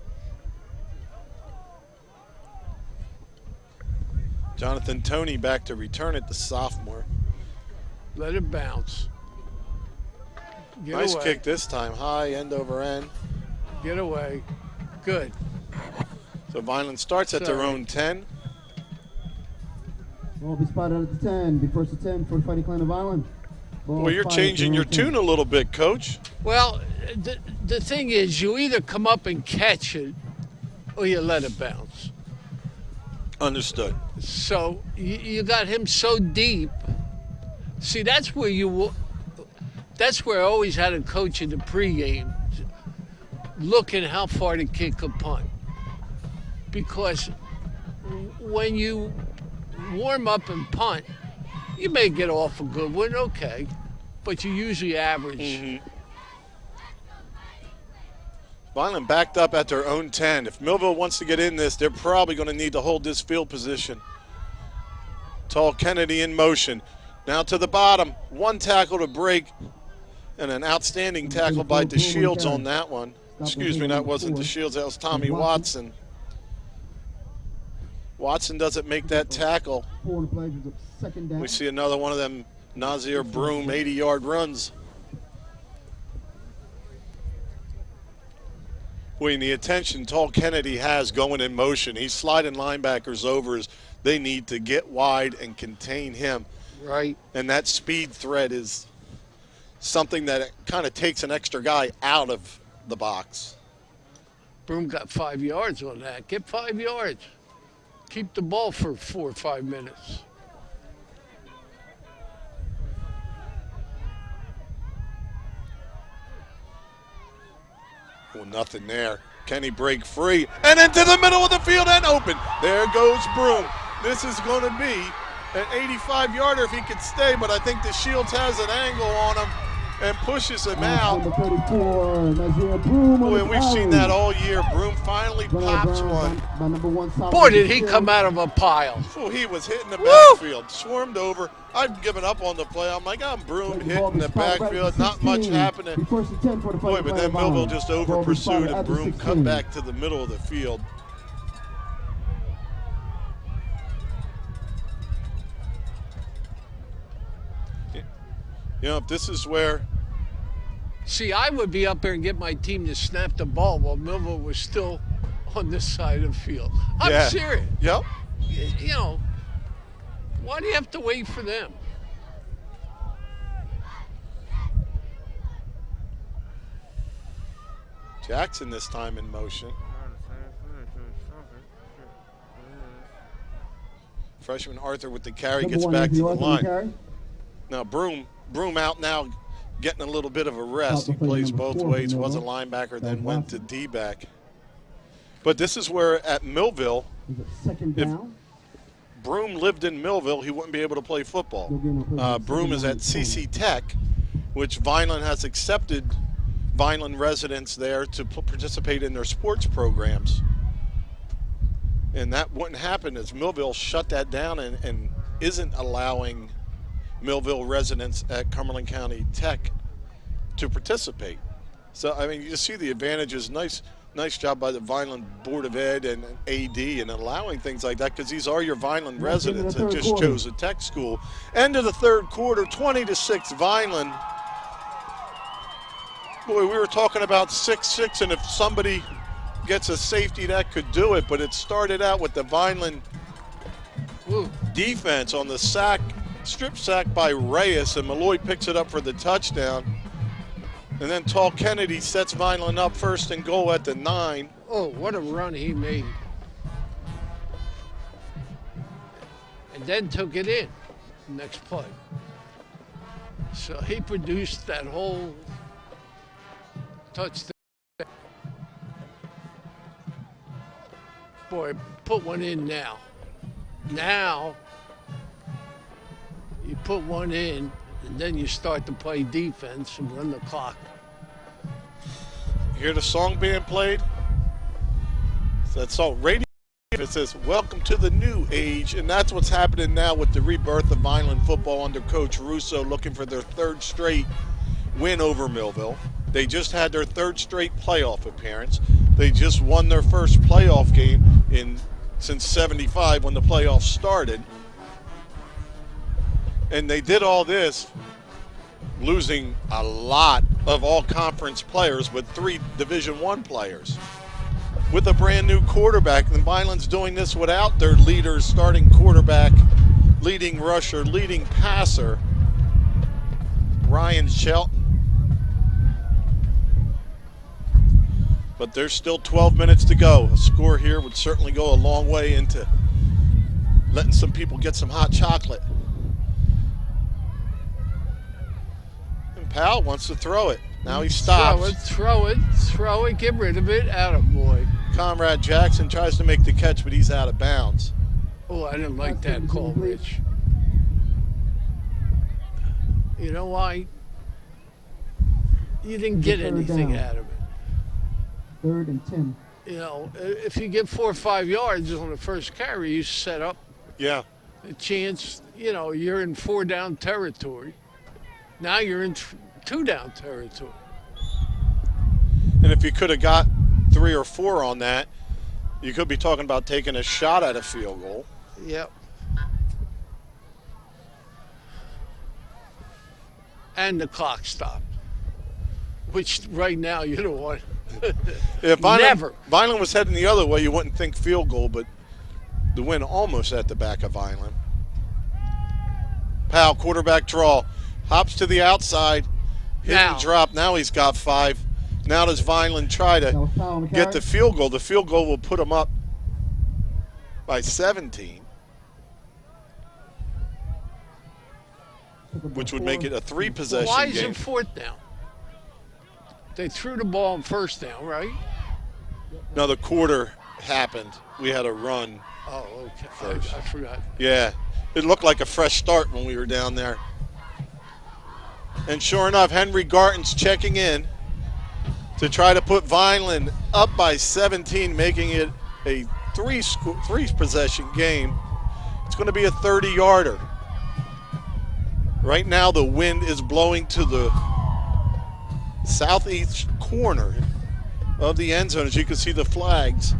Jonathan Toney back to return it, the sophomore. Let it bounce. Get Nice away. kick this time, high, end over end. Get away. Good. So Vineland starts at their own 10. Ball be spotted at the 10. Be first to 10 for the Fighting Clan of Vineland. Well, you're changing your tune a little bit, Coach. Well, the thing is, you either come up and catch it or you let it bounce. Understood. So you got him so deep. See, that's where I always had a coach in the pregame looking how far the kid could punt. Because when you warm up and punt, you may get off a good one, okay, but you usually average. Vineland backed up at their own 10. If Millville wants to get in this, they're probably going to need to hold this field position. Tall Kennedy in motion. Now to the bottom. 1 tackle to break, and an outstanding tackle by DeShields on that one. Excuse me, that wasn't DeShields, that was Tommy Watson. Watson doesn't make that tackle. We see another one of them Nazir Broom 80-yard runs. Boy, the attention Tall Kennedy has going in motion. He's sliding linebackers over as they need to get wide and contain him. Right. And that speed threat is something that kind of takes an extra guy out of the box. Broom got 5 yards on that. Get 5 yards. Keep the ball for 4 or 5 minutes. Well, nothing there. Can he break free? And into the middle of the field and open. There goes Broom. This is going to be an 85-yarder if he can stay, but I think DeShields has an angle on him and pushes him out. Boy, and we've seen that all year. Broom finally pops one. Boy, did he come out of a pile. Oh, he was hitting the backfield, swarmed over. I've given up on the play. I'm like, I'm Broom hitting the backfield. Not much happening. Boy, but then Millville just over-pursued and Broom cut back to the middle of the field. You know, if this is where... See, I would be up there and get my team to snap the ball while Millville was still on this side of the field. I'm serious. Yep. You know, why do you have to wait for them? Jackson this time in motion. Freshman Arthur with the carry Number gets one, back to the Anthony Arthur with line. carry. Now Broom out now, getting a little bit of a rest. He Top of plays number both 4 ways, for was a Millville. linebacker, That then was went to Watson. D-back. But this is where at Millville, Is it second If- down? Broom lived in Millville, he wouldn't be able to play football. Go get him a play. Broom is at CC Tech, which Vineland has accepted Vineland residents there to participate in their sports programs. And that wouldn't happen as Millville shut that down and isn't allowing Millville residents at Cumberland County Tech to participate. So, I mean, you see the advantages. Nice job by the Vineland Board of Ed and AD in allowing things like that, because these are your Vineland residents that just chose a tech school. End of the third quarter, 20-6 Vineland. Boy, we were talking about 6-6, and if somebody gets a safety, that could do it. But it started out with the Vineland defense on the strip sack by Reyes, and Malloy picks it up for the touchdown. And then Tall Kennedy sets Vineland up 1st and goal at the 9. Oh, what a run he made. And then took it in, next play. So he produced that whole touchdown. Boy, put one in now. Now, you put one in, and then you start to play defense and run the clock. Hear the song being played? So that's all radio. It says, "Welcome to the new age," and that's what's happening now with the rebirth of Vineland football under Coach Russo, looking for their 3rd straight win over Millville. They just had their 3rd straight playoff appearance. They just won their first playoff game since '75 when the playoffs started. And they did all this losing a lot of all-conference players with 3 Division I players. With a brand new quarterback, and Vineland's doing this without their leader, starting quarterback, leading rusher, leading passer, Ryan Shelton. But there's still 12 minutes to go. A score here would certainly go a long way into letting some people get some hot chocolate. And Powell wants to throw it. Now he stops. Throw it, get rid of it, attaboy. Comrade Jackson tries to make the catch, but he's out of bounds. Oh, I didn't like that call, Rich. You know why? You didn't get anything out of it. 3rd and 10. You know, if you get 4 or 5 yards on the first carry, you set up Yeah. a chance. You know, you're in 4 down territory. Now you're in 2 down territory. And if you could have got 3 or 4 on that, you could be talking about taking a shot at a field goal. Yep. And the clock stopped. Which right now, you know what? If Never. Vineland was heading the other way, you wouldn't think field goal, but the win almost at the back of Vineland. Powell, quarterback draw, hops to the outside, hit and drop. Now he's got 5. Now does Vineland try to get the field goal? The field goal will put him up by 17, which would make it a 3-possession Why is game. it 4th down? They threw the ball on 1st down, right? No, the quarter happened. We had a run. Oh, okay. First. I forgot. Yeah, it looked like a fresh start when we were down there. And sure enough, Henry Garton's checking in to try to put Vineland up by 17, making it a 3-possession game. It's going to be a 30-yarder. Right now, the wind is blowing to the southeast corner of the end zone. As you can see the flags.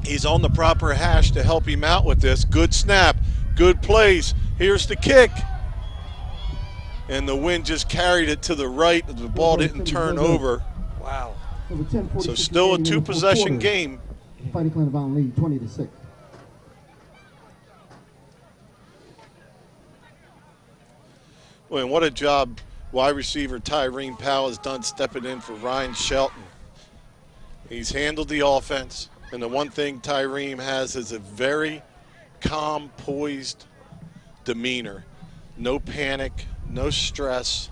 He's on the proper hash to help him out with this. Good snap, good plays. Here's the kick. And the wind just carried it to the right. The ball didn't turn over. Wow. So still a 2-possession game. Fighting Clan of Vineland lead 20-6. Well, and what a job wide receiver Tyreen Powell has done stepping in for Ryan Shelton. He's handled the offense, and the one thing Tyreen has is a very calm, poised demeanor. No panic, no stress.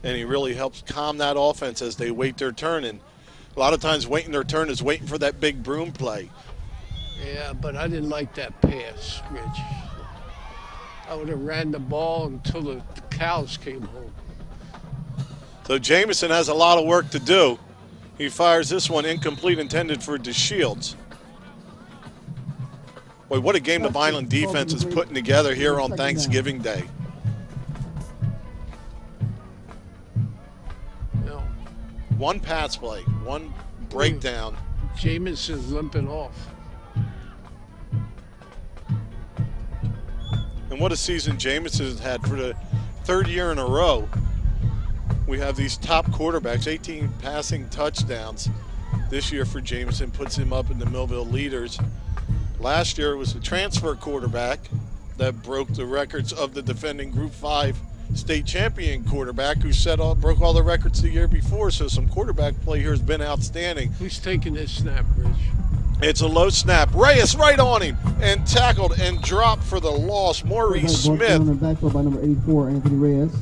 And he really helps calm that offense as they wait their turn. And a lot of times waiting their turn is waiting for that big broom play. Yeah, but I didn't like that pass, Rich. I would have ran the ball until the cows came home. So Jamison has a lot of work to do. He fires this one incomplete, intended for DeShields. Boy, what a game the Vineland defense is putting together here on Thanksgiving Day. No. One pass play, one breakdown. Jamison's limping off. And what a season Jamison has had for the third year in a row. We have these top quarterbacks, 18 passing touchdowns this year for Jamison, puts him up in the Millville leaders. Last year it was the transfer quarterback that broke the records of the defending Group 5 state champion quarterback who broke all the records the year before. So some quarterback play here has been outstanding. Who's taking this snap, Rich? It's a low snap. Reyes right on him and tackled and dropped for the loss. Maurice Smith. Backfield by number 84, Anthony Reyes.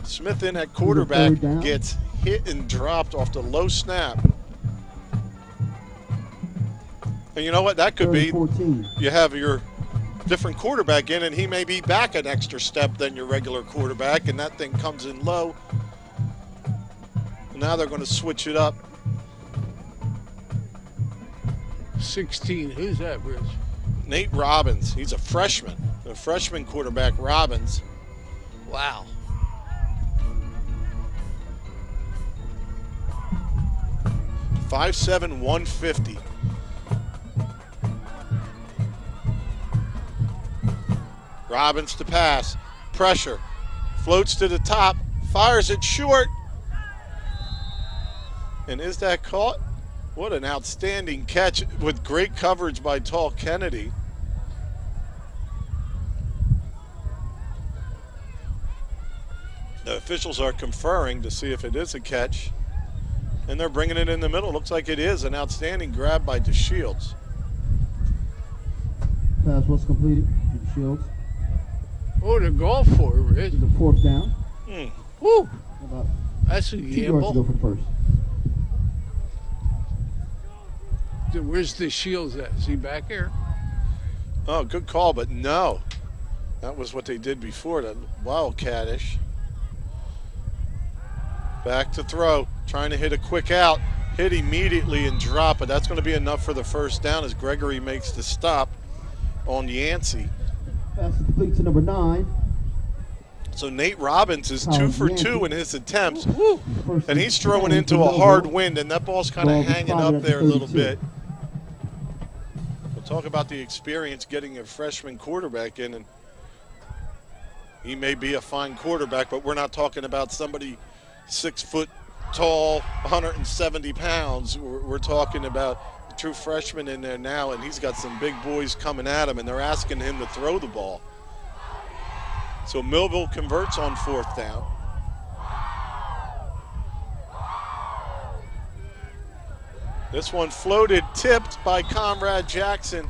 Smith in at quarterback gets hit and dropped off the low snap. And you know what? That could be, you have your different quarterback in, and he may be back an extra step than your regular quarterback, and that thing comes in low. Now they're going to switch it up. 16. Who's that, Rich? Nate Robbins. He's a freshman quarterback, Robbins. Wow. .57", 150. Robbins to pass. Pressure. Floats to the top. Fires it short. And is that caught? What an outstanding catch with great coverage by Tall Kennedy. The officials are conferring to see if it is a catch. And they're bringing it in the middle. Looks like it is an outstanding grab by DeShields. Pass was completed. Shields. Oh, they're going for it, Rich. The fourth down. Woo! About That's a 2 yards to go gamble. for the first. Where's the Shields at? Is he back here? Oh, good call, but no. That was what they did before, that wildcatish. Back to throw, trying to hit a quick out. Hit immediately and drop, but that's going to be enough for the first down as Gregory makes the stop on Yancey. Pass is complete to number 9. So Nate Robbins is 2 for 2 in his attempts, First and he's throwing into a hard wind, and that ball's kind of hanging up there a little bit. We'll talk about the experience getting a freshman quarterback in, and he may be a fine quarterback, but we're not talking about somebody 6 foot tall, 170 pounds. We're talking about a true freshman in there now, and he's got some big boys coming at him, and they're asking him to throw the ball. So Millville converts on 4th down. This one floated, tipped by Comrade Jackson,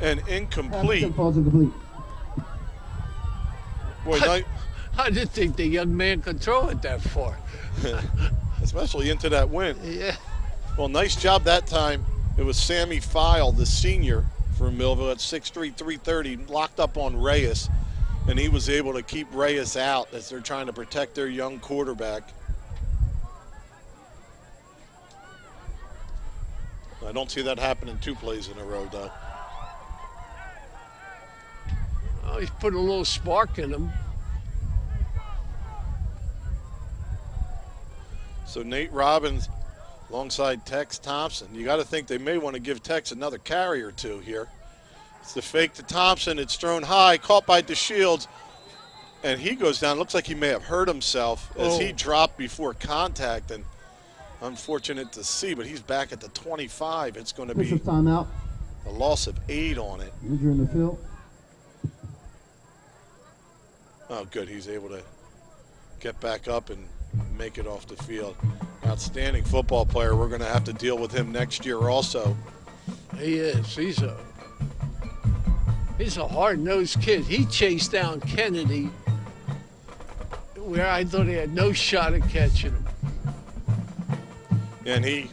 and incomplete. Falls incomplete. Boy, I didn't think the young man could throw it that far. especially into that wind. Yeah. Well, nice job that time. It was Sammy File, the senior for Millville at 6'3", 330, locked up on Reyes, and he was able to keep Reyes out as they're trying to protect their young quarterback. I don't see that happening 2 plays in a row, though. Oh, he's put a little spark in him. So Nate Robbins alongside Tex Thompson. You got to think they may want to give Tex another carry or two here. It's the fake to Thompson. It's thrown high, caught by DeShields, and he goes down. Looks like he may have hurt himself as he dropped before contact, and unfortunate to see, but he's back at the 25. It's going to be timeout. a loss of 8 on it. Injury in the field. Oh, good. He's able to get back up and make it off the field. Outstanding football player. We're going to have to deal with him next year also. He is. He's a He's a hard-nosed kid. He chased down Kennedy where I thought he had no shot at catching him. And he,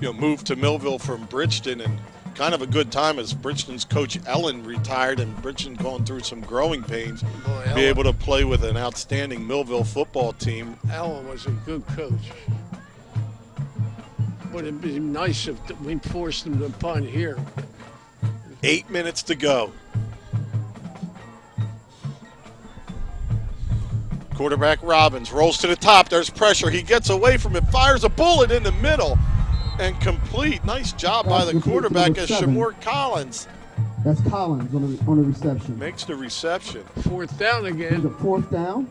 moved to Millville from Bridgeton, and kind of a good time as Bridgeton's coach Ellen retired, and Bridgeton going through some growing pains. Boy, Be able to play with an outstanding Millville football team. Allen was a good coach. Would it be nice if we forced him to punt here? 8 minutes to go. Quarterback Robbins rolls to the top. There's pressure. He gets away from it, fires a bullet in the middle, and complete. Nice job by the quarterback as Shamor Collins. That's Collins on the reception. Makes the reception. 4th down It's again. a 4th down.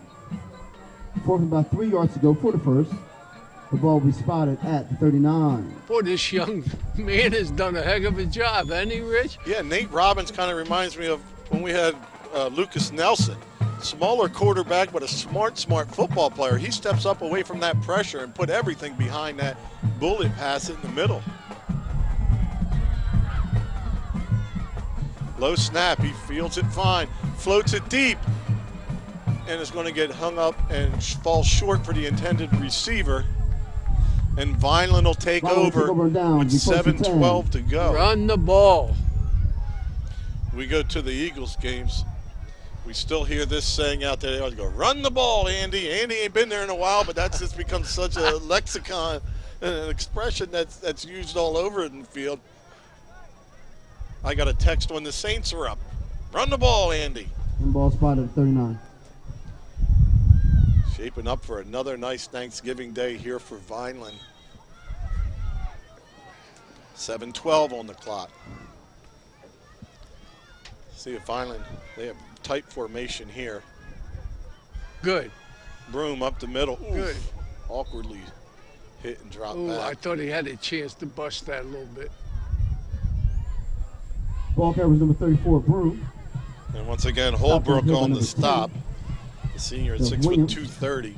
4th and about 3 yards to go for the first. The ball will be spotted at the 39. Boy, this young man has done a heck of a job, hasn't he, Rich? Yeah, Nate Robbins kind of reminds me of when we had Lucas Nelson. Smaller quarterback, but a smart football player. He steps up away from that pressure and put everything behind that bullet pass in the middle. Low snap, he fields it fine, floats it deep, and is going to get hung up and fall short for the intended receiver. And Vineland will take over with 7:12 to go. Run the ball. We go to the Eagles games. We still hear this saying out there. They always go, "Run the ball, Andy." Andy ain't been there in a while, but that's just become such a lexicon, an expression that's used all over in the field. I got a text when the Saints are up. Run the ball, Andy. And ball spotted at 39. Shaping up for another nice Thanksgiving Day here for Vineland. 7:12 on the clock. See if Vineland, they have tight formation here. Good. Broom up the middle. Oof. Good. Awkwardly hit and drop Ooh, I back. thought he had a chance to bust that a little bit. Ball carries number 34, Broom. And once again, Holbrook Stop on the number 10. stop. The senior at So 6 foot Williams. 230.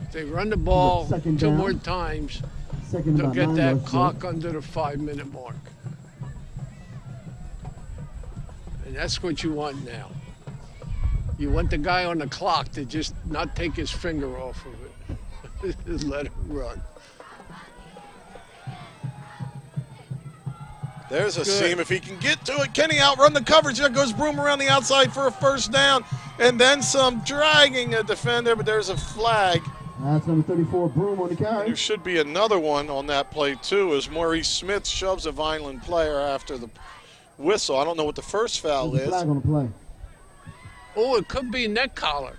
If they run the ball Second 2 down. more times, Second they'll about get 9 that yards. clock under the 5-minute mark. And that's what you want now. You want the guy on the clock to just not take his finger off of it. Just let him run. There's a Good. seam. If he can get to it, can he outrun the coverage? There goes Broom around the outside for a first down. And then some, dragging a defender, but there's a flag. That's number 34, Broom on the carry. There should be another one on that play, too, as Maurice Smith shoves a Vineland player after the whistle. I don't know what the first foul There's a flag is. on the play. Oh, it could be neck collar.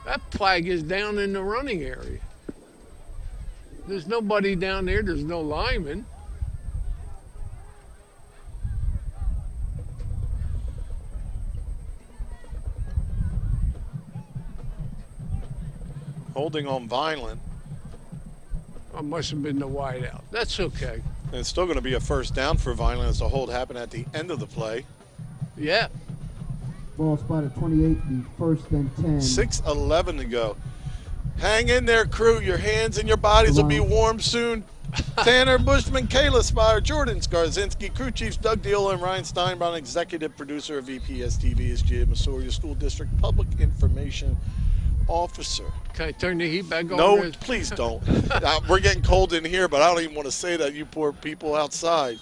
That flag is down in the running area. There's nobody down there. There's no lineman. Holding on Vineland. It must have been the wideout. That's okay. And it's still going to be a first down for Vineland as the hold happened at the end of the play. Yeah. Ball spotted 28, the first and 10. 6:11 to go. Hang in there, crew. Your hands and your bodies will be warm soon. Tanner Bushman, Kayla Spire, Jordan Skarzinski, crew chiefs Doug Deal and Ryan Steinbaum, executive producer of VPS TV is Jim Missouri School District Public Information Officer. Can I turn the heat back on? No, Rich? please don't. We're getting cold in here, but I don't even want to say that, you poor people outside.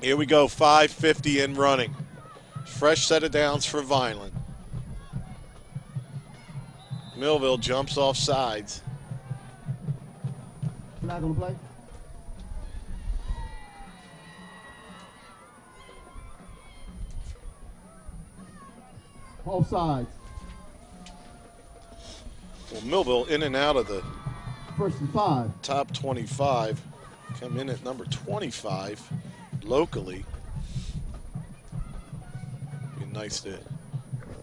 Here we go, 5:50 and running. Fresh set of downs for Vineland. Millville jumps off sides. Flag on the play. Both sides. Well, Millville in and out of the First and 5. top 25. Come in at number 25 locally. Be nice to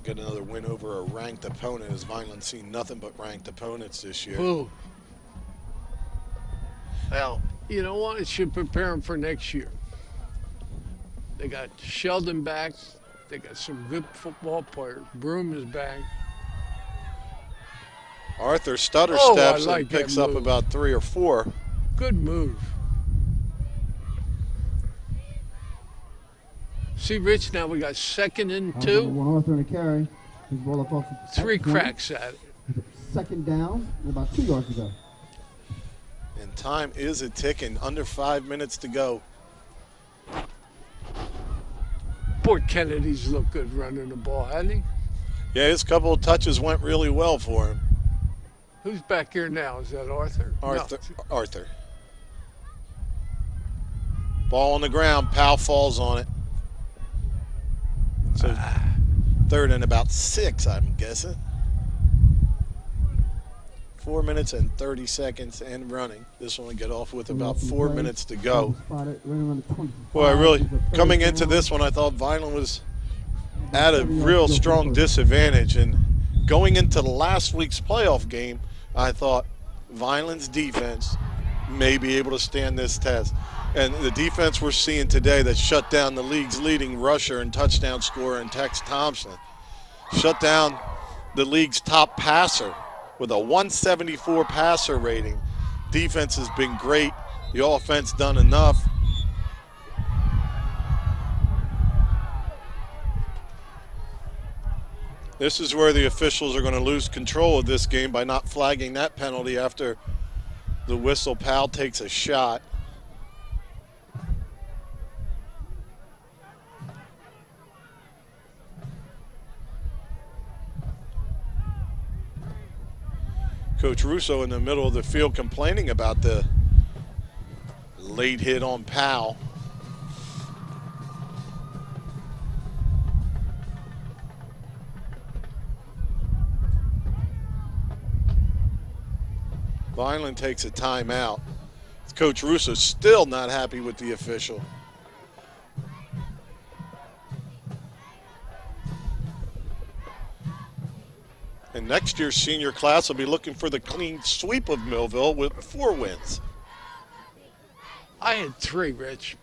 get another win over a ranked opponent, as Vineland's seen nothing but ranked opponents this year. Ooh. Well, you know what? It should prepare them for next year. They got Sheldon back. They got some good football players. Broom is back. Arthur stutter Oh, I steps like and that picks up move. about 3 or 4. Good move. See, Rich, now we got 2nd and Number 2. 1 Arthur and a carry. His ball up off the 3 20. cracks at it. 2nd down, and about 2 yards to go. And time is a ticking. Under 5 minutes to go. Poor Kennedy's looked good running the ball, hasn't he? Yeah, his couple of touches went really well for him. Who's back here now? Is that Arthur? Arthur. Ball on the ground. Powell falls on it. So 3rd and about 6, I'm guessing. 4 minutes and 30 seconds and running. This one will get off with about 4 minutes to go. Boy, I really, coming into this one, I thought Vineland was at a real strong disadvantage. And going into last week's playoff game, I thought Vineland's defense may be able to stand this test. And the defense we're seeing today that shut down the league's leading rusher and touchdown scorer in Tex Thompson, shut down the league's top passer with a 174 passer rating. Defense has been great. The offense done enough. This is where the officials are going to lose control of this game by not flagging that penalty after the whistle. Powell takes a shot. Coach Russo in the middle of the field complaining about the late hit on Powell. Vineland takes a timeout. Coach Russo still not happy with the official. And next year's senior class will be looking for the clean sweep of Millville with 4 wins. I had 3, Rich.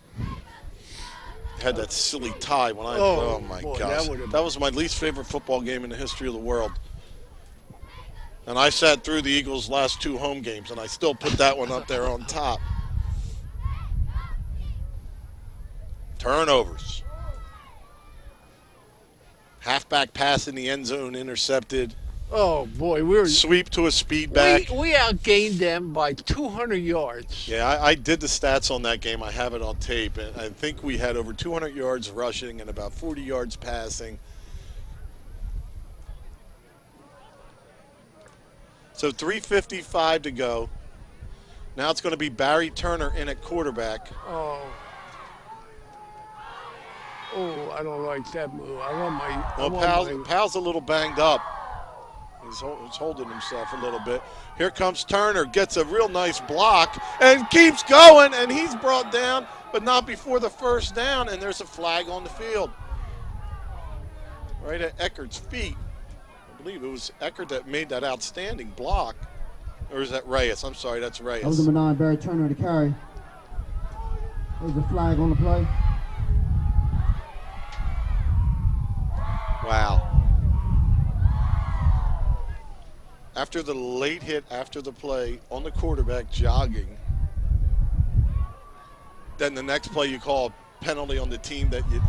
Had that silly tie when I, Oh, my boy, gosh. That was my least favorite football game in the history of the world. And I sat through the Eagles' last 2 home games, and I still put that one up there on top. Turnovers. Halfback pass in the end zone intercepted. Oh, boy. We were Sweep to a speed back. We outgained them by 200 yards. Yeah, I did the stats on that game. I have it on tape. And I think we had over 200 yards rushing and about 40 yards passing. So 3:55 to go. Now it's going to be Barry Turner in at quarterback. Oh, I don't like that move. Powell's a little banged up. He's holding himself a little bit. Here comes Turner, gets a real nice block, and keeps going, and he's brought down, but not before the 1st down, and there's a flag on the field. Right at Eckert's feet. I believe it was Eckert that made that outstanding block. Or is that Reyes? I'm sorry, that's Reyes. That was number 9, Barry Turner to carry. There's a flag on the play. Wow. After the late hit after the play on the quarterback jogging, then the next play you call a penalty on the team that you...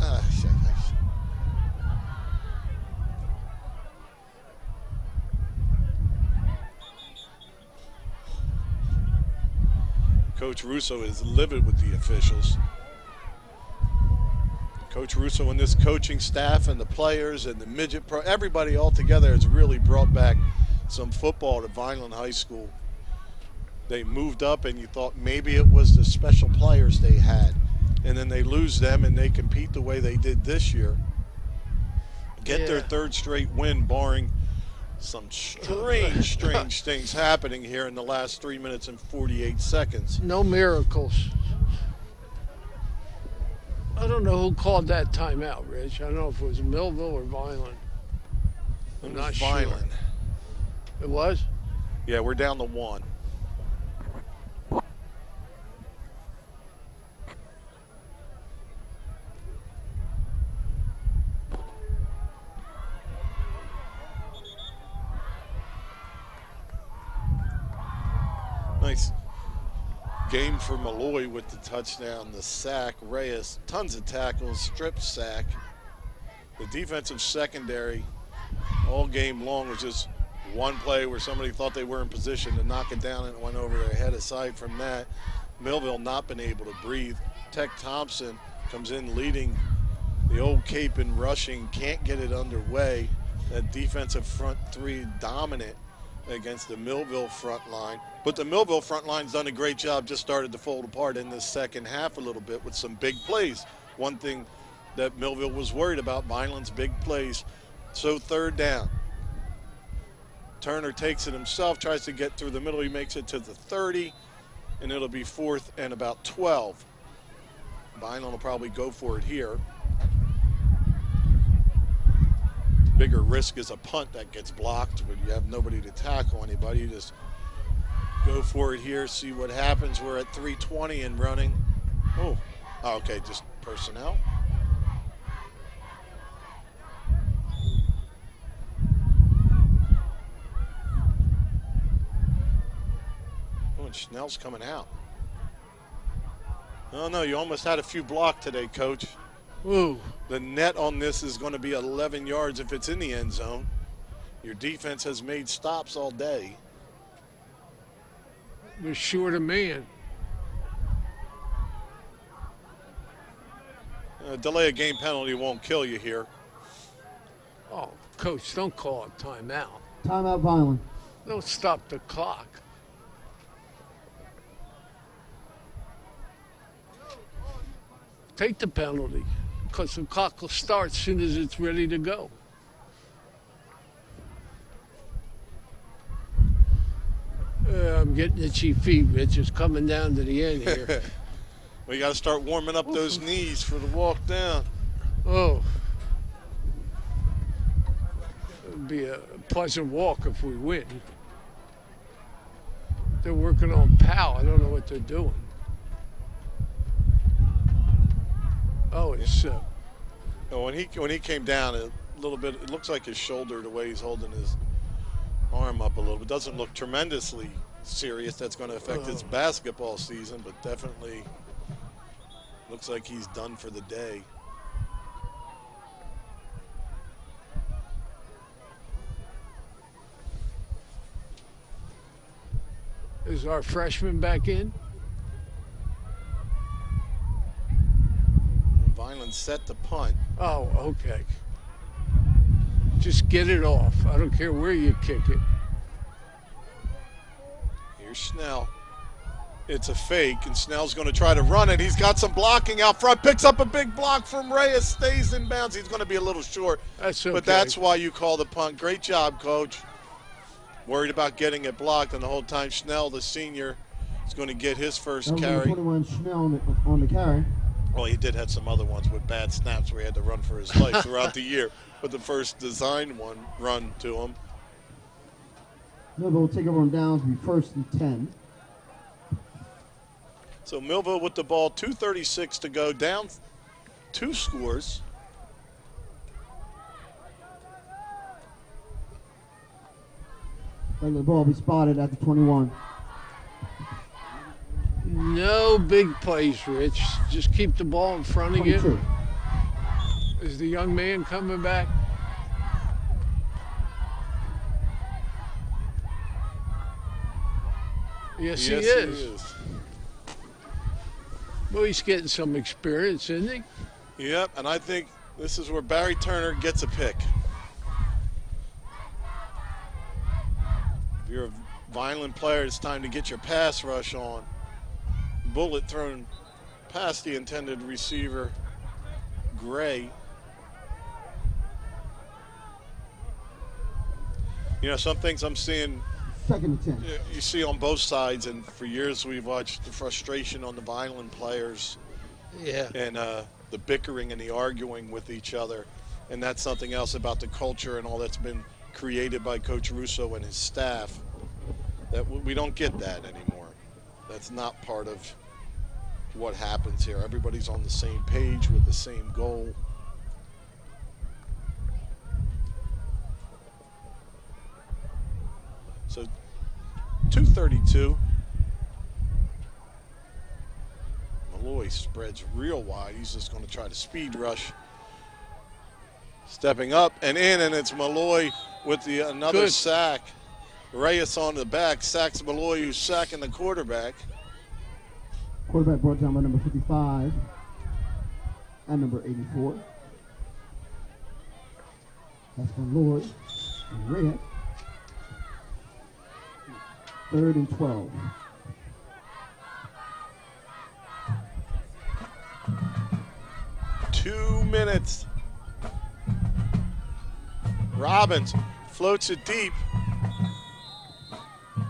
Coach Russo is livid with the officials. Coach Russo and this coaching staff and the players and the midget pro, everybody all together has really brought back some football to Vineland High School. They moved up and you thought maybe it was the special players they had. And then they lose them and they compete the way they did this year. Get their 3rd straight win, barring some strange things happening here in the last 3 minutes and 48 seconds. No miracles. I don't know who called that timeout, Rich. I don't know if it was Millville or Vineland. I'm not sure. Vineland. It was? Yeah, we're down to 1. Nice game for Malloy with the touchdown, the sack. Reyes, tons of tackles, strip sack. The defensive secondary all game long was just one play where somebody thought they were in position to knock it down and it went over their head. Aside from that, Millville not been able to breathe. Tech Thompson comes in leading the old Cape in rushing, can't get it underway. That defensive front three dominant against the Millville front line. But the Millville front line's done a great job, just started to fold apart in the second half a little bit with some big plays. One thing that Millville was worried about, Vineland's big plays. So third down. Turner takes it himself, tries to get through the middle. He makes it to the 30, and it'll be 4th and about 12. Vineland will probably go for it here. Bigger risk is a punt that gets blocked, but you have nobody to tackle anybody. You just go for it here, see what happens. We're at 3:20 and running. Oh, okay, just personnel. Oh, and Schnell's coming out. Oh, no, you almost had a few blocked today, Coach. Ooh. The net on this is going to be 11 yards if it's in the end zone. Your defense has made stops all day. We're short a man. Delay a game penalty won't kill you here. Oh, Coach, don't call it timeout. Timeout Vineland. Don't stop the clock. Take the penalty, because the clock will start as soon as it's ready to go. I'm getting itchy feet, Rich. It's coming down to the end here. We got to start warming up those knees for the walk down. Oh. It'll be a pleasant walk if we win. They're working on Powell. I don't know what they're doing. Oh, it's when he came down a little bit, it looks like his shoulder, the way he's holding his arm up a little bit, doesn't look tremendously serious. That's going to affect his basketball season, but definitely looks like he's done for the day. Is our freshman back in? Vineland set the punt. Oh, okay. Just get it off. I don't care where you kick it. Here's Schnell. It's a fake, and Snell's going to try to run it. He's got some blocking out front. Picks up a big block from Reyes. Stays in bounds. He's going to be a little short. That's okay. But that's why you call the punt. Great job, Coach. Worried about getting it blocked, and the whole time Schnell, the senior, is going to get his first carry. 21 Schnell on the carry. Well, he did have some other ones with bad snaps where he had to run for his life throughout the year. But the first designed one run to him. Millville will take over on downs, be 1st and 10. So Millville with the ball, 2:36 to go, down 2 scores. The ball will be spotted at the 21. No big plays, Rich. Just keep the ball in front of you. 22. Is the young man coming back? Yes, he is. Well, he's getting some experience, isn't he? Yep, and I think this is where Barry Turner gets a pick. If you're a Vineland player, it's time to get your pass rush on. Bullet thrown past the intended receiver, Gray. You know, some things I'm seeing, 2nd and 10. you see on both sides, and for years we've watched the frustration on the Vineland players. Yeah. And the bickering and the arguing with each other. And that's something else about the culture and all that's been created by Coach Russo and his staff, that we don't get that anymore. That's not part of what happens here. Everybody's on the same page with the same goal. So 2:32. Malloy spreads real wide. He's just going to try to speed rush. Stepping up and in, and it's Malloy with another sack. Reyes on the back, sacks Malloy, who's sacking the quarterback. Quarterback brought down by number 55 and number 84. That's Malloy and Reyes. 3rd and 12. Two minutes. Robbins floats it deep.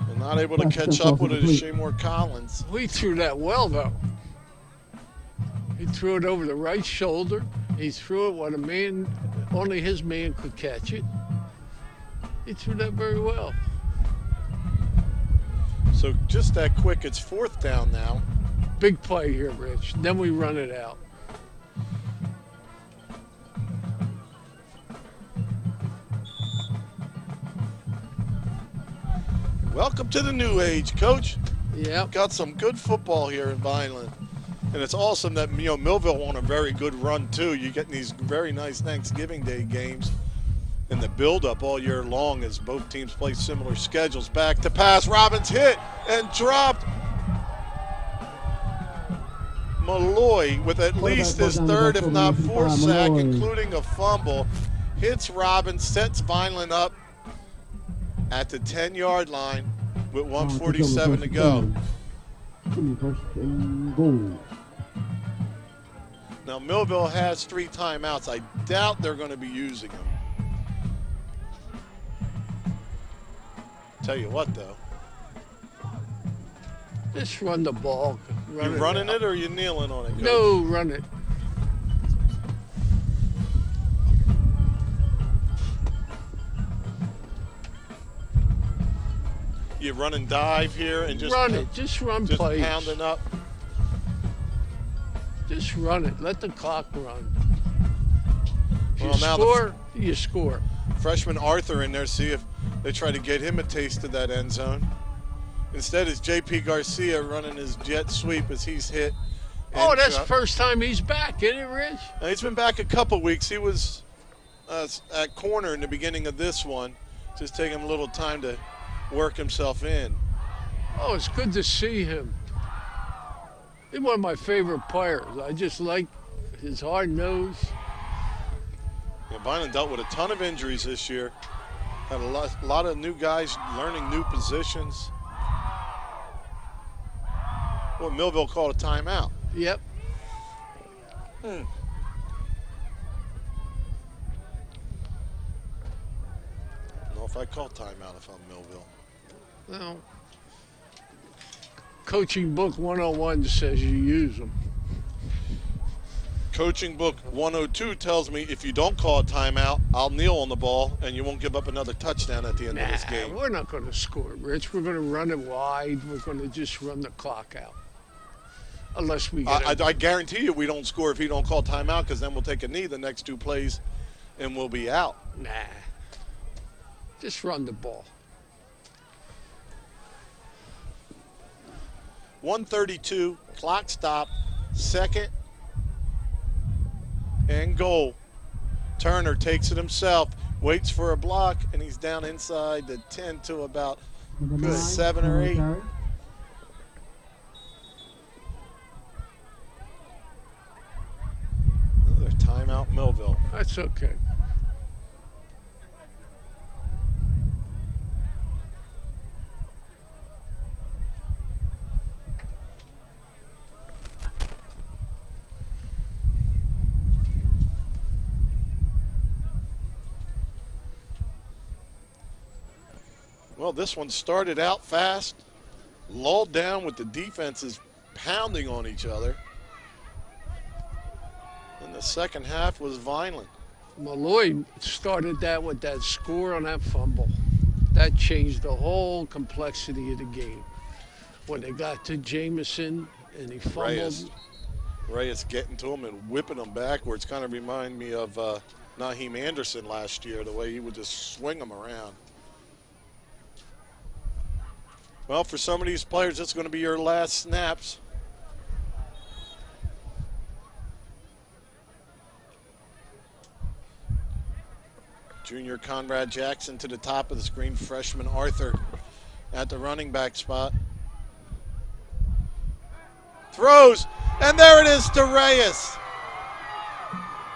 And not able to catch up with it is Shamor Collins. We threw that well, though. He threw it over the right shoulder. He threw it when only his man could catch it. He threw that very well. So just that quick, it's 4th down now. Big play here, Rich. Then we run it out. Welcome to the new age, Coach. Yep. Got some good football here in Vineland. And it's awesome that, Millville on a very good run, too. You're getting these very nice Thanksgiving Day games and the build-up all year long as both teams play similar schedules. Back to pass. Robbins hit and dropped. Malloy with at least his 3rd, if not 4th sack, including a fumble. Hits Robbins, sets Vineland up at the 10-yard line with 1:47 to go. Now, Millville has 3 timeouts. I doubt they're going to be using them. Tell you what, though. Just run the ball. You running it or are you kneeling on it, Coach? No, run it. You run and dive here and just run it. Just run just plays. Pounding up. Just run it. Let the clock run. Well, now you score. Freshman Arthur in there, see if they try to get him a taste of that end zone. Instead, it's J.P. Garcia running his jet sweep as he's hit. Oh, that's the first time he's back, isn't it, Rich? Now, he's been back a couple weeks. He was at corner in the beginning of this one. Just taking him a little time to work himself in. Oh, it's good to see him. He's one of my favorite players. I just like his hard nose. Yeah, Vineland dealt with a ton of injuries this year. Had a lot of new guys learning new positions. Well, Millville called a timeout. Yep. I don't know if I call timeout if I'm Millville. Well, Coaching Book 101 says you use them. Coaching Book 102 tells me if you don't call a timeout, I'll kneel on the ball and you won't give up another touchdown at the end of this game. We're not going to score, Rich. We're going to run it wide. We're going to just run the clock out. Unless we get I guarantee you we don't score if he don't call timeout, because then we'll take a knee the next 2 plays and we'll be out. Nah. Just run the ball. 1:32, clock stop, 2nd and goal. Turner takes it himself, waits for a block, and he's down inside the 10 to about 7 or 8. Another timeout, Millville. That's okay. Well, this one started out fast, lulled down with the defenses pounding on each other. And the second half was violent. Malloy started that with that score on that fumble. That changed the whole complexity of the game. When they got to Jamison and he fumbled. Reyes getting to him and whipping him backwards kind of remind me of Naheem Anderson last year, the way he would just swing them around. Well, for some of these players, it's going to be your last snaps. Junior Conrad Jackson to the top of the screen. Freshman Arthur at the running back spot. Throws, and there it is to Reyes.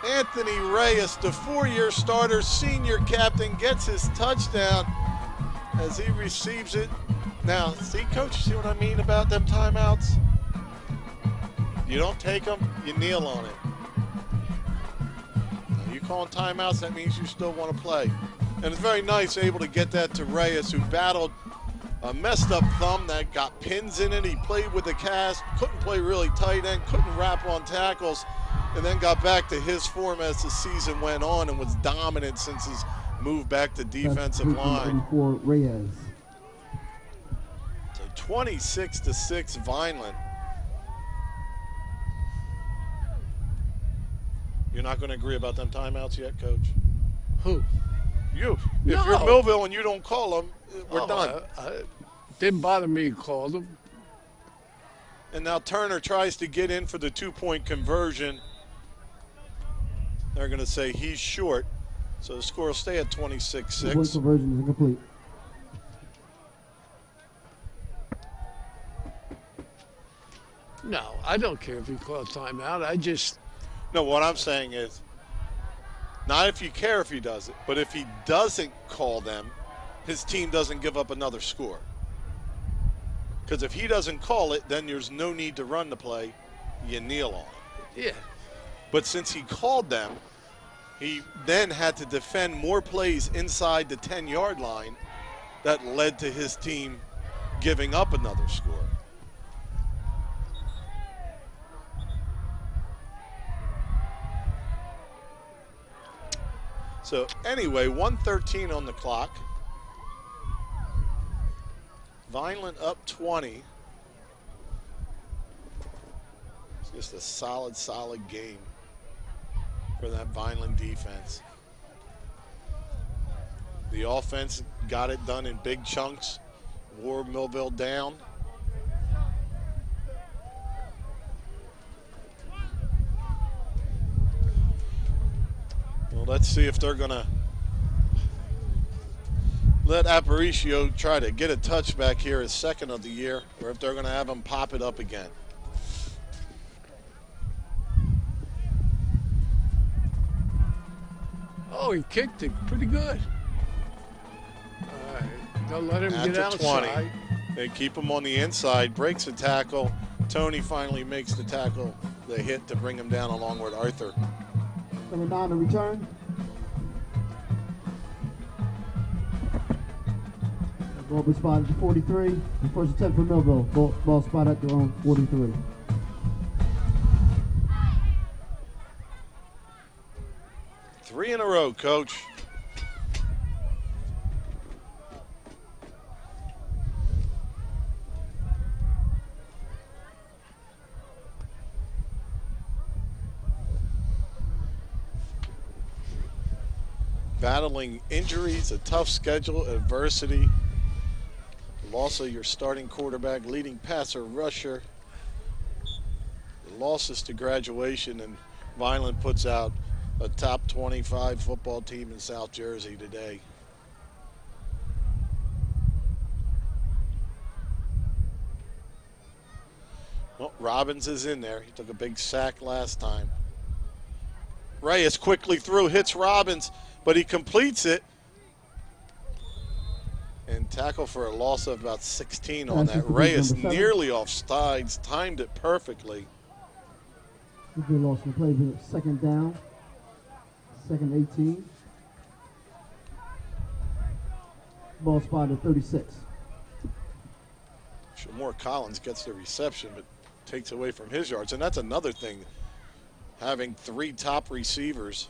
Anthony Reyes, the 4-year starter, senior captain, gets his touchdown as he receives it. Now, see, Coach, see what I mean about them timeouts? You don't take them, you kneel on it. Now, you calling timeouts, that means you still want to play. And it's very nice able to get that to Reyes, who battled a messed up thumb that got pins in it. He played with a cast, couldn't play really tight end, couldn't wrap on tackles, and then got back to his form as the season went on and was dominant since his move back to defensive line. For Reyes. So 26-6 Vineland. You're not going to agree about them timeouts yet, Coach? Who? You. If No. you're Millville and you don't call them, we're done. Didn't bother me to call them. And now Turner tries to get in for the 2-point conversion. They're going to say he's short. So the score will stay at 26-6. The point conversion is incomplete. No, I don't care if he calls timeout. I just, No, what I'm saying is, not if you care if he does it, but if he doesn't call them, his team doesn't give up another score. Because if he doesn't call it, then there's no need to run the play. You kneel on it. yeah. But since he called them, he then had to defend more plays inside the 10-yard line that led to his team giving up another score. So anyway, 1:13 on the clock. Vineland up 20. It's just a solid game for that Vineland defense. The offense got it done in big chunks, wore Millville down. Well, let's see if they're going to let Aparicio try to get a touchback here, his second of the year, or if they're going to have him pop it up again. Oh, he kicked it pretty good. All right, don't let him At get the outside. 20. They keep him on the inside, breaks a tackle. Tony finally makes the tackle, the hit to bring him down along with Arthur. Number 9 to return. Ball be spotted at 43. The first attempt for Millville. Ball spotted at their own 43. Three in a row, Coach. Battling injuries, a tough schedule, adversity. Loss of your starting quarterback, leading passer, rusher. Losses to graduation, and Vineland puts out a top 25 football team in South Jersey today. Well, Robbins is in there. He took a big sack last time. Reyes quickly through, hits Robbins, but he completes it. And tackle for a loss of about 16 on that. Reyes nearly off sides, timed it perfectly. They lost the play, but second down. Second 18. Ball spotted at 36. Shamor Collins gets the reception, but takes away from his yards. And that's another thing, having three top receivers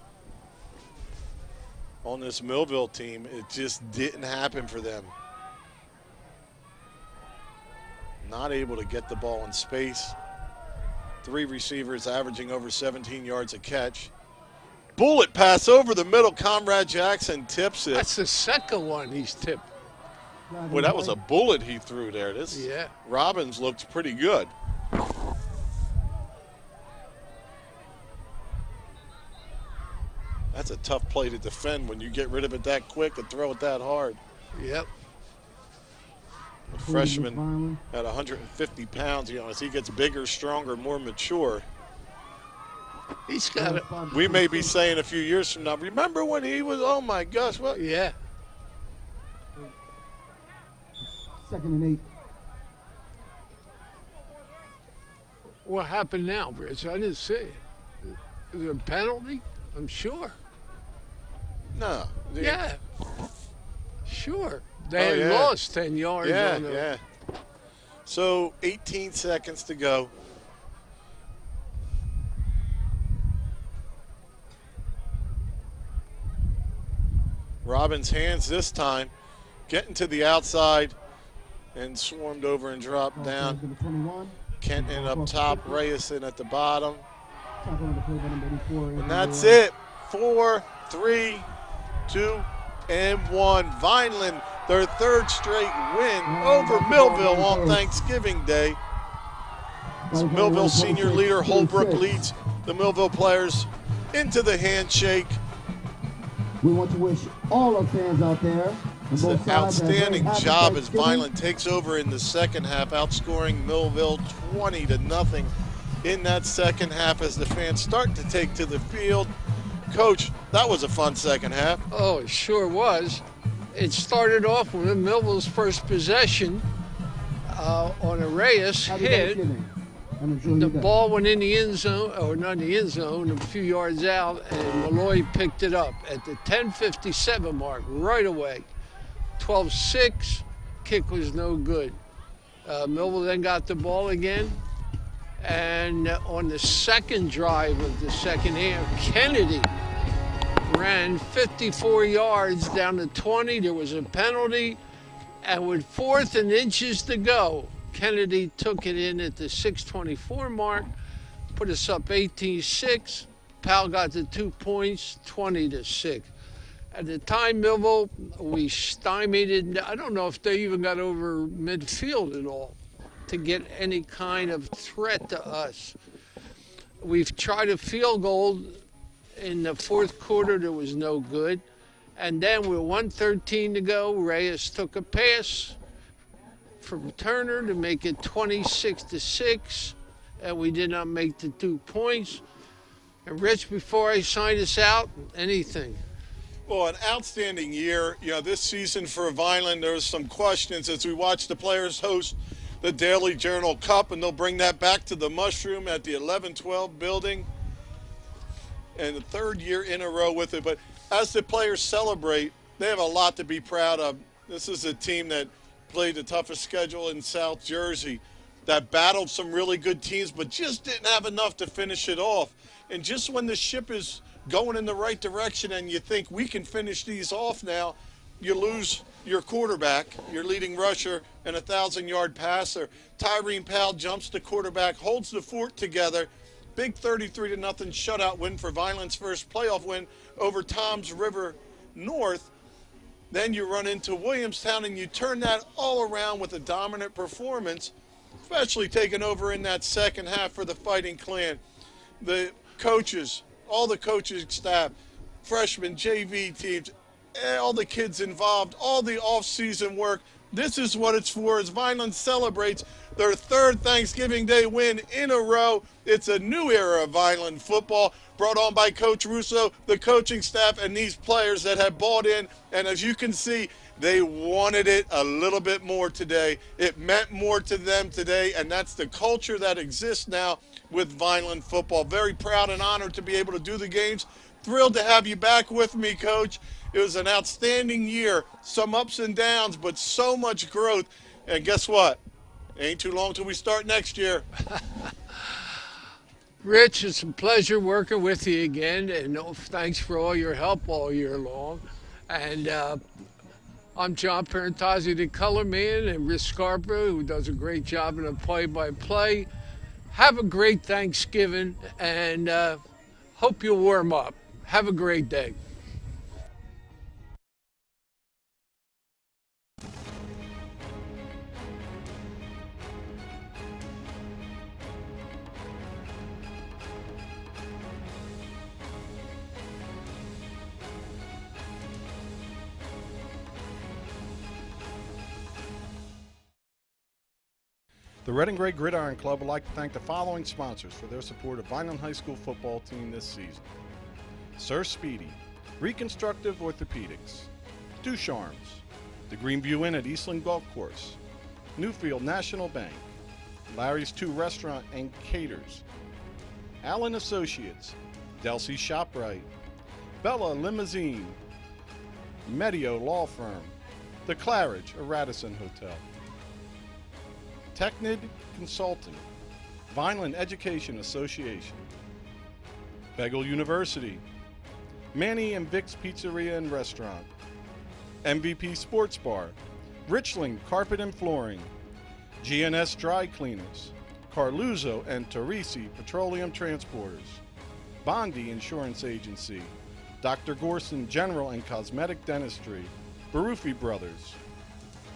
on this Millville team, it just didn't happen for them. Not able to get the ball in space. Three receivers averaging over 17 yards a catch. Bullet pass over the middle. Conrad Jackson tips it. That's the second one he's tipped. Well, that was a bullet he threw there. This Yeah. Robbins looked pretty good. That's a tough play to defend when you get rid of it that quick and throw it that hard. Yep. The freshman at 150 pounds, as he gets bigger, stronger, more mature. He's got it. We may be saying a few years from now, remember when he was, oh my gosh, what? Yeah. 2nd and 8. What happened now, Rich? I didn't see it. Is it a penalty? I'm sure. No. Yeah. Sure. They had lost 10 yards. Yeah. So 18 seconds to go. Robbins' hands this time, getting to the outside and swarmed over and dropped down. Kenton up top, Reyes at the bottom. And that's it. 4, 3, 2, and 1. Vineland, their 3rd straight win over Millville on Thanksgiving Day. So Millville senior leader Holbrook leads the Millville players into the handshake. We want to wish all our fans out there. It's an outstanding job as Vineland takes over in the second half, outscoring Millville 20-0 in that second half as the fans start to take to the field. Coach, that was a fun second half. Oh, it sure was. It started off with Millville's first possession on a Reyes hit. The ball went in the end zone, or not in the end zone, a few yards out, and Malloy picked it up at the 10:57 mark right away. 12-6, kick was no good. Millville then got the ball again, and on the second drive of the second half, Kennedy ran 54 yards down to 20. There was a penalty, and with 4th and inches to go, Kennedy took it in at the 6:24 mark, put us up 18-6. Powell got the 2 points, 20-6. At the time, Millville, we stymied it. I don't know if they even got over midfield at all to get any kind of threat to us. We've tried a field goal in the 4th quarter. There was no good. And then with 1:13 to go, Reyes took a pass from Turner to make it 26-6, and we did not make the 2 points. And Rich, before I sign us out, anything? Well, an outstanding year. This season for Vineland, there was some questions as we watched the players host the Daily Journal Cup, and they'll bring that back to the Mushroom at the 11-12 building. And the 3rd year in a row with it. But as the players celebrate, they have a lot to be proud of. This is a team that played the toughest schedule in South Jersey, that battled some really good teams, but just didn't have enough to finish it off. And just when the ship is going in the right direction and you think we can finish these off now, you lose your quarterback, your leading rusher, and 1,000-yard passer. Tyreen Powell jumps the quarterback, holds the fort together. Big 33-0 shutout win for Vineland's first playoff win over Toms River North. Then you run into Williamstown and you turn that all around with a dominant performance, especially taking over in that second half for the Fighting Clan. The coaches, all the coaching staff, freshmen, JV teams, all the kids involved, all the off-season work. This is what it's for as Vineland celebrates their 3rd Thanksgiving Day win in a row. It's a new era of Vineland football brought on by Coach Russo, the coaching staff, and these players that have bought in. And as you can see, they wanted it a little bit more today. It meant more to them today, and that's the culture that exists now with Vineland football. Very proud and honored to be able to do the games. Thrilled to have you back with me, Coach. It was an outstanding year. Some ups and downs, but so much growth. And guess what? Ain't too long till we start next year. Rich, it's a pleasure working with you again, and thanks for all your help all year long. And I'm John Parentazzi, the color man, and Rich Scarborough, who does a great job in the play-by-play. Have a great Thanksgiving, and hope you warm up. Have a great day. The Red and Gray Gridiron Club would like to thank the following sponsors for their support of Vineland High School football team this season. Sir Speedy, Reconstructive Orthopedics, Ducharmes, the Greenview Inn at Eastland Golf Course, Newfield National Bank, Larry's 2 Restaurant and Caters, Allen Associates, Delsey ShopRite, Bella Limousine, Medio Law Firm, The Claridge, a Radisson Hotel, Technid Consulting, Vineland Education Association, Begal University, Manny and Vic's Pizzeria and Restaurant, MVP Sports Bar, Richling Carpet and Flooring, GNS Dry Cleaners, Carluzzo and Teresi Petroleum Transporters, Bondi Insurance Agency, Dr. Gorson General and Cosmetic Dentistry, Baruffi Brothers,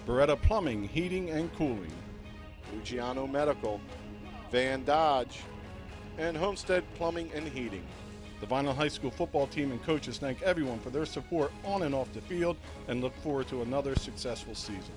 Beretta Plumbing, Heating and Cooling, Luciano Medical, Van Dodge, and Homestead Plumbing and Heating. The Vineland High School football team and coaches thank everyone for their support on and off the field and look forward to another successful season.